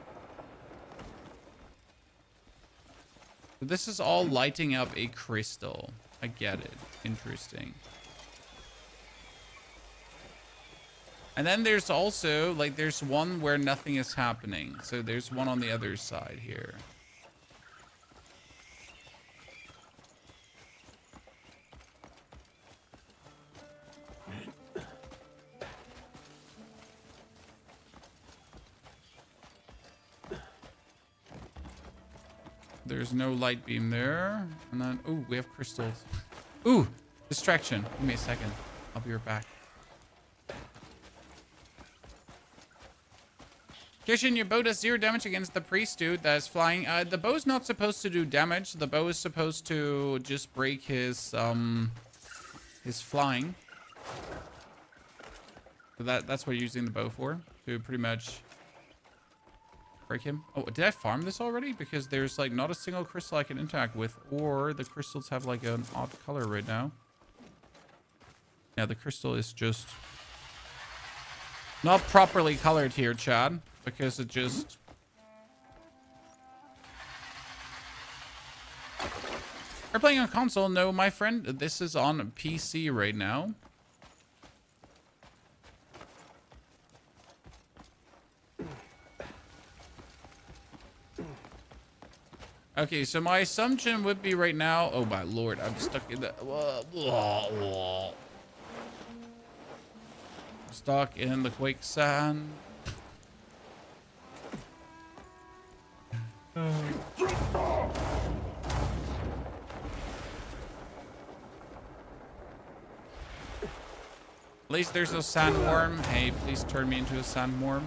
So this is all lighting up a crystal. I get it. Interesting. And then there's also, like, there's one where nothing is happening. So there's one on the other side here. There's no light beam there. And then, ooh, we have crystals. Ooh, distraction. Give me a second. I'll be right back. Kishin, your bow does 0 damage against the priest dude that is flying. The bow's not supposed to do damage. The bow is supposed to just break his flying. So that's what you're using the bow for. To pretty much break him. Oh, did I farm this already? Because there's like not a single crystal I can interact with, or the crystals have like an odd color right now. Yeah, the crystal is just not properly colored here, Chad, because it just... Are playing on console? No, my friend, this is on PC right now. Okay, so my assumption would be right now... Oh my lord, I'm stuck in the... Stuck in the quicksand. At least there's no sandworm. Hey, please turn me into a sandworm.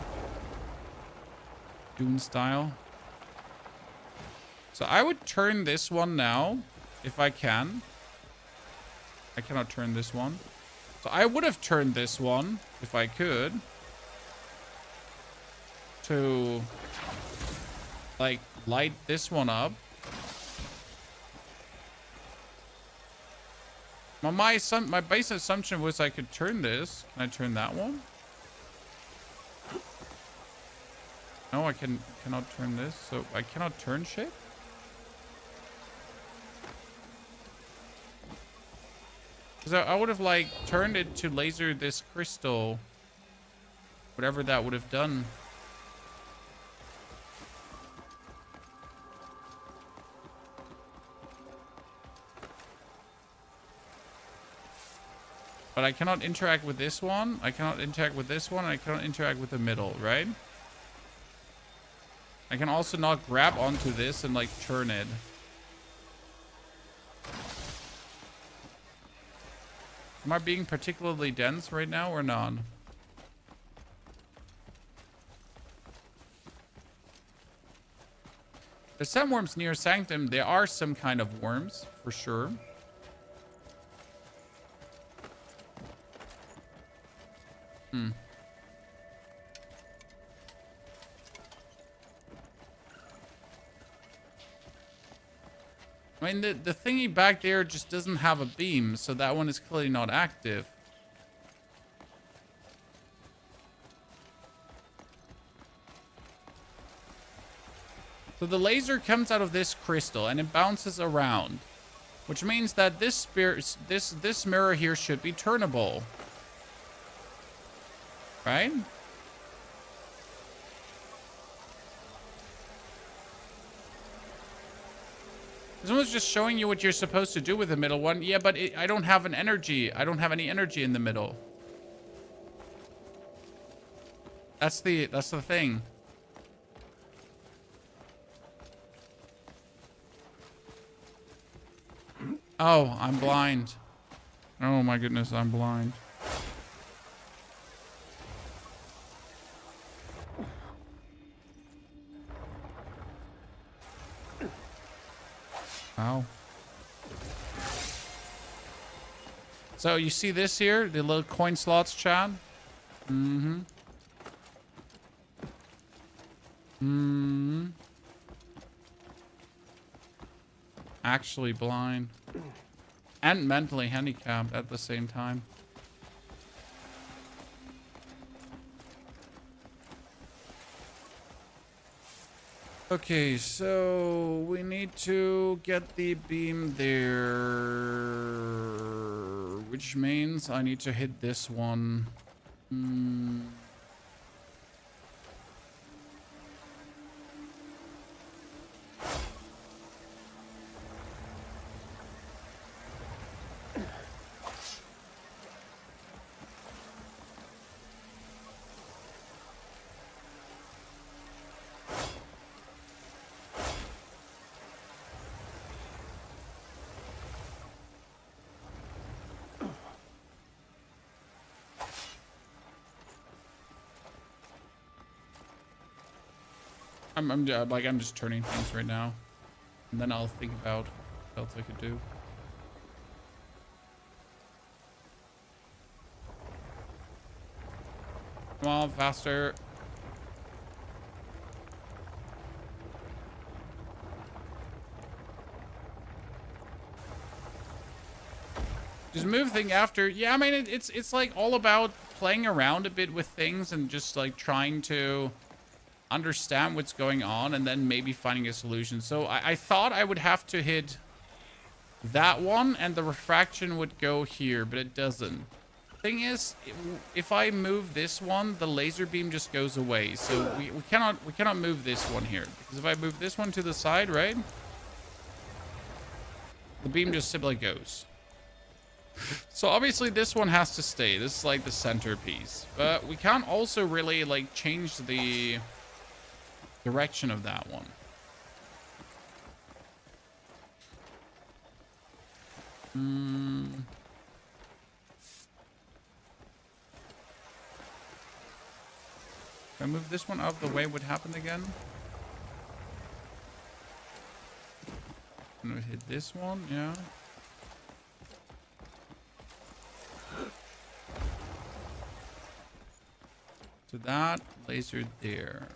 Dune style. So I would turn this one now, if I can. I cannot turn this one. So I would have turned this one, if I could. To, like, light this one up. Well, my base assumption was I could turn this. Can I turn that one? No, I cannot turn this. So I cannot turn shit? Because I would have, like, turned it to laser this crystal. Whatever that would have done. But I cannot interact with this one. I cannot interact with this one. And I cannot interact with the middle, right? I can also not grab onto this and, like, turn it. Am I being particularly dense right now or not? There's some worms near Sanctum. There are some kind of worms, for sure. I mean, the thingy back there just doesn't have a beam, so that one is clearly not active. So the laser comes out of this crystal and it bounces around, which means that this mirror here should be turnable, right? Someone's just showing you what you're supposed to do with the middle one. Yeah, but I don't have an energy. I don't have any energy in the middle. That's the thing. Oh, I'm blind. Oh my goodness, I'm blind. Ow. So you see this here, the little coin slots, Chad? Mm-hmm. Mm-hmm. Actually blind. And mentally handicapped at the same time. Okay, so we need to get the beam there, which means I need to hit this one. I'm just turning things right now, and then I'll think about what else I could do. Come on, faster. Just move thing after. Yeah, I mean, it's like all about playing around a bit with things and just like trying to understand what's going on and then maybe finding a solution. So I thought I would have to hit that one and the refraction would go here, but it doesn't. Thing is, if I move this one, the laser beam just goes away. So we cannot move this one here, because if I move this one to the side, right, the beam just simply goes. So obviously this one has to stay. This is like the centerpiece, but we can't also really like change the direction of that one. If I move this one out of the way, what happened again? I'm gonna hit this one, yeah. So that laser there.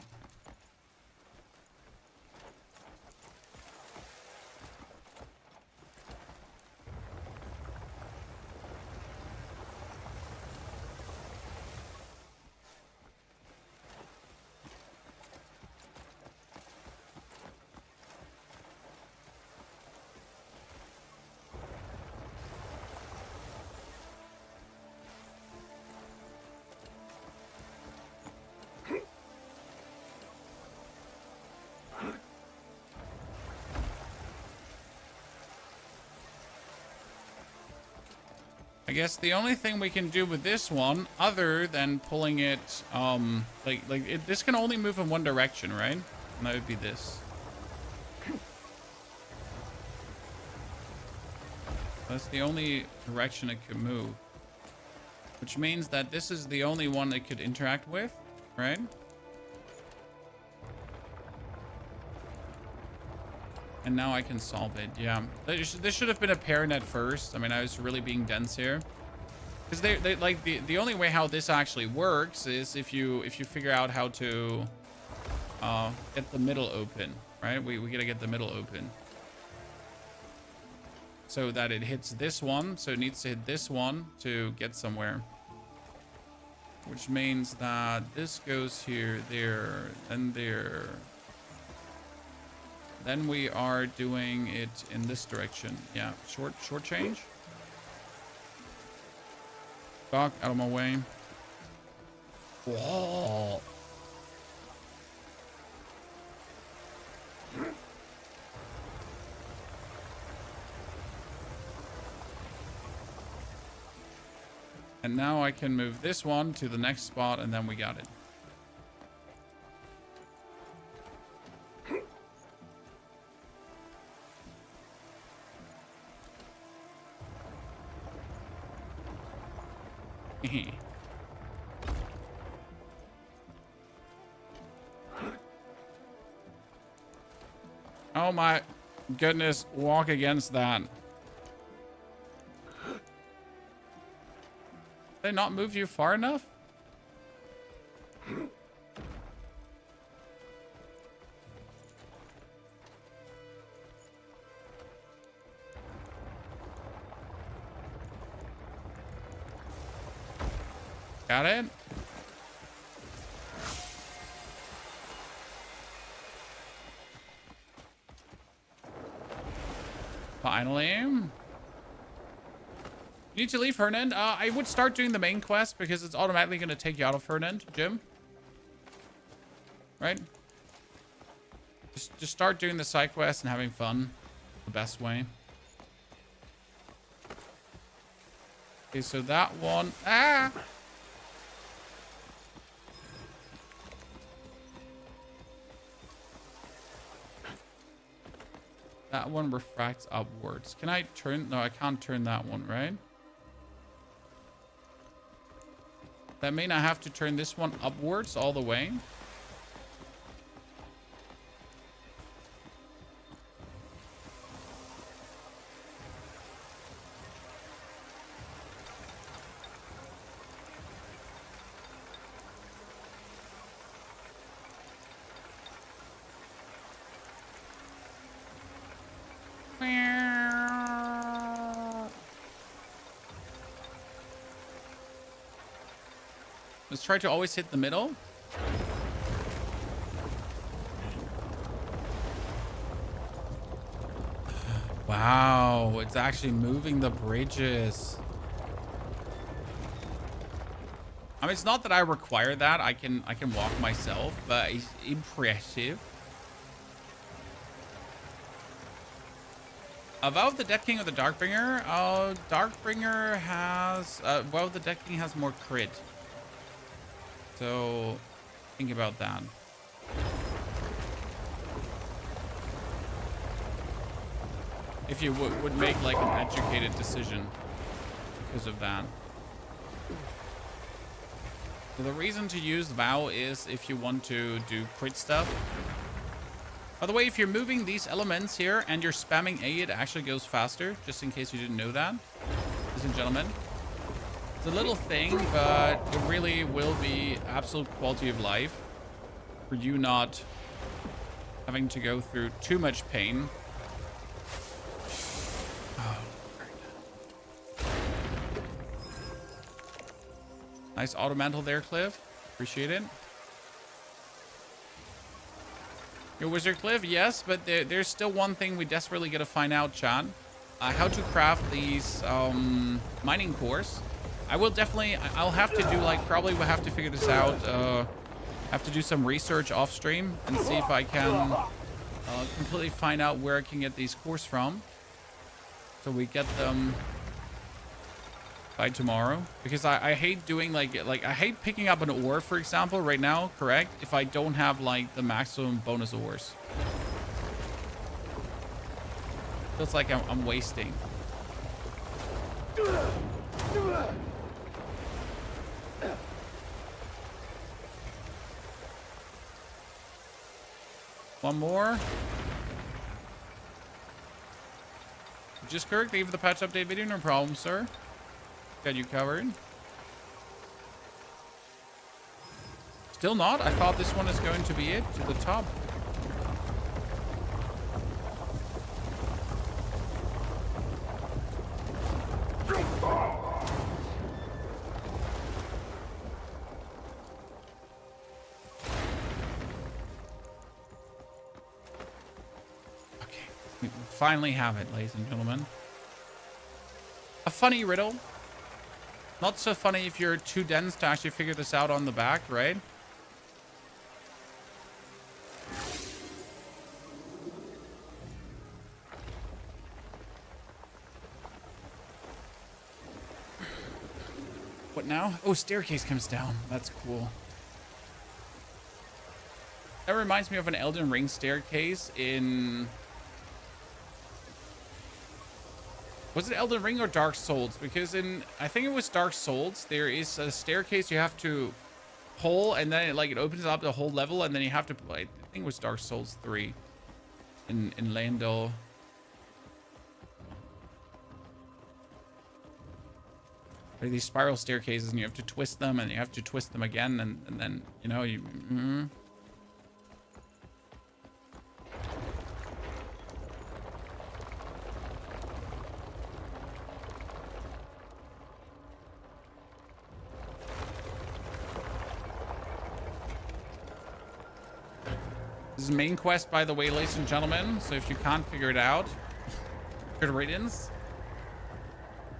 I guess the only thing we can do with this one, other than pulling it, this can only move in one direction, right? And that would be this. That's the only direction it could move. Which means that this is the only one it could interact with, right? And now I can solve it. Yeah, this should have been apparent at first. I mean, I was really being dense here, because they like the only way how this actually works is if you figure out how to get the middle open, right? We gotta get the middle open. so that it hits this one. So it needs to hit this one to get somewhere. Which means that this goes here, there, and there. Then we are doing it in this direction. Yeah, short change. Fuck, out of my way. Whoa. And now I can move this one to the next spot, and then we got it. Oh my goodness, walk against that. Did they not move you far enough? Got it? Finally. You need to leave Fernand. I would start doing the main quest because it's automatically going to take you out of Fernand, Jim. Right? Just start doing the side quest and having fun. The best way. Okay, so that one. Ah! That one refracts upwards. Can I turn? No, I can't turn that one, right? That mean I have to turn this one upwards all the way? Let's try to always hit the middle. Wow, it's actually moving the bridges. I mean, it's not that I require that. I can walk myself, but it's impressive. Above the Death King or the Darkbringer? Darkbringer has... well, the Death King has more crit. So, think about that. If you would make like an educated decision because of that. So the reason to use Vow is if you want to do crit stuff. By the way, if you're moving these elements here and you're spamming A, it actually goes faster, just in case you didn't know that, ladies and gentlemen. It's a little thing, but it really will be absolute quality of life for you not having to go through too much pain. Oh, nice auto mantle there, Cliff. Appreciate it. Your Wizard Cliff, yes, but there's still one thing we desperately gotta find out, Chan. How to craft these mining cores. I will definitely, I'll have to do like, probably we'll have to figure this out. Have to do some research off stream and see if I can completely find out where I can get these cores from. So we get them by tomorrow. Because I hate doing like I hate picking up an ore, for example, right now, correct? If I don't have like the maximum bonus ores. Feels like I'm wasting. One more. Just Kirk, thank you for the patch update video. No problem, sir. Got you covered. Still not? I thought this one is going to be it to the top. finally have it, ladies and gentlemen. A funny riddle. Not so funny if you're too dense to actually figure this out on the back, right? What now? Oh, staircase comes down. That's cool. That reminds me of an Elden Ring staircase in... Was it Elden Ring or Dark Souls? Because in... I think it was Dark Souls. There is a staircase you have to pull, and then it opens up the whole level, and then you have to... I think it was Dark Souls 3 in Lando. There are these spiral staircases, and you have to twist them, and you have to twist them again, and then, you know, you... This is main quest, by the way, ladies and gentlemen. So if you can't figure it out, good riddance.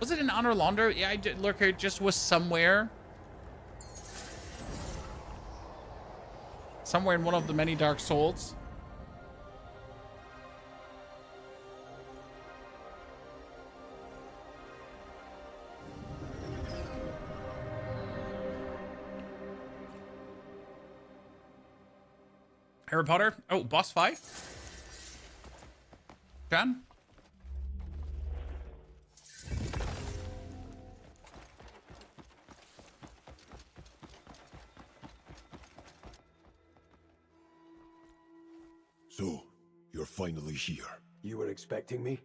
Was it in Honor Launder? Yeah, I did. Look, it just was somewhere. Somewhere in one of the many Dark Souls. Harry Potter. Oh, boss fight. John? So, you're finally here. You were expecting me?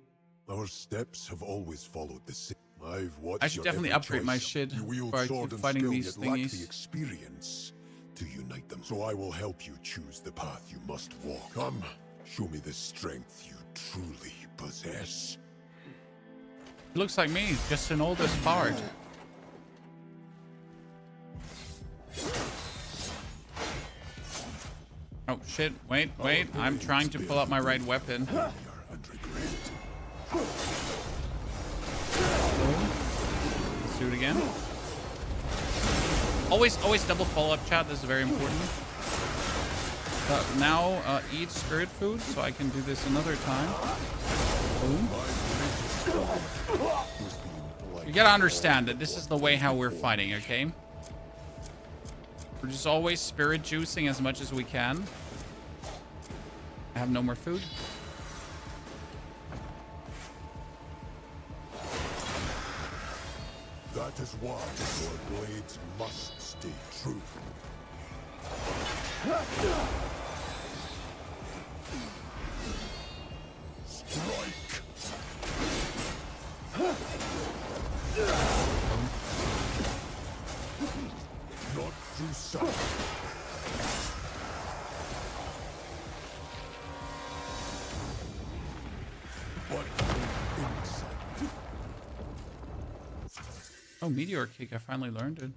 Our steps have always followed the same. I've watched I should definitely upgrade my shit You wield before I sword keep and fighting skill, these yet lack the thingies. experience to unite them. So I will help you choose the path you must walk. Come, show me the strength you truly possess. He looks like me, just an oldest bard. Oh shit, wait, I'm trying to pull out my right weapon. Let's do it again. Always double follow-up, chat, this is very important. Now eat spirit food so I can do this another time. Boom. You gotta understand that this is the way how we're fighting, okay? We're just always spirit juicing as much as we can. I have no more food. That is why your blades must stay true. Strike! Not through sight. But through insight. Oh, meteor kick, I finally learned it.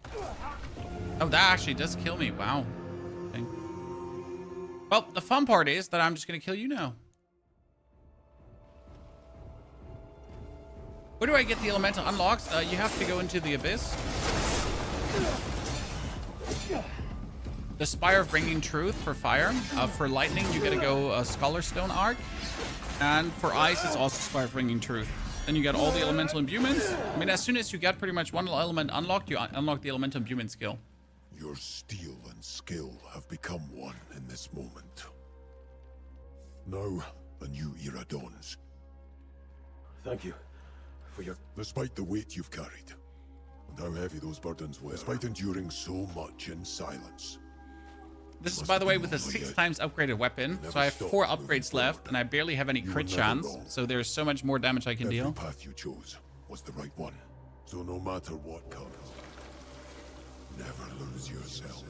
Oh, that actually does kill me. Wow. Okay. Well, the fun part is that I'm just gonna kill you now. Where do I get the elemental unlocks? You have to go into the abyss. The Spire of Bringing Truth for fire. For lightning, you gotta go Scholar Stone Arc. And for ice, it's also Spire of Bringing Truth. Then you get all the elemental imbuements. I mean, as soon as you get pretty much one element unlocked, you unlock the elemental imbuement skill. Your steel and skill have become one in this moment. Now, a new era dawns. Thank you for your... Despite the weight you've carried, and how heavy those burdens were, despite enduring so much in silence. This is, by the way, with a 6 times upgraded weapon. So I have 4 upgrades left, and I barely have any crit chance. So there's so much more damage I can deal. Every path you chose was the right one. So no matter what comes, never lose yourself.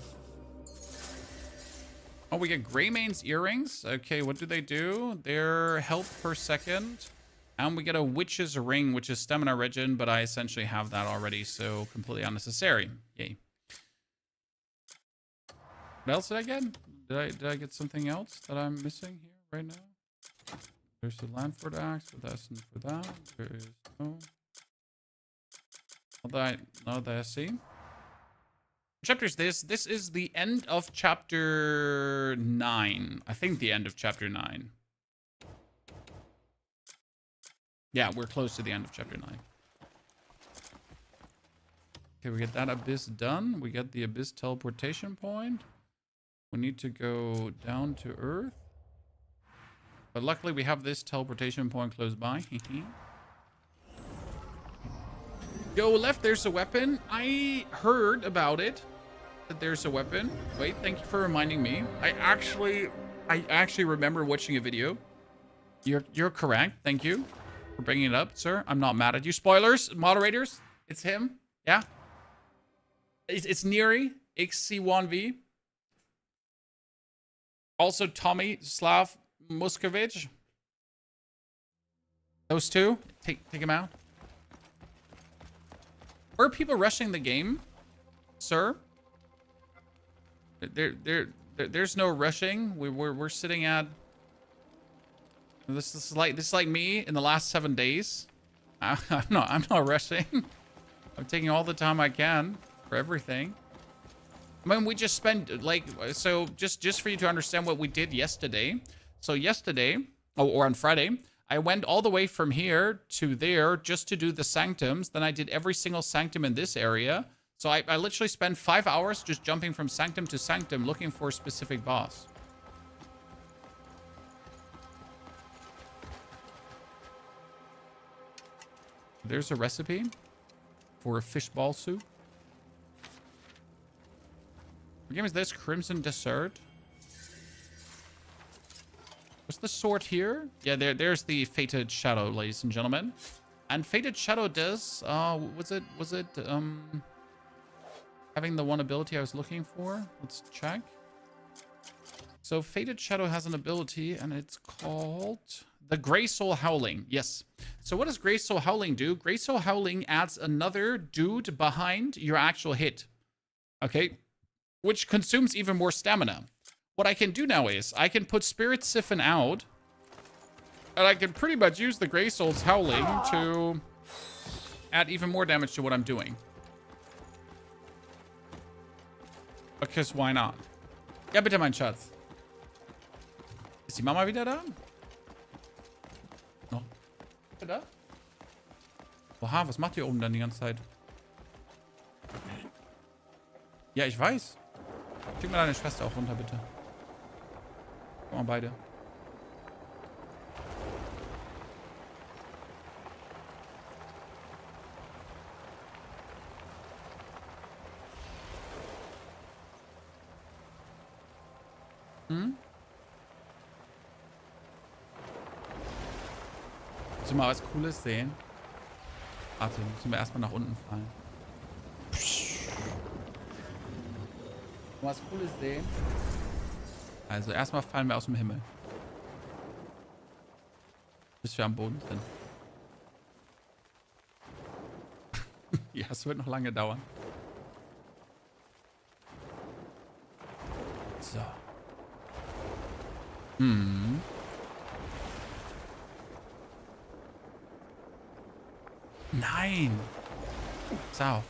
Oh, we get Greymane's earrings. Okay, what do they do? They're health per second. And we get a Witch's ring, which is stamina regen, but I essentially have that already, so completely unnecessary. Yay. What else did I get? Did I get something else that I'm missing here right now? There's the Landford axe, but that's not for that. There is no. Not that I see. What chapter is this? This is the end of chapter 9. I think the end of chapter 9. Yeah, we're close to the end of chapter 9. Okay, we get that abyss done. We get the abyss teleportation point. We need to go down to Earth. But luckily we have this teleportation point close by. Go left, there's a weapon. I heard about it. That there's a weapon. Wait, thank you for reminding me. I actually remember watching a video. You're correct. Thank you for bringing it up, sir. I'm not mad at you. Spoilers, moderators. It's him. Yeah. It's Neri, XC1V. Also Tommy Slav Muskovich. Those two. Take him out. Are people rushing the game, sir? There's no rushing. We're sitting at. This is like me in the last 7 days. I'm not rushing. I'm taking all the time I can for everything. I mean, we just spent like, so just for you to understand what we did yesterday. So yesterday, or on Friday, I went all the way from here to there just to do the sanctums. Then I did every single sanctum in this area. So I literally spent 5 hours just jumping from sanctum to sanctum looking for a specific boss. There's a recipe for a fishball soup. What game is this? Crimson Dessert. What's the sword here? Yeah, there's the Fated Shadow, ladies and gentlemen. And Fated Shadow does, was it having the one ability I was looking for? Let's check. So Fated Shadow has an ability and it's called the Grey Soul Howling. Yes. So what does Grey Soul Howling do? Grey Soul Howling adds another dude behind your actual hit. Okay. Which consumes even more stamina. What I can do now is I can put Spirit Siphon out and I can pretty much use the Grey Soul's Howling to add even more damage to what I'm doing. Because why not? Ja, bitte, mein Schatz. Ist die Mama wieder da? Noch? Da? Oha, was macht ihr oben dann die ganze Zeit? Ja, ich weiß. Schick mal deine Schwester auch runter, bitte. Komm mal beide. Hm? Willst du mal was Cooles sehen? Warte, müssen wir erstmal nach unten fallen. Was Cooles sehen? Also erstmal fallen wir aus dem Himmel. Bis wir am Boden sind. Ja, es wird noch lange dauern. So. Hm. Nein. Pass auf.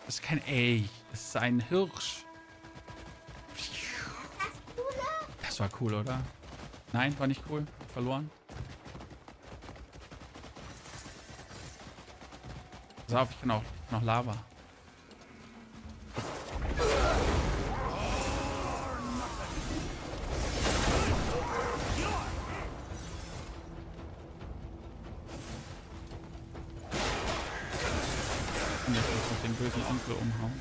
Das ist kein Elch. Das ist ein Hirsch. Das war cool, oder? Nein, war nicht cool. Verloren. Pass auf, ich kann auch noch Lava. Und jetzt muss ich den bösen Onkel umhauen.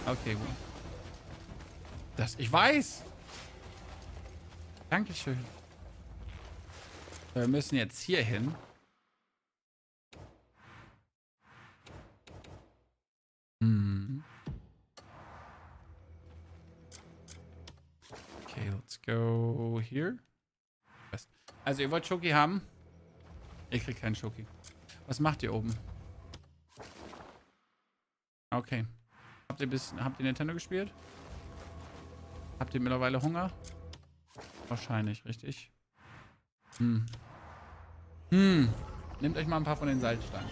Okay, gut. Das, ich weiß! Dankeschön. Wir müssen jetzt hier hin. Okay, let's go here. Also, ihr wollt Schoki haben? Ihr kriegt keinen Schoki. Was macht ihr oben? Okay. Habt ihr Nintendo gespielt? Habt ihr mittlerweile Hunger? Wahrscheinlich, richtig. Nehmt euch mal ein paar von den Salzstangen.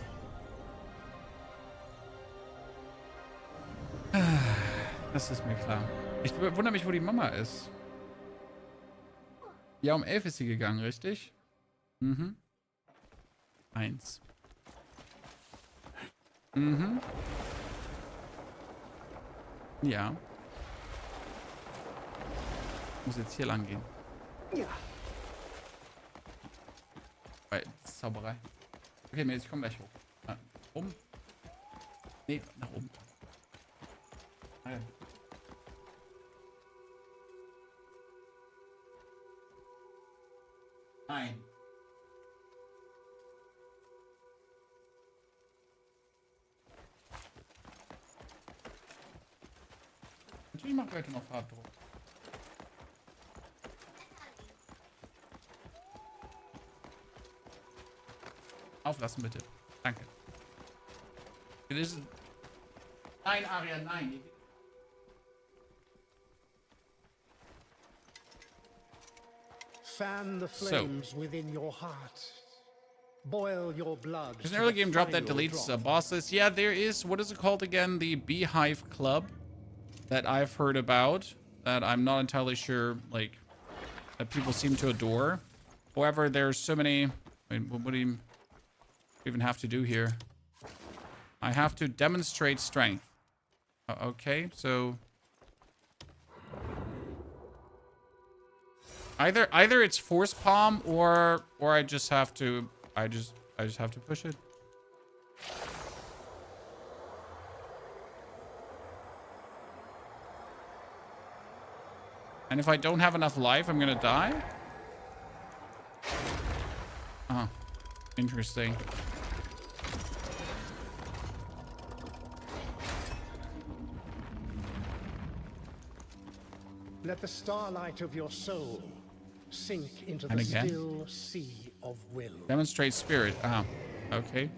Das ist mir klar. Ich wundere mich, wo die Mama ist. Ja, um 11 ist sie gegangen, richtig? 1. Ja. Muss jetzt hier lang gehen. Ja. Weil, Zauberei. Okay, Mädels, ich komm gleich hoch. Oben? Nee, nach oben. Nein. Nein. Natürlich macht heute noch Farbdruck. Auflassen bitte. Danke. Nein, Aria, nein. Fan the flames within your heart. Boil your blood. There's an early game drop that deletes bosses. Yeah, there is. What is it called again? The Beehive Club that I've heard about. That I'm not entirely sure, like, that people seem to adore. However, there's so many. I mean, what do you even have to do here? I have to demonstrate strength. Okay, so either it's force palm or I just have to I just have to push it. And if I don't have enough life, I'm gonna die. Oh, interesting. Let the starlight of your soul sink into And the again? still sea of will. Demonstrate spirit. Ah, okay.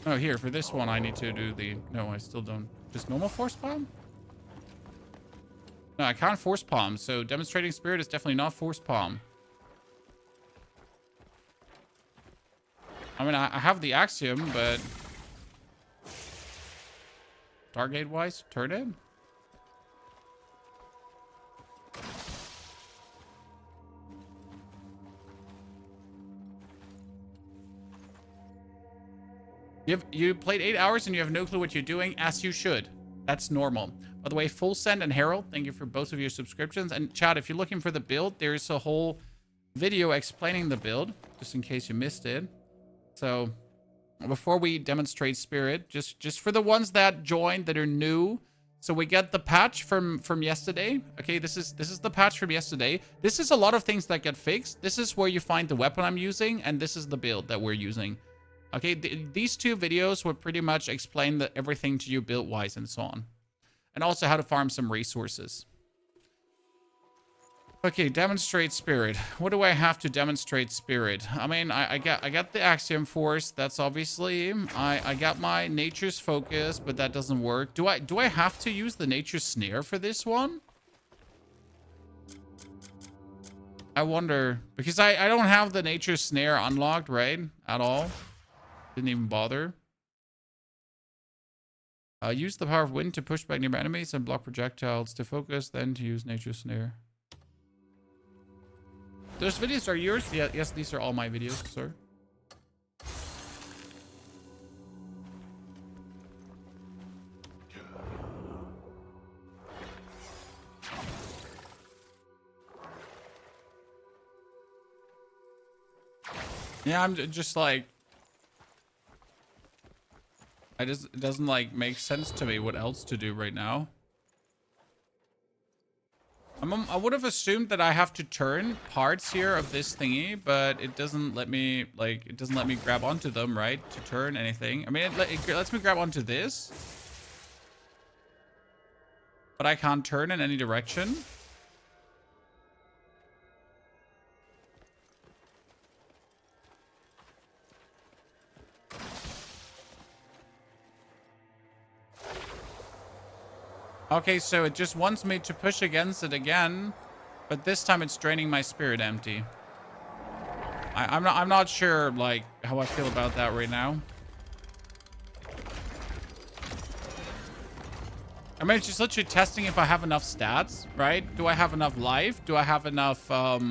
Oh, here, for this one, I need to do the... No, I still don't. Just normal force palm? No, I can't force palm, so demonstrating spirit is definitely not force palm. I mean, I have the axiom, but... Stargate-wise, turn it? You played 8 hours and you have no clue what you're doing, as you should. That's normal. By the way, Full Send and Harold, thank you for both of your subscriptions. And Chad, if you're looking for the build, there's a whole video explaining the build, just in case you missed it. So, before we demonstrate spirit, just for the ones that joined that are new, so we get the patch from yesterday. Okay, this is the patch from yesterday. This is a lot of things that get fixed. This is where you find the weapon I'm using, and this is the build that we're using. Okay, these two videos will pretty much explain everything to you build-wise and so on. And also how to farm some resources. Okay, demonstrate spirit. What do I have to demonstrate spirit? I mean, I got the axiom force. That's obviously... I got my nature's focus, but that doesn't work. Do I have to use the nature's snare for this one? I wonder. Because I don't have the nature's snare unlocked, right? At all. Didn't even bother. Use the power of wind to push back nearby enemies and block projectiles. To focus, then to use nature's snare. Those videos are yours? Yeah, yes, these are all my videos, sir. Yeah, I'm just like... it doesn't like make sense to me what else to do right now. I would have assumed that I have to turn parts here of this thingy, but it doesn't let me grab onto them, right? To turn anything. I mean, it lets me grab onto this, but I can't turn in any direction. Okay, so it just wants me to push against it again, but this time it's draining my spirit empty. I'm not sure like how I feel about that right now. I mean, it's just literally testing if I have enough stats, right? Do I have enough life? Do I have enough health?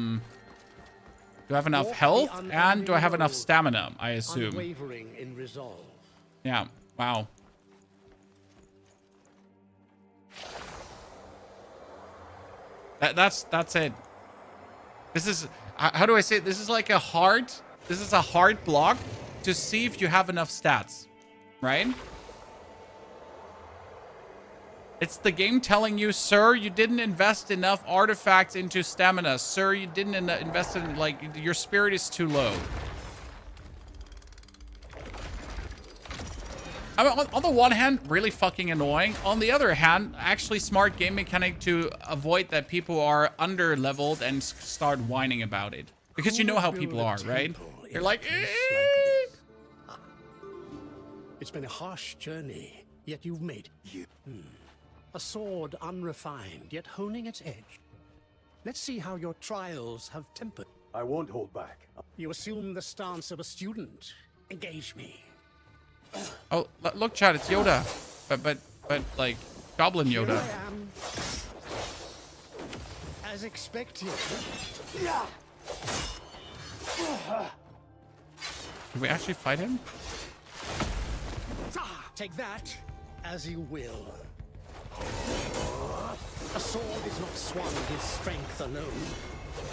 And do I have enough stamina? I assume. Unwavering in resolve. Yeah. Wow. That's it. This is, how do I say it? This is like a hard block to see if you have enough stats, right? It's the game telling you, sir, you didn't invest enough artifacts into stamina. Sir, you didn't invest in, like, your spirit is too low. I mean, on the one hand, really fucking annoying. On the other hand, actually smart game mechanic to avoid that people are under-leveled and start whining about it. Because you know how people are, right? You're like, It's been a harsh journey, yet you've made it. A sword unrefined, yet honing its edge. Let's see how your trials have tempered. I won't hold back. You assume the stance of a student. Engage me. oh, look, Chad, it's Yoda. But like, Goblin Yoda. Here I am. As expected. Can we actually fight him? Take that as you will. A sword is not swung with strength alone.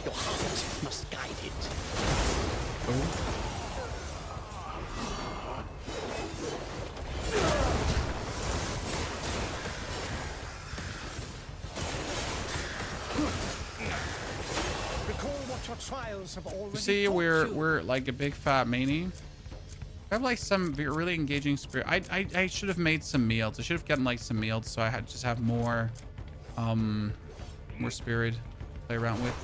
Your heart must guide it. Oh. Recall what your trials have already You see, we're like a big fat manie. I have like some really engaging spirit. I should have made some meals. I should have gotten like some meals so I had just have more spirit to play around with.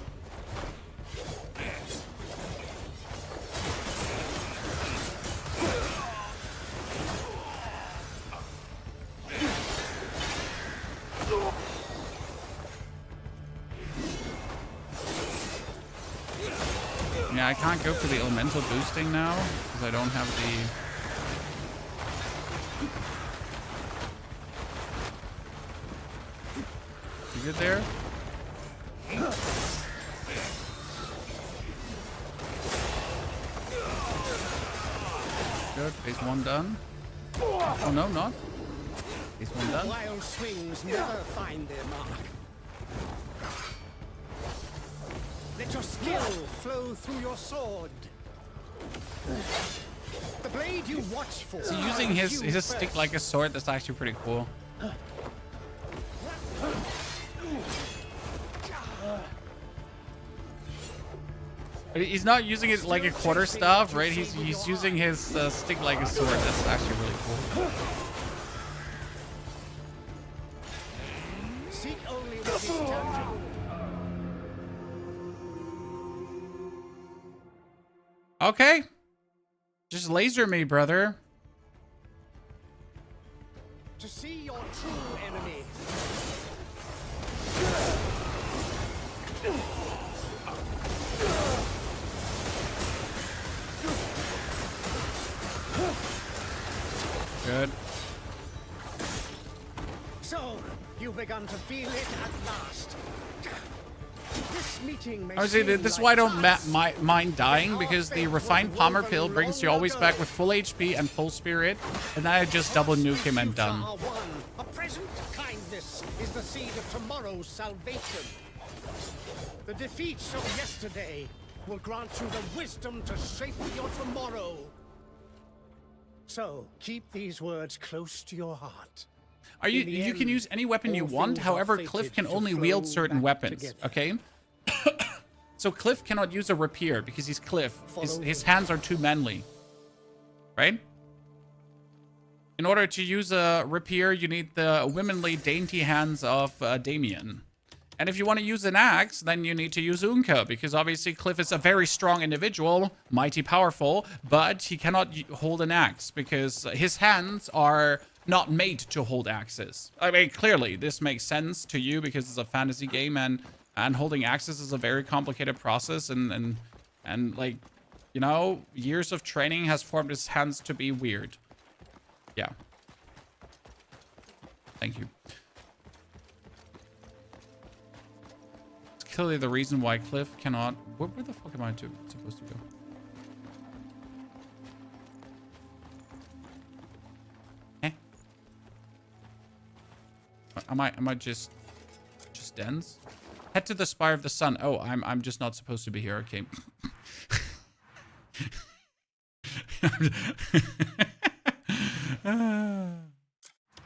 Yeah, I can't go for the elemental boosting now because I don't have the... You good there? Good. Phase 1 done. Oh, no, not. Phase 1 done. Wild swings never find their mark. Let your skill flow through your sword. The blade you watch for. So using his stick like a sword, that's actually pretty cool. He's not using it like a quarterstaff, right? He's using his stick like a sword. That's actually really cool. Seek only what is tangible. Okay. Just laser me, brother. To see your true enemy. Good. So, you've begun to feel it at last. This meeting may Honestly, seem this is like why I don't mind dying, because the refined palmer pill brings you always back with full HP and full spirit, and then I just double nuke him and done. A present kindness is the seed of tomorrow's salvation. The defeats of yesterday will grant you the wisdom to shape your tomorrow. So, keep these words close to your heart. You can use any weapon you want. However, Cliff can only wield certain weapons. Okay. So Cliff cannot use a rapier because he's Cliff. His hands are too manly. Right? In order to use a rapier, you need the womanly dainty hands of Damien. And if you want to use an axe, then you need to use Unka, because obviously Cliff is a very strong individual, mighty powerful, but he cannot hold an axe because his hands are not made to hold axes. I mean, clearly, this makes sense to you because it's a fantasy game, and holding axes is a very complicated process, and like, you know, years of training has formed his hands to be weird. Yeah. Thank you. It's clearly the reason why Cliff cannot... Where the fuck am I supposed to go? Am I just dense? Head to the spire of the sun. Oh, I'm just not supposed to be here. Okay.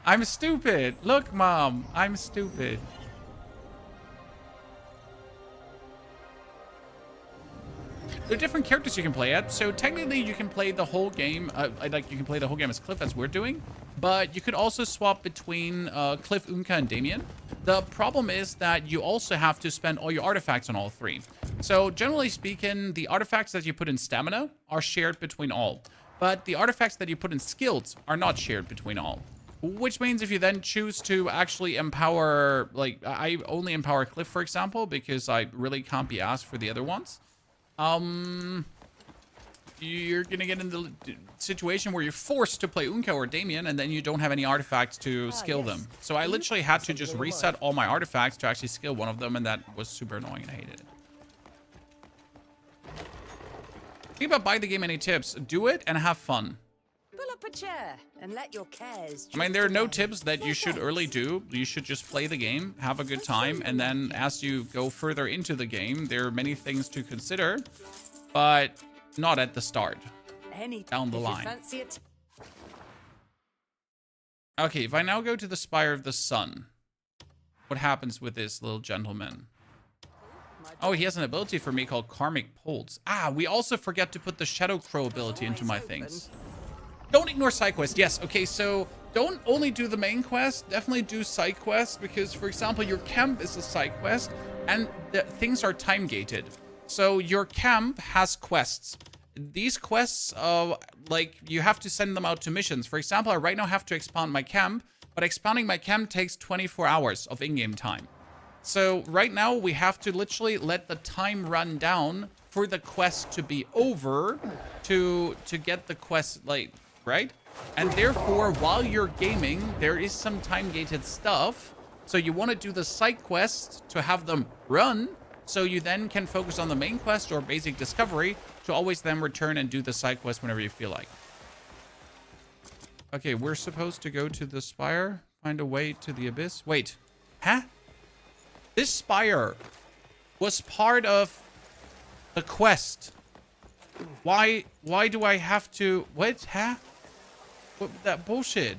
I'm stupid. Look, Mom, I'm stupid. There are different characters you can play at, so technically you can play the whole game, like you can play the whole game as Cliff, as we're doing, but you could also swap between Cliff, Unka, and Damien. The problem is that you also have to spend all your artifacts on all three. So generally speaking, the artifacts that you put in stamina are shared between all, but the artifacts that you put in skills are not shared between all. Which means if you then choose to actually empower, like I only empower Cliff, for example, because I really can't be asked for the other ones. You're gonna get in the situation where you're forced to play Unka or Damien, and then you don't have any artifacts to skill them. So I literally had to just reset all my artifacts to actually skill one of them, and that was super annoying and I hated it. Think about buying the game, any tips? Do it and have fun. Pull up a chair and let your cares. I mean, there are no tips that you should early do. You should just play the game, have a good time, and then as you go further into the game, there are many things to consider, but not at the start. Down the line. Okay, if I now go to the Spire of the Sun, what happens with this little gentleman? Oh, he has an ability for me called Karmic Pulse. Ah, we also forget to put the Shadow Crow ability into my things. Don't ignore side quests. Yes, okay, so don't only do the main quest, definitely do side quests, because, for example, your camp is a side quest, and the things are time-gated. So your camp has quests. These quests, like, you have to send them out to missions. For example, I right now have to expand my camp, but expanding my camp takes 24 hours of in-game time. So right now, we have to literally let the time run down for the quest to be over to get the quest, like... right? And therefore, while you're gaming, there is some time-gated stuff. So you want to do the side quests to have them run, so you then can focus on the main quest or basic discovery to always then return and do the side quest whenever you feel like. Okay, we're supposed to go to the spire, find a way to the abyss. Wait, huh? This spire was part of the quest. Why do I have to... What? Huh? What, that bullshit?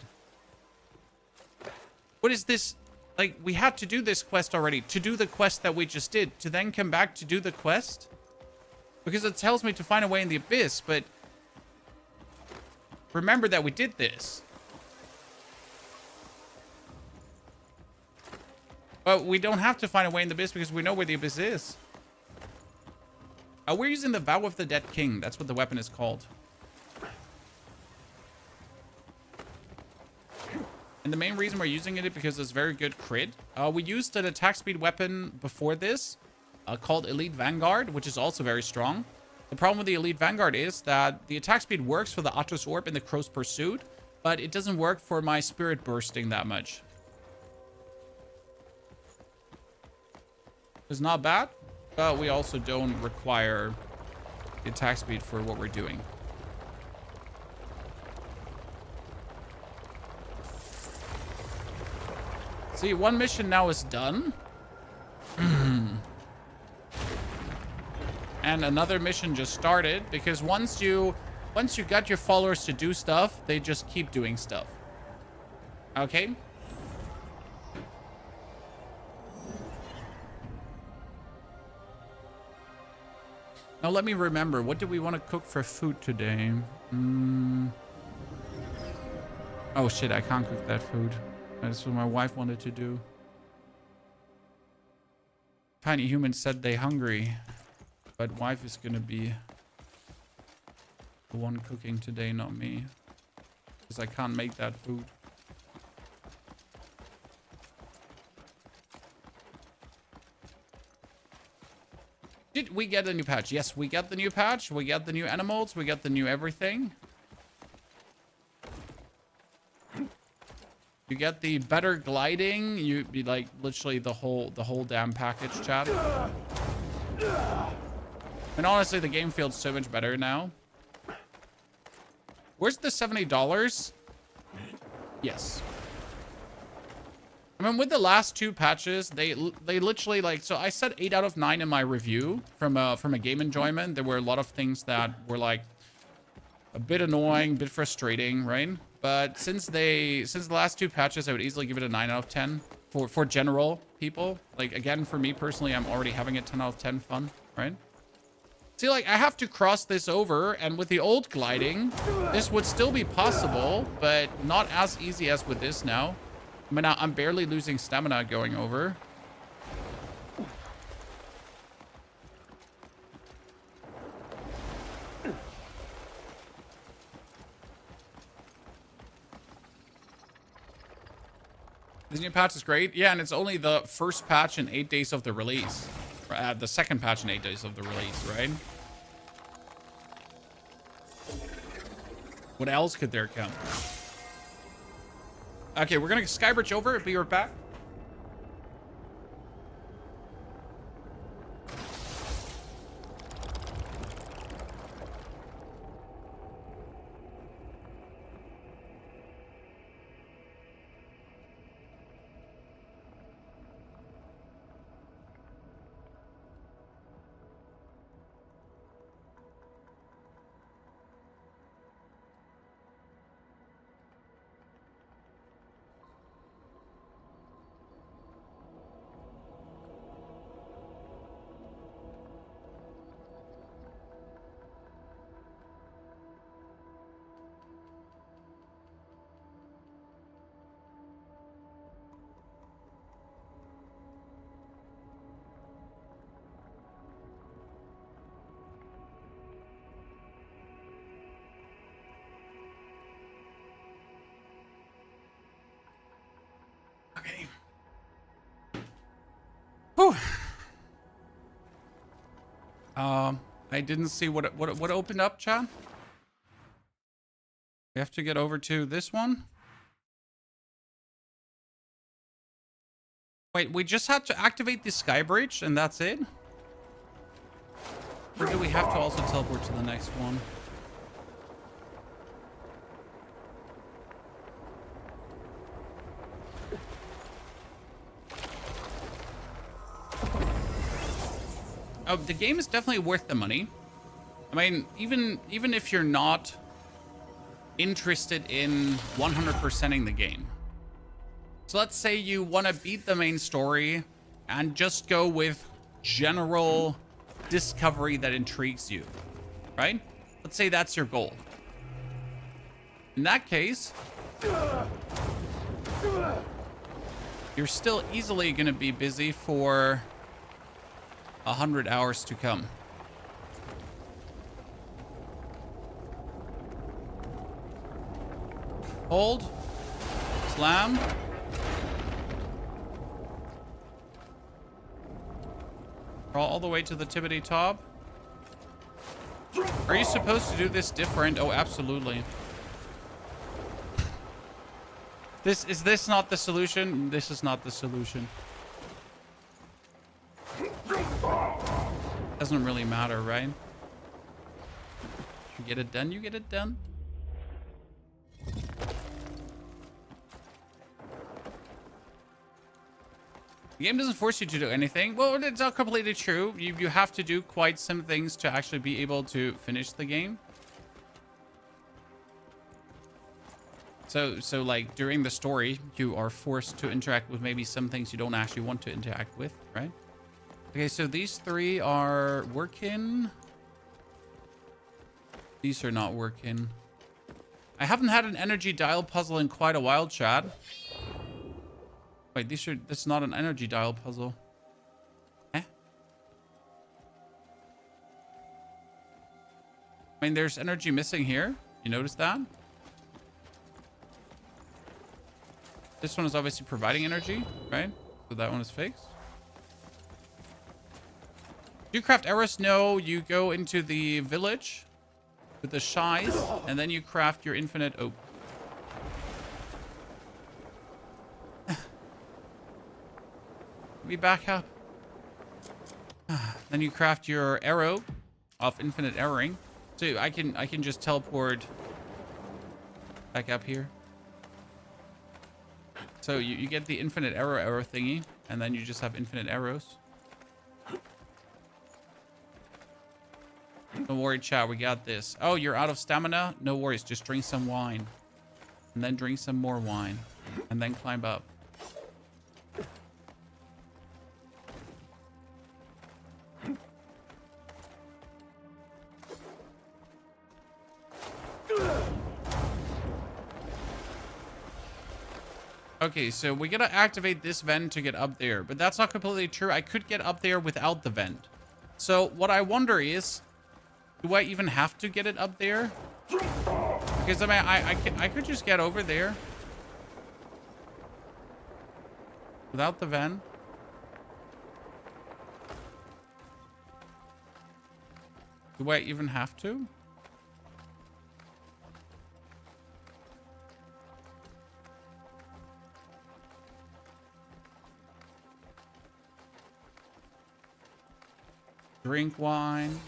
What is this? Like, we had to do this quest already. To do the quest that we just did. To then come back to do the quest? Because it tells me to find a way in the abyss, but... remember that we did this. But we don't have to find a way in the abyss because we know where the abyss is. We're using the Vow of the Dead King. That's what the weapon is called. And the main reason we're using it is because it's very good crit. We used an attack speed weapon before this called Elite Vanguard, which is also very strong. The problem with the Elite Vanguard is that the attack speed works for the Atros Orb and the Crow's Pursuit, but it doesn't work for my Spirit Bursting that much. It's not bad, but we also don't require the attack speed for what we're doing. See, one mission now is done. And another mission just started, because once you got your followers to do stuff, they just keep doing stuff. Okay? Now let me remember, what do we want to cook for food today? Oh shit, I can't cook that food. That's what my wife wanted to do. Tiny Human said they hungry, but wife is gonna be the one cooking today, not me, because I can't make that food. Did we get a new patch? Yes, we got the new patch. We got the new animals. We got the new everything. You get the better gliding. You be like literally the whole damn package, chat. And honestly, the game feels so much better now. Where's the $70? Yes. I mean, with the last 2 patches, they literally like, so I said 8 out of 9 in my review from a game enjoyment. There were a lot of things that were like a bit annoying, a bit frustrating, right? But since the last 2 patches, I would easily give it a 9 out of 10 for general people. Like, again, for me personally, I'm already having a 10 out of 10 fun, right? See, like, I have to cross this over, and with the old gliding, this would still be possible, but not as easy as with this now. I mean, I'm barely losing stamina going over. This new patch is great. Yeah, and it's only the first patch in 8 days of the release. The second patch in 8 days of the release, right? What else could there come? Okay, we're gonna skybridge over. Be right back. Okay. Whew. I didn't see what opened up, chat. We have to get over to this one. Wait, we just had to activate the sky bridge and that's it? Or do we have to also teleport to the next one? Oh, the game is definitely worth the money. I mean, even if you're not interested in 100%ing the game. So let's say you want to beat the main story and just go with general discovery that intrigues you, right? Let's say that's your goal. In that case, you're still easily going to be busy for 100 hours to come. Hold. Slam. Crawl all the way to the tippity top. Are you supposed to do this different? Oh, absolutely. Is this not the solution? This is not the solution. Doesn't really matter, right? You get it done, you get it done. The game doesn't force you to do anything. Well, it's not completely true. You have to do quite some things to actually be able to finish the game. So like during the story, you are forced to interact with maybe some things you don't actually want to interact with, right? Okay, so these 3 are working. These are not working. I haven't had an energy dial puzzle in quite a while, chat. Wait, that's not an energy dial puzzle. Eh? I mean, there's energy missing here. You notice that? This one is obviously providing energy, right? So that one is fixed. Do you craft arrows? No, you go into the village with the shies, and then you craft your infinite oak. We back up. Then you craft your arrow of infinite arrowing. So I can just teleport back up here. So you get the infinite arrow thingy, and then you just have infinite arrows. Don't worry, chat, we got this. Oh, you're out of stamina? No worries, just drink some wine. And then drink some more wine. And then climb up. Okay, so we gotta activate this vent to get up there, but that's not completely true. I could get up there without the vent. So what I wonder is, do I even have to get it up there? Because I mean, I could just get over there without the vent. Do I even have to? Drink wine.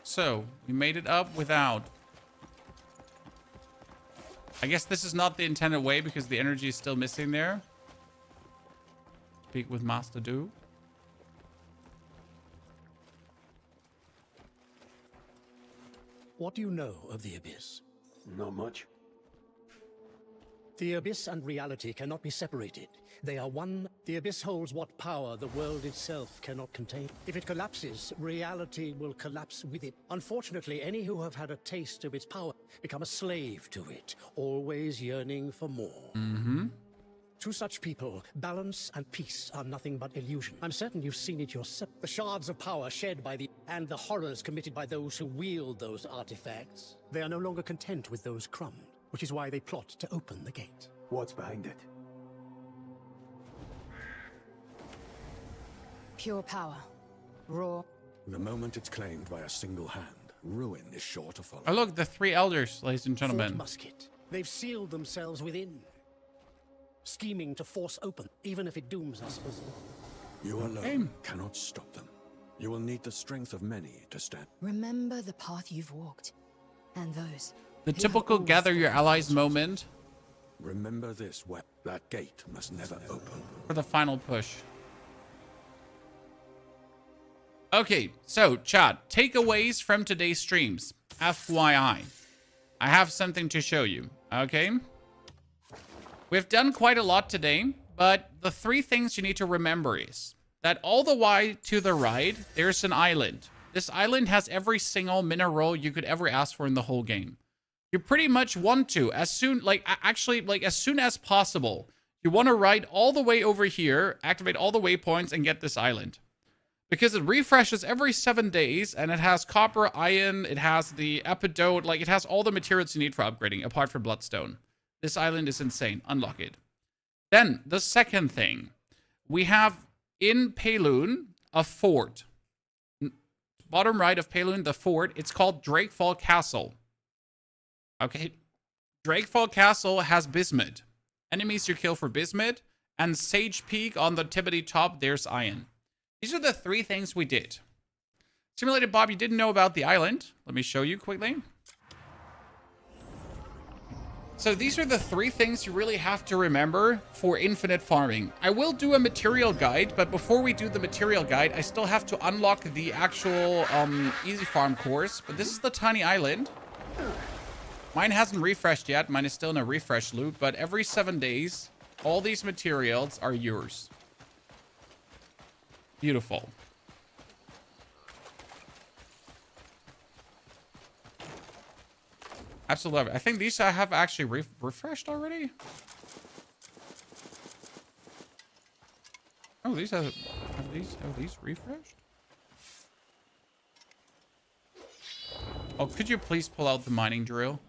So, we made it up without. I guess this is not the intended way because the energy is still missing there. Speak with Master Do. What do you know of the Abyss? Not much. The Abyss and reality cannot be separated. They are one. The Abyss holds what power the world itself cannot contain. If it collapses, reality will collapse with it. Unfortunately, any who have had a taste of its power become a slave to it, always yearning for more. Mm-hmm. To such people, balance and peace are nothing but illusion. I'm certain you've seen it yourself. The shards of power shed by and the horrors committed by those who wield those artifacts. They are no longer content with those crumbs, which is why they plot to open the gate. What's behind it? Pure power. Raw. The moment it's claimed by a single hand, ruin is sure to follow. Oh look, the three elders, ladies and Fort gentlemen. Musket. They've sealed themselves within, scheming to force open, even if it dooms us. You alone cannot stop them. You will need the strength of many to stand. Remember the path you've walked, and those. The typical gather your allies moment. Remember this, that gate must never open. For the final push. Okay, so chat, takeaways from today's streams. FYI, I have something to show you, okay? We've done quite a lot today, but the three things you need to remember is that all the way to the right, there's an island. This island has every single mineral you could ever ask for in the whole game. You pretty much want to, as soon as possible, you want to ride all the way over here, activate all the waypoints, and get this island. Because it refreshes every 7 days, and it has copper, iron, it has the epidote, like it has all the materials you need for upgrading, apart from bloodstone. This island is insane. Unlock it. Then, the second thing. We have, in Payloon, a fort. Bottom right of Payloon, the fort. It's called Drakefall Castle. Okay. Drakefall Castle has bismuth. Enemies you kill for bismuth. And Sage Peak on the tippity top, there's iron. These are the three things we did. Simulated Bob, you didn't know about the island. Let me show you quickly. So these are the three things you really have to remember for infinite farming. I will do a material guide, but before we do the material guide, I still have to unlock the actual easy farm course. But this is the tiny island. Mine hasn't refreshed yet. Mine is still in a refresh loop, but every 7 days, all these materials are yours. Beautiful. Absolutely love it. I think these I have actually refreshed already. Oh, these have these refreshed? Oh, could you please pull out the mining drill?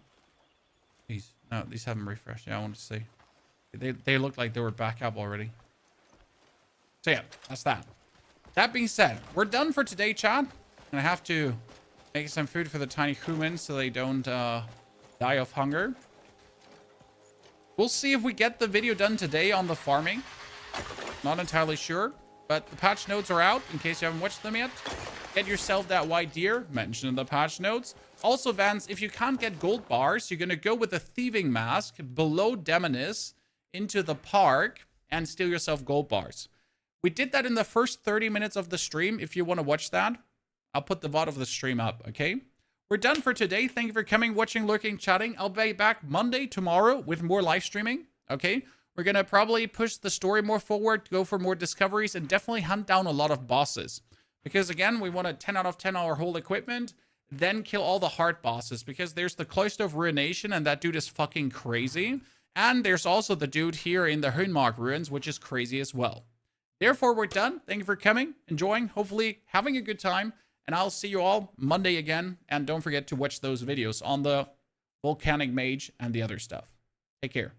These no, these haven't refreshed. Yeah, I want to see. They look like they were back up already. So yeah, that's that. that being said, we're done for today, chat. And I have to make some food for the tiny humans so they don't die of hunger. We'll see if we get the video done today on the farming. Not entirely sure, but the patch notes are out in case you haven't watched them yet. Get yourself that white deer mentioned in the patch notes. Also, Vance, if you can't get gold bars, you're going to go with a thieving mask below Demonis into the park and steal yourself gold bars. We did that in the first 30 minutes of the stream. If you want to watch that, I'll put the VOD of the stream up, okay? We're done for today. Thank you for coming, watching, lurking, chatting. I'll be back Monday, tomorrow, with more live streaming, okay? We're going to probably push the story more forward, go for more discoveries, and definitely hunt down a lot of bosses. Because, again, we want a 10 out of 10 our whole equipment, then kill all the hard bosses. Because there's the Cloister of Ruination, and that dude is fucking crazy. And there's also the dude here in the Hunmark Ruins, which is crazy as well. Therefore, we're done. Thank you for coming, enjoying, hopefully having a good time. And I'll see you all Monday again. And don't forget to watch those videos on the Volcanic Mage and the other stuff. Take care.